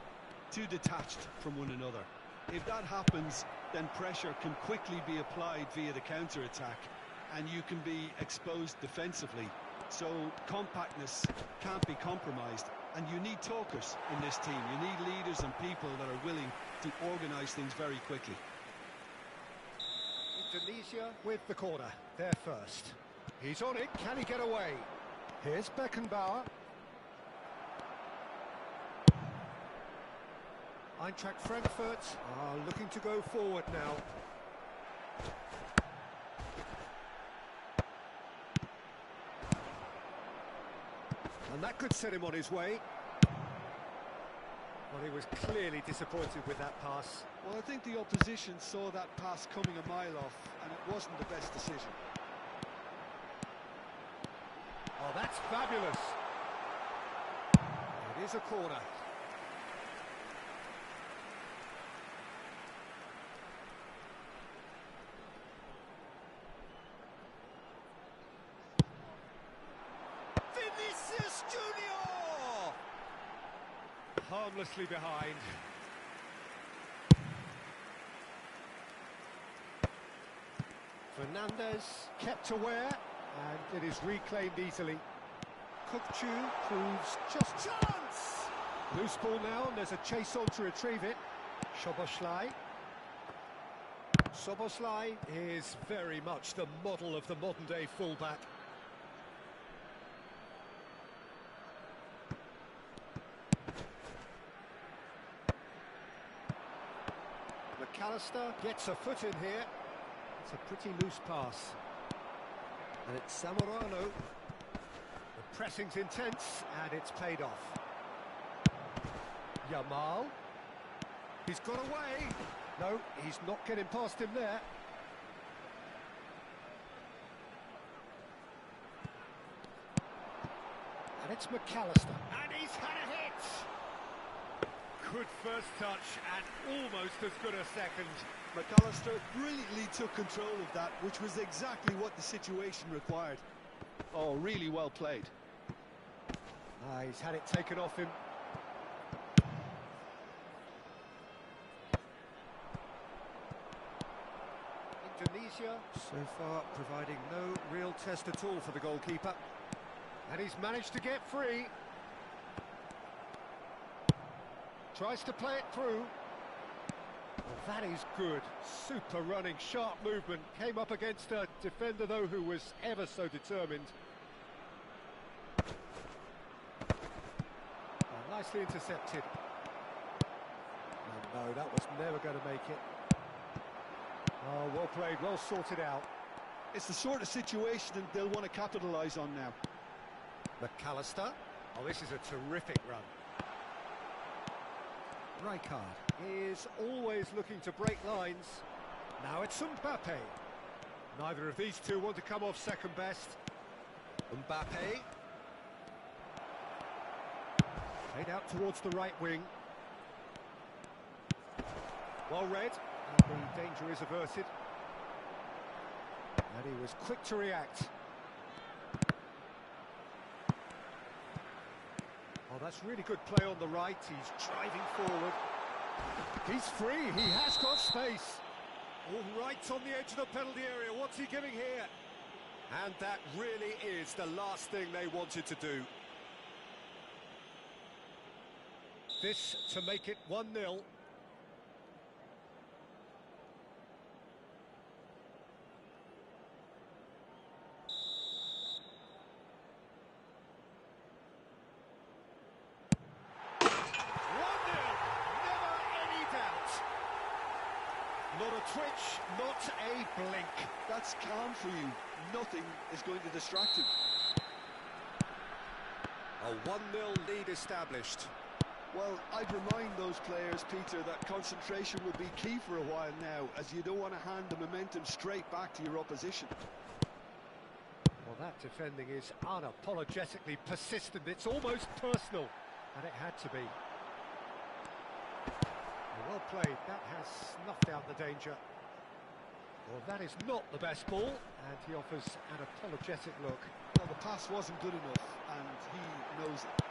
too detached from one another. If that happens, then pressure can quickly be applied via the counter-attack, and you can be exposed defensively. So compactness can't be compromised, and you need talkers in this team. You need leaders and people that are willing to organise things very quickly. Indonesia with the corner, there first. He's on it, can he get away? Here's Beckenbauer. Eintracht Frankfurt are looking to go forward now. And that could set him on his way. Well, he was clearly disappointed with that pass. Well, I think the opposition saw that pass coming a mile off, and it wasn't the best decision. Oh, that's fabulous. It is a corner. Vinicius Junior! Harmlessly behind. Fernandez kept aware, and it is reclaimed easily. Kukchu proves just chance! Loose ball now, and there's a chase on to retrieve it. Szoboszlai. Szoboszlai is very much the model of the modern-day fullback. McAllister gets a foot in here. It's a pretty loose pass. And it's Zamorano. The pressing's intense, and it's paid off. Yamal. He's got away. No, he's not getting past him there. And it's McAllister. And he's had a hit! Good first touch, and almost as good a second. McAllister brilliantly took control of that, which was exactly what the situation required. Oh, really well played. He's had it taken off him. Indonesia, so far, providing no real test at all for the goalkeeper. And he's managed to get free. Tries to play it through. Well, that is good. Super running, sharp movement. Came up against a defender, though, who was ever so determined. Nicely intercepted. No, that was never going to make it. Oh, well played, well sorted out. It's the sort of situation that they'll want to capitalise on now. McAllister. Oh, this is a terrific run. Rijkaard is always looking to break lines. Now it's Mbappe. Neither of these two want to come off second best. Mbappe. Played out towards the right wing. Well read, and the danger is averted. And he was quick to react. Oh, that's really good play on the right. He's driving forward. He's free, he has got space. All right on the edge of the penalty area. What's he giving here? And that really is the last thing they wanted to do. This to make it 1-0. 1-0, never any doubt. Not a twitch, not a blink. That's calm for you. Nothing is going to distract him. A 1-0 lead established. Well, I'd remind those players, Peter, that concentration will be key for a while now, as you don't want to hand the momentum straight back to your opposition. Well, that defending is unapologetically persistent. It's almost personal, and it had to be. Well played. That has snuffed out the danger. Well, that is not the best ball, and he offers an apologetic look. Well, the pass wasn't good enough, and he knows it.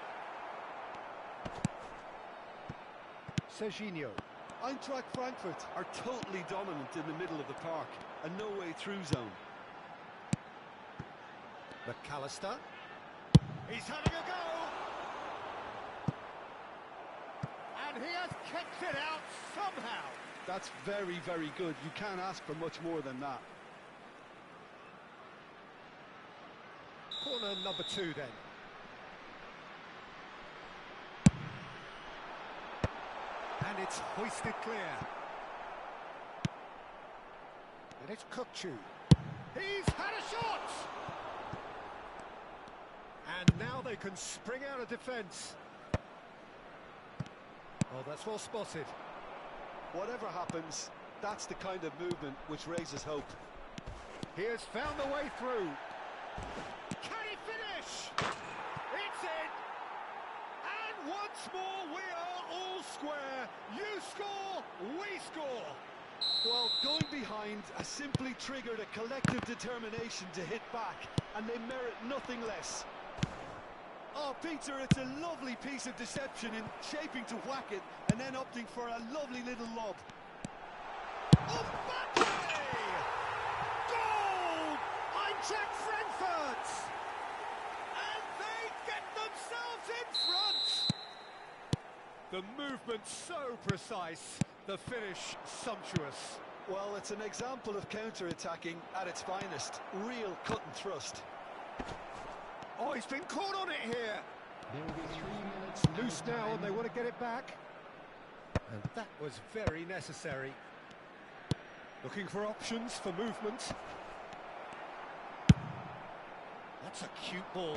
Serginho. Eintracht Frankfurt are totally dominant in the middle of the park, a no-way through zone. McAllister. He's having a go! And he has kicked it out somehow! That's very, very good. You can't ask for much more than that. Corner number 2 then. And it's hoisted clear. And it's Kukçu. He's had a shot! And now they can spring out of defence. Oh, that's well spotted. Whatever happens, that's the kind of movement which raises hope. He has found the way through. Can he finish? It's in! And once more we are all square. You score, we score. Well, going behind has simply triggered a collective determination to hit back, and they merit nothing less. Oh, Peter, it's a lovely piece of deception in shaping to whack it and then opting for a lovely little lob. Mbappe! Goal! Eintracht Frankfurt! And they get themselves in front! The movement so precise, the finish sumptuous. Well, it's an example of counter-attacking at its finest. Real cut and thrust. Oh, he's been caught on it here. There will be 3 minutes. It's loose now and they want to get it back. And that was very necessary. Looking for options for movement. That's a cute ball.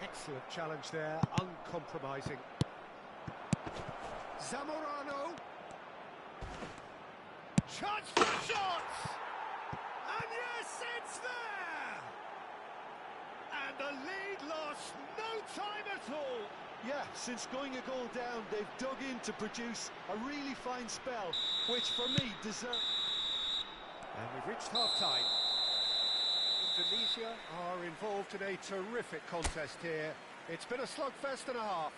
Excellent challenge there, uncompromising. Zamorano. Chance for shots! And yes, it's there! And the lead lost no time at all. Yeah, since going a goal down, they've dug in to produce a really fine spell, which for me deserves. And we've reached half-time. Indonesia are involved in a terrific contest here. It's been a slugfest and a half.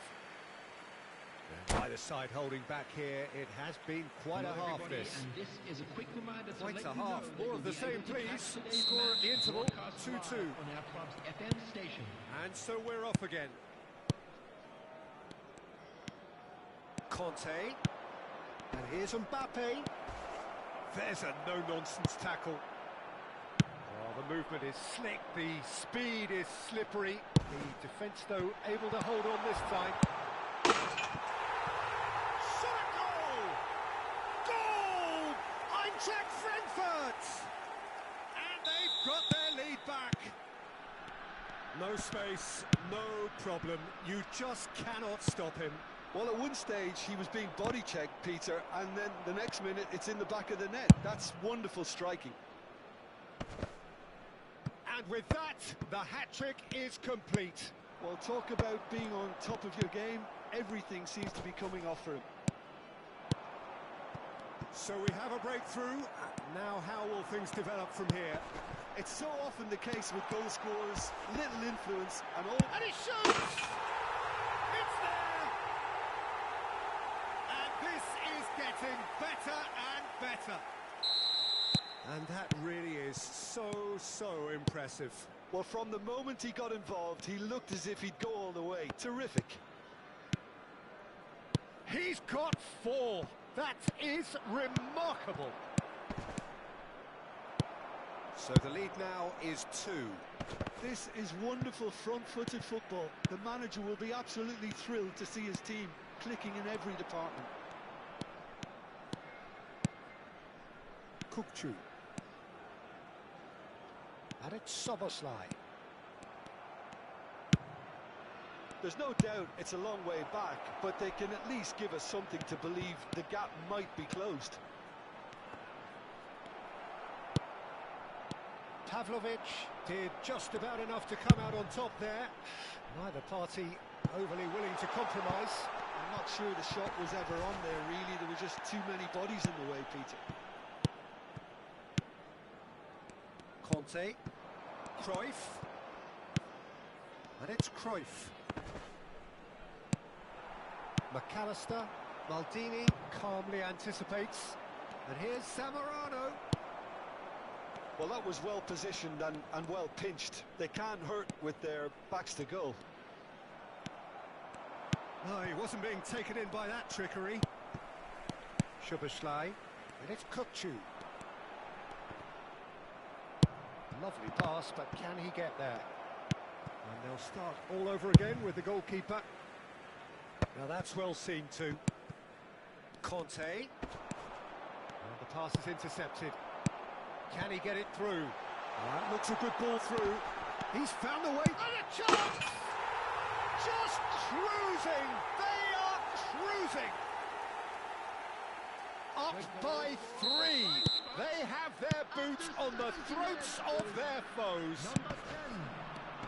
And either side holding back here, it has been quite a half this. And this is a quick reminder to Quite let a you know half. that More you'll of the be same, able to please. catch today's Score at the match interval, broadcast 2-2. live on our club's FM station. And so we're off again. Conte. And here's Mbappe. There's a no-nonsense tackle. Oh, the movement is slick, the speed is slippery. The defence, though, able to hold on this time. Shot a goal! Goal! Eintracht Frankfurt! And they've got their lead back. No space, no problem. You just cannot stop him. Well, at one stage, he was being body-checked, Peter, and then the next minute, it's in the back of the net. That's wonderful striking. And with that, the hat-trick is complete. Well, talk about being on top of your game. Everything seems to be coming off for him. So we have a breakthrough. Now how will things develop from here? It's so often the case with goal scorers, little influence and all. And he shoots! It's there! And this is getting better and better. And that really is so impressive. Well, from the moment he got involved, he looked as if he'd go all the way. Terrific. He's got 4. That is remarkable. So the lead now is 2. This is wonderful front-footed football. The manager will be absolutely thrilled to see his team clicking in every department. Kukçu. And it's Soboslai. There's no doubt it's a long way back, but they can at least give us something to believe the gap might be closed. Pavlovic did just about enough to come out on top there. Neither party overly willing to compromise. I'm not sure the shot was ever on there, really. There were just too many bodies in the way, Peter. Conte, Cruyff, and it's Cruyff. McAllister, Maldini calmly anticipates, and here's Zamorano. Well, that was well positioned and well pinched. They can't hurt with their backs to goal. No, he wasn't being taken in by that trickery. Szoboszlai, and it's Kukçu. Lovely pass, but can he get there? And they'll start all over again with the goalkeeper. Now that's well seen too. Conte. Well, the pass is intercepted. Can he get it through? That looks a good ball through. He's found the way. And a chance! Just cruising! They are cruising! Up by 3. They have their boots on the throats of their foes.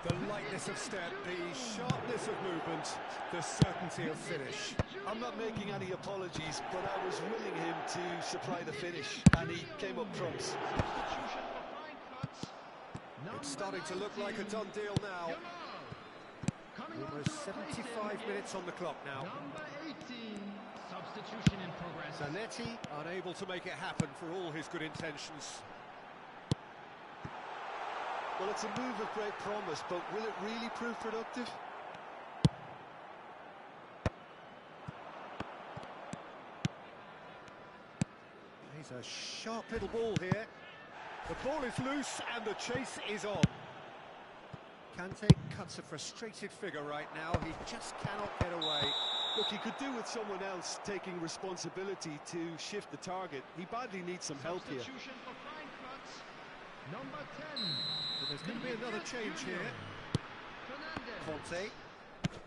The lightness of step, the sharpness of movement, the certainty of finish. I'm not making any apologies, but I was willing him to supply the finish, and he came up trumps. It's starting to look like a done deal now. Almost 75 minutes on the clock now. Number 18, substitution in progress. Zanetti unable to make it happen for all his good intentions. Well, it's a move of great promise, but will it really prove productive? He's a sharp little ball here. The ball is loose and the chase is on. Kante cuts a frustrated figure right now. He just cannot get away. Look, he could do with someone else taking responsibility to shift the target. He badly needs some help here. Substitution for Frankfurt. Number 10. But there's going to be another change here. Fernandez. Conte,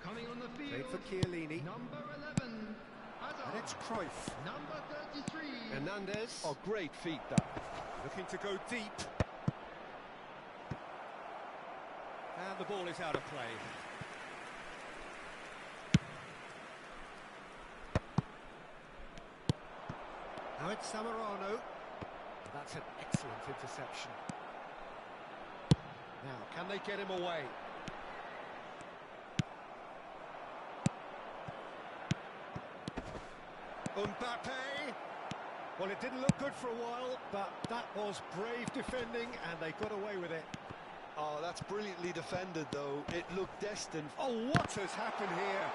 Coming on the played field. for Chiellini. Number 11. Hazard. And it's Cruyff. Number 33. Hernandez, Oh, great feat, that. looking to go deep. And the ball is out of play. Now it's Zamorano. That's an excellent interception. Now, can they get him away? Mbappe. Well, it didn't look good for a while, but that was brave defending, and they got away with it. Oh, that's brilliantly defended, though. It looked destined. Oh, what has happened here?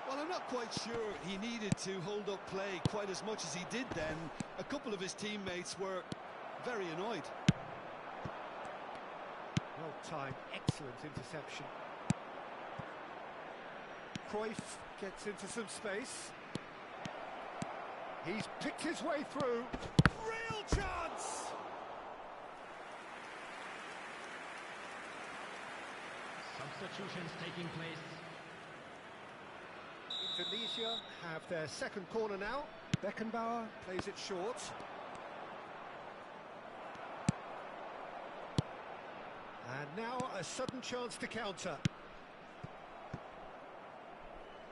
Well, I'm not quite sure he needed to hold up play quite as much as he did then. A couple of his teammates were very annoyed. Well timed, excellent interception. Cruyff gets into some space. He's picked his way through. Real chance! Substitutions taking place. Indonesia have their second corner now. Beckenbauer plays it short. And now a sudden chance to counter.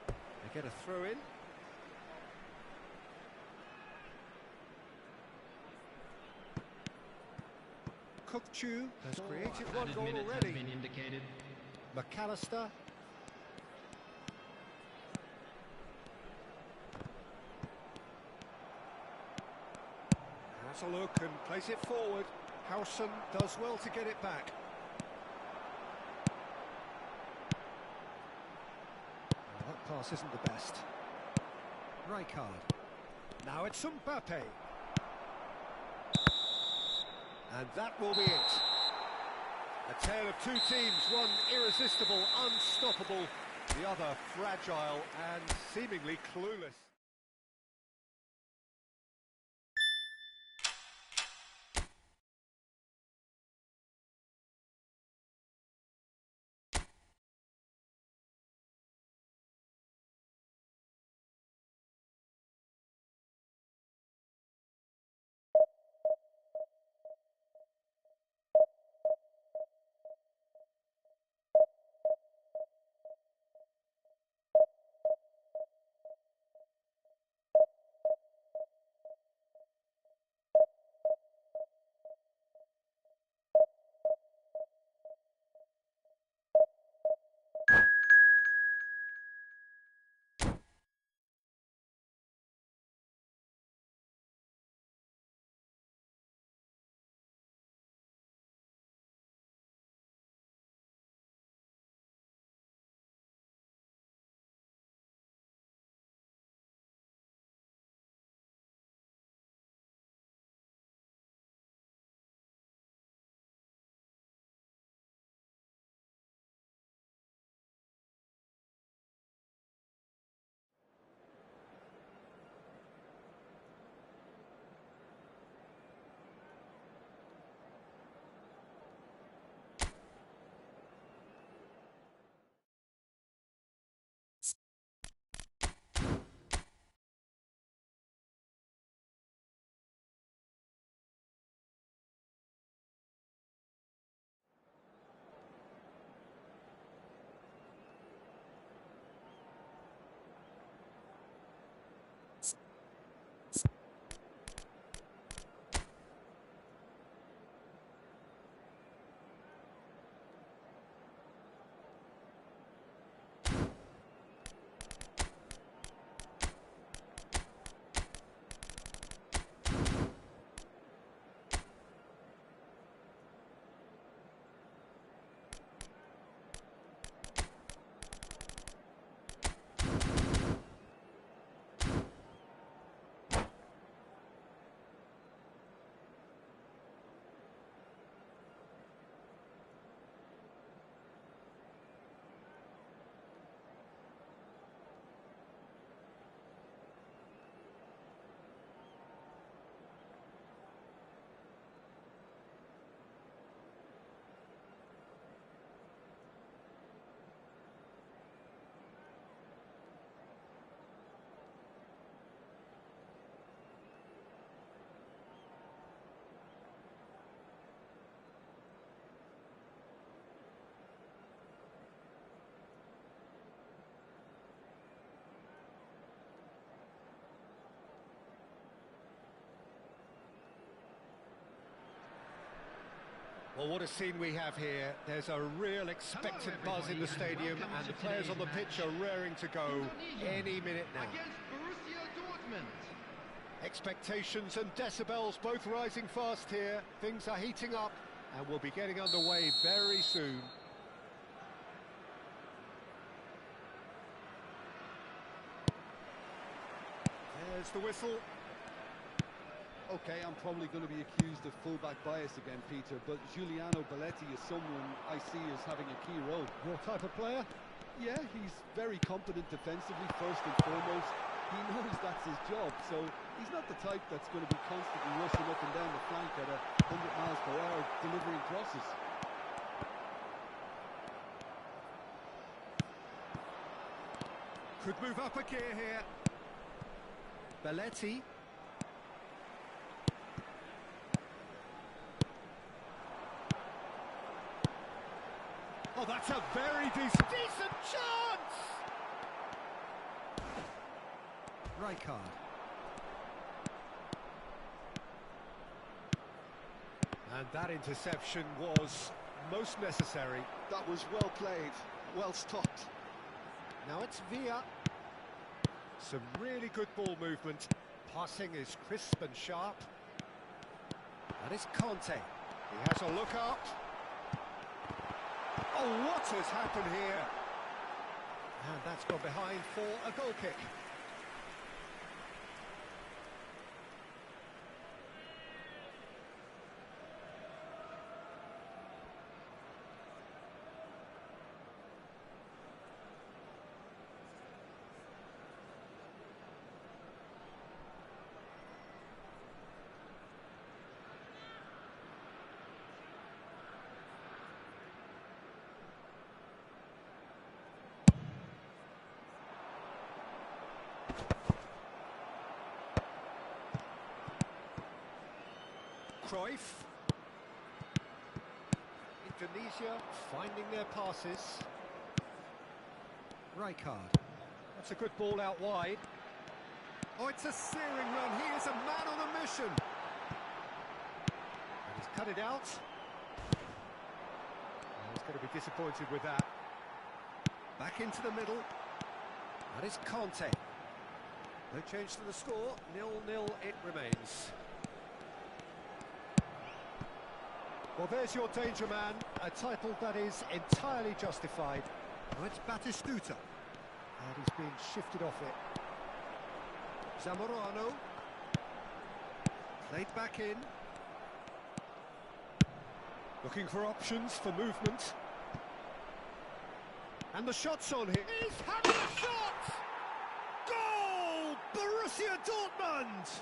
They get a throw in. Kukçu has created one goal Minutes already. have been indicated. McAllister. Has a look and plays it forward. Howson does well to get it back. Well, that pass isn't the best. Rijkaard. Now it's Mbappe. And that will be it. A tale of two teams, one irresistible, unstoppable, the other fragile and seemingly clueless. Well, what a scene we have here. There's a real expectant buzz in the stadium, and the players on the pitch are raring to go any minute now. Against Borussia Dortmund. Expectations and decibels both rising fast here. Things are heating up, and we'll be getting underway very soon. There's the whistle. Okay, I'm probably going to be accused of fullback bias again, Peter, but Giuliano Belletti is someone I see as having a key role. Your type of player? Yeah, he's very competent defensively, first and foremost. He knows that's his job, so he's not the type that's going to be constantly rushing up and down the flank at 100 miles per hour, delivering crosses. Could move up a gear here. Belletti. Oh, that's a very decent chance! Rijkaard. And that interception was most necessary. That was well played, well stopped. Now it's Villa. Some really good ball movement. Passing is crisp and sharp. That is Conte. He has a look up. Oh, what has happened here? And that's gone behind for a goal kick. Cruyff. Indonesia finding their passes. Rijkaard. That's a good ball out wide. Oh, it's a searing run. He is a man on a mission. And he's cut it out. Oh, he's going to be disappointed with that. Back into the middle. That is Conte. No change to the score. 0-0 it remains. Well, there's your danger man, a title that is entirely justified. Oh, it's Batistuta, and he's being shifted off it. Zamorano, played back in. Looking for options for movement. And the shot's on here. He's having a shot! Goal! Borussia Dortmund!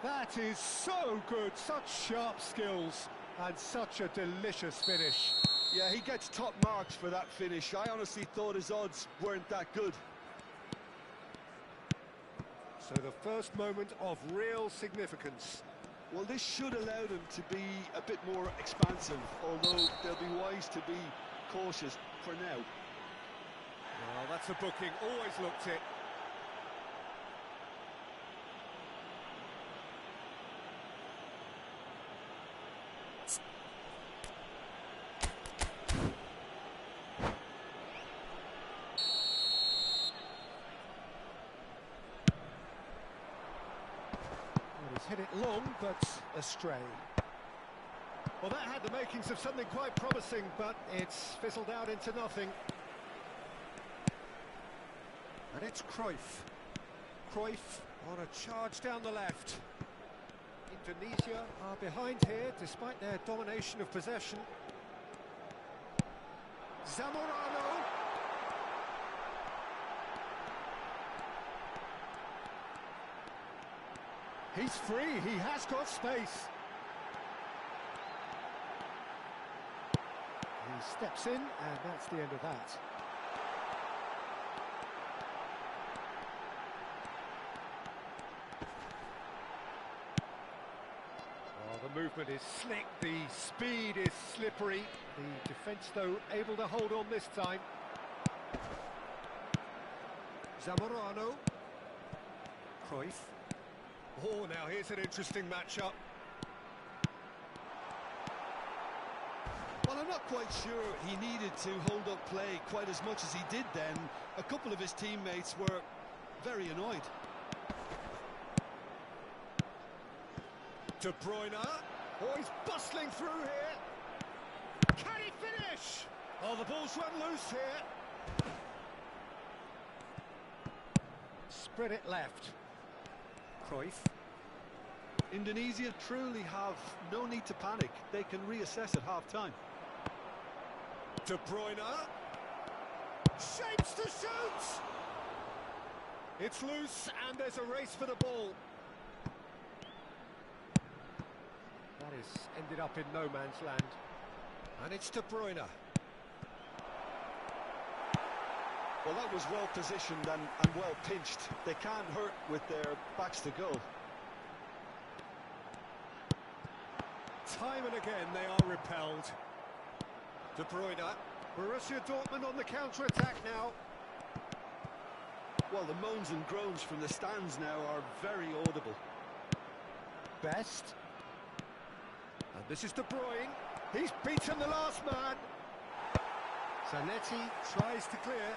That is so good, such sharp skills and such a delicious finish. Yeah, he gets top marks for that finish. I honestly thought his odds weren't that good. So the first moment of real significance. Well, this should allow them to be a bit more expansive, although they'll be wise to be cautious for now. Well, that's a booking, always looked it. Hit it long, but astray. Well, that had the makings of something quite promising, but it's fizzled out into nothing. And it's Cruyff. Cruyff on a charge down the left. Indonesia are behind here, despite their domination of possession. Zamorano. He's free, he has got space. He steps in, and that's the end of that. Oh, the movement is slick, the speed is slippery. The defence, though, able to hold on this time. Zamorano. Cruyff. Oh, now here's an interesting matchup. I'm not quite sure he needed to hold up play quite as much as he did then. A couple of his teammates were very annoyed. De Bruyne. Oh, he's bustling through here. Can he finish? Oh, the ball's run loose here. Spread it left. Cruyff. Indonesia truly have no need to panic. They can reassess at half-time. De Bruyne. Shapes to shoot! It's loose and there's a race for the ball. That is ended up in no man's land. And it's De Bruyne. Well, that was well positioned and well pinched. They can't hurt with their backs to goal. Time and again they are repelled. De Bruyne. Borussia Dortmund on the counter-attack now. Well, the moans and groans from the stands now are very audible. Best. And this is De Bruyne. He's beaten the last man. Zanetti tries to clear.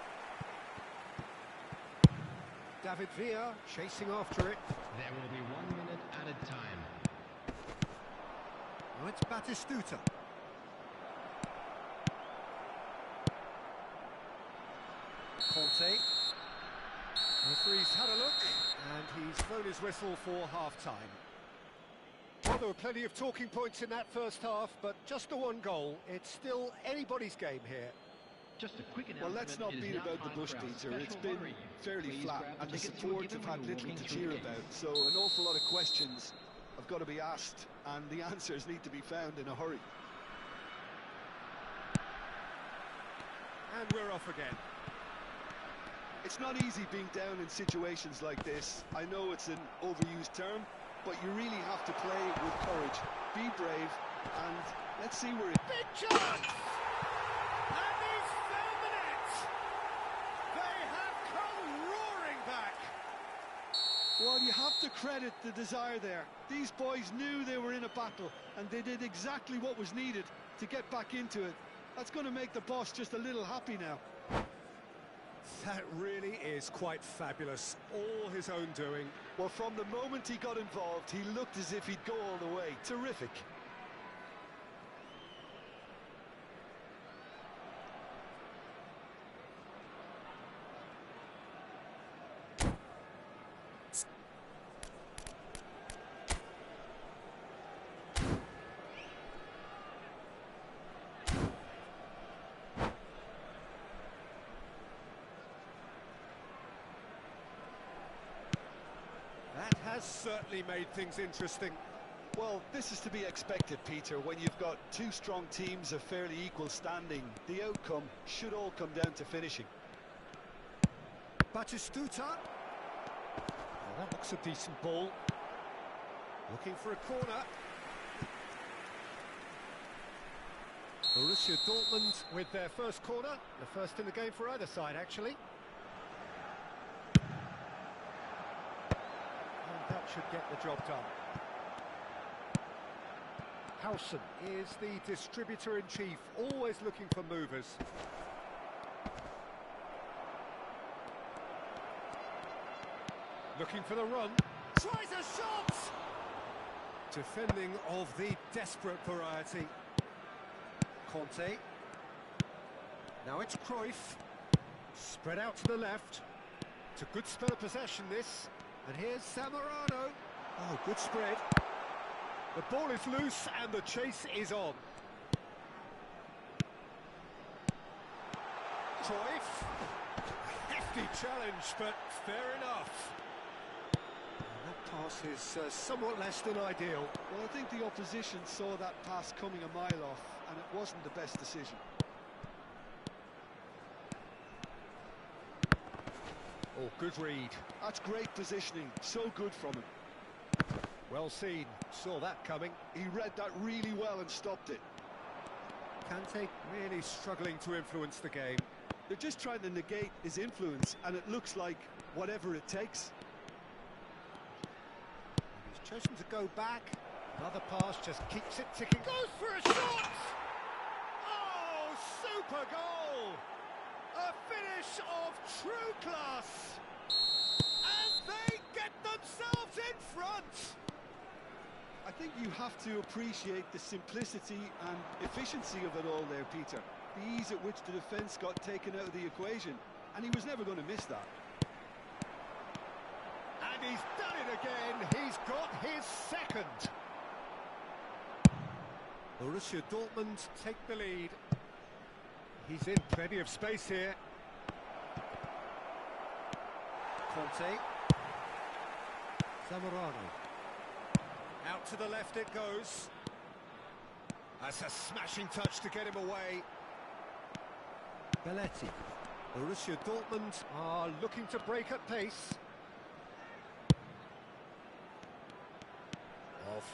David Villa chasing after it. There will be 1 minute added time. Oh, it's Batistuta. Conte. Referee's had a look, and he's thrown his whistle for half-time. Well, there were plenty of talking points in that first half, but just the one goal. It's still anybody's game here. Just a quick Well, let's not beat about the bush, Peter. It's been fairly flat, and the support have had little to cheer about. So an awful lot of questions have got to be asked, and the answers need to be found in a hurry. And we're off again. It's not easy being down in situations like this. I know it's an overused term, but you really have to play with courage. Be brave, and let's see where it... Big chance! And he's found the net! They have come roaring back! Well, you have to credit the desire there. These boys knew they were in a battle, and they did exactly what was needed to get back into it. That's going to make the boss just a little happy now. That really is quite fabulous. All his own doing. Well, from the moment he got involved, he looked as if he'd go all the way. Terrific. That has certainly made things interesting. Well, this is to be expected, Peter. When you've got two strong teams of fairly equal standing, the outcome should all come down to finishing. Batistuta. Oh, that looks a decent ball. Looking for a corner. Borussia Dortmund with their first corner. The first in the game for either side, actually. That should get the job done. Howson is the distributor-in-chief, always looking for movers. Looking for the run. Tries a shot! Defending of the desperate variety. Conte. Now it's Cruyff. Spread out to the left. It's a good spell of possession, this. And here's Zamorano. Oh, good spread. The ball is loose and the chase is on. Cruyff. Hefty challenge, but fair enough. And that pass is somewhat less than ideal. Well, I think the opposition saw that pass coming a mile off, and it wasn't the best decision. Oh, good read. That's great positioning. So good from him. Well seen. Saw that coming. He read that really well and stopped it. Kante really struggling to influence the game. They're just trying to negate his influence, and it looks like whatever it takes. And he's chosen to go back. Another pass just keeps it ticking. Goes for a shot! Super goal! A finish of true class! And they get themselves in front! I think you have to appreciate the simplicity and efficiency of it all there, Peter. The ease at which the defence got taken out of the equation, and he was never going to miss that. And he's done it again, he's got his second. Borussia Dortmund take the lead. He's in plenty of space here. Conte. Zamorano. Out to the left it goes. That's a smashing touch to get him away. Belletti. Borussia Dortmund are looking to break at pace.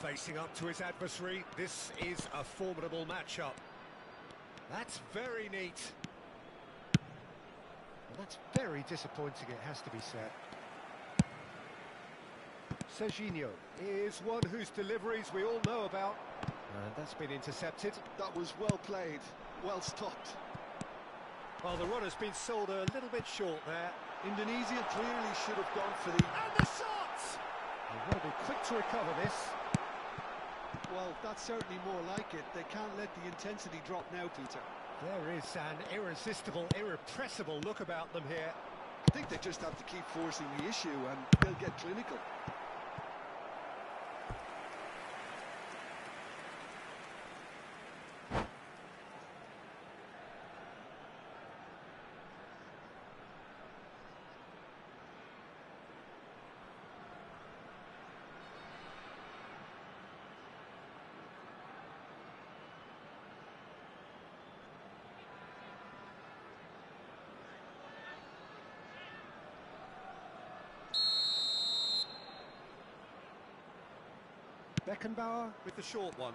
Facing up to his adversary, this is a formidable matchup. That's very neat. Well, that's very disappointing, it has to be said. Serginho is one whose deliveries we all know about. And that's been intercepted. That was well played, well stopped. Well, the run has been sold a little bit short there. Indonesia clearly should have gone for the... And the shot! They've got to be quick to recover this. Well, that's certainly more like it. They can't let the intensity drop now, Peter. There is an irresistible, irrepressible look about them here. I think they just have to keep forcing the issue and they'll get clinical. Beckenbauer with the short one.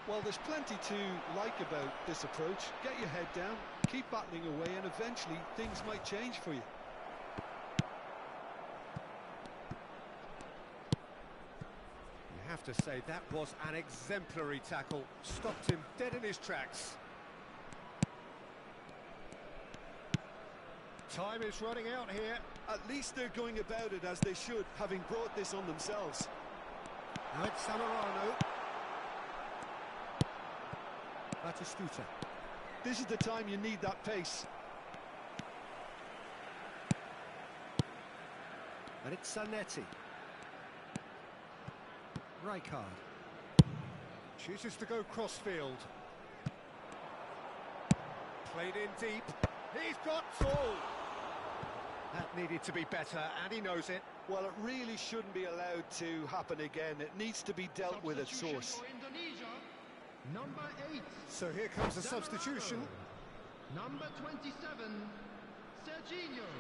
Well, there's plenty to like about this approach. Get your head down, keep battling away, and eventually things might change for you. You have to say that was an exemplary tackle. Stopped him dead in his tracks. Time is running out here. At least they're going about it as they should, having brought this on themselves. Now it's Zamorano. Batistuta. This is the time you need that pace. And it's Zanetti. Rijkaard. Chooses to go crossfield. Played in deep. He's got full. That needed to be better, and he knows it. Well, it really shouldn't be allowed to happen again. It needs to be dealt with at source. For Indonesia, number 8. So here comes the substitution. Number 27, Serginho.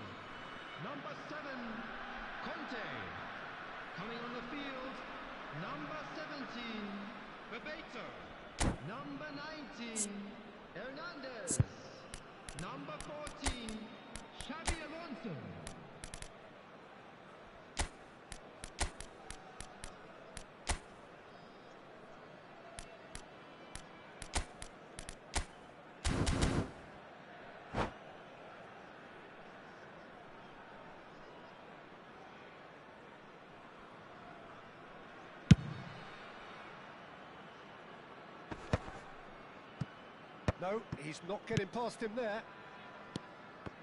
Number 7, Conte. Coming on the field, number 17, Bebeto. Number 19, Hernandez. Number 14, Xabi Alonso. No, he's not getting past him there.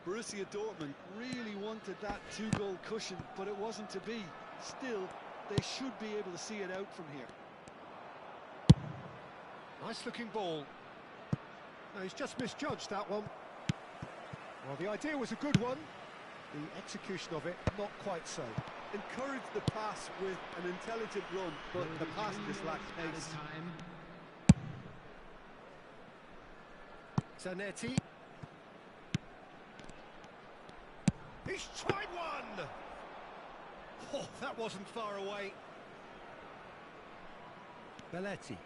Borussia Dortmund really wanted that two-goal cushion, but it wasn't to be. Still, they should be able to see it out from here. Nice looking ball. No, he's just misjudged that one. Well, the idea was a good one. The execution of it, not quite so. Encourage the pass with an intelligent run, but the pass just lacked pace. Zanetti. He's tried one! Oh, that wasn't far away. Belletti.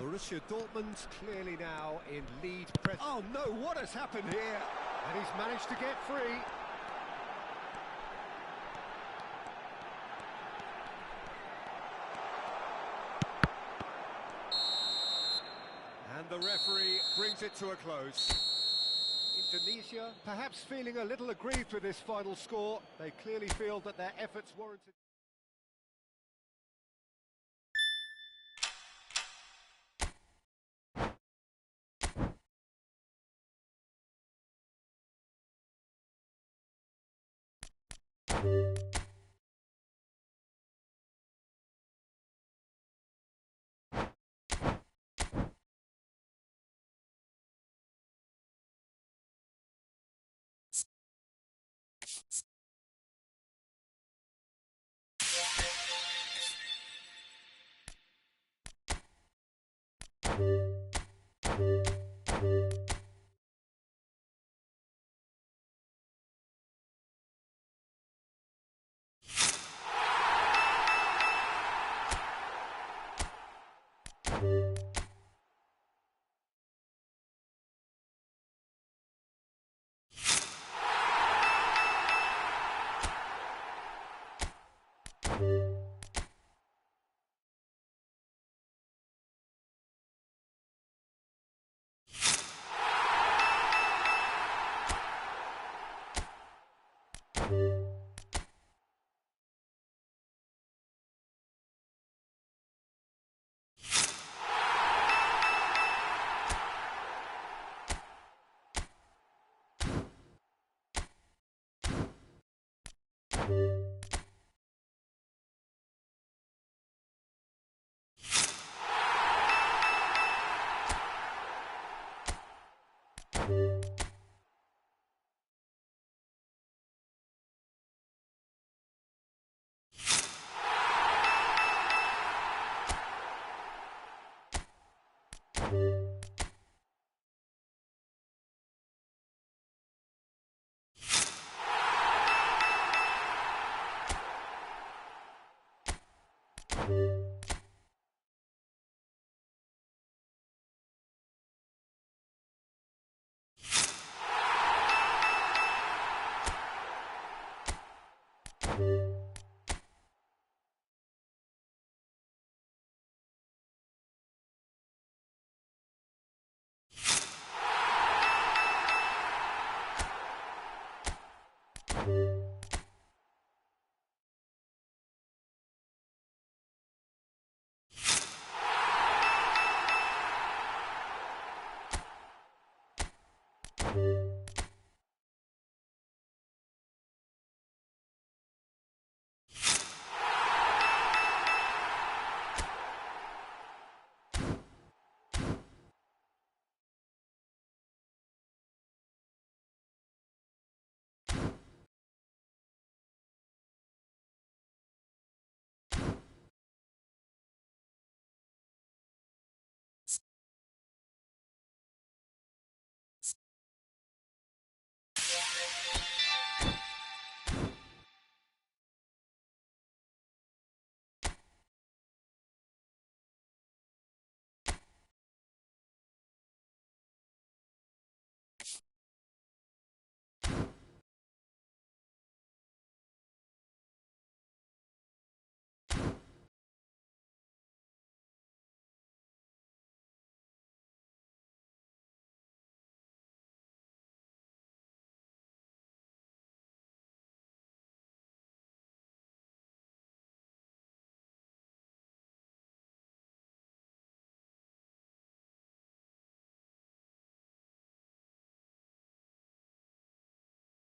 Borussia Dortmund clearly now in lead press. Oh no, what has happened here? And he's managed to get free. And the referee brings it to a close. Indonesia perhaps feeling a little aggrieved with this final score. They clearly feel that their efforts warranted.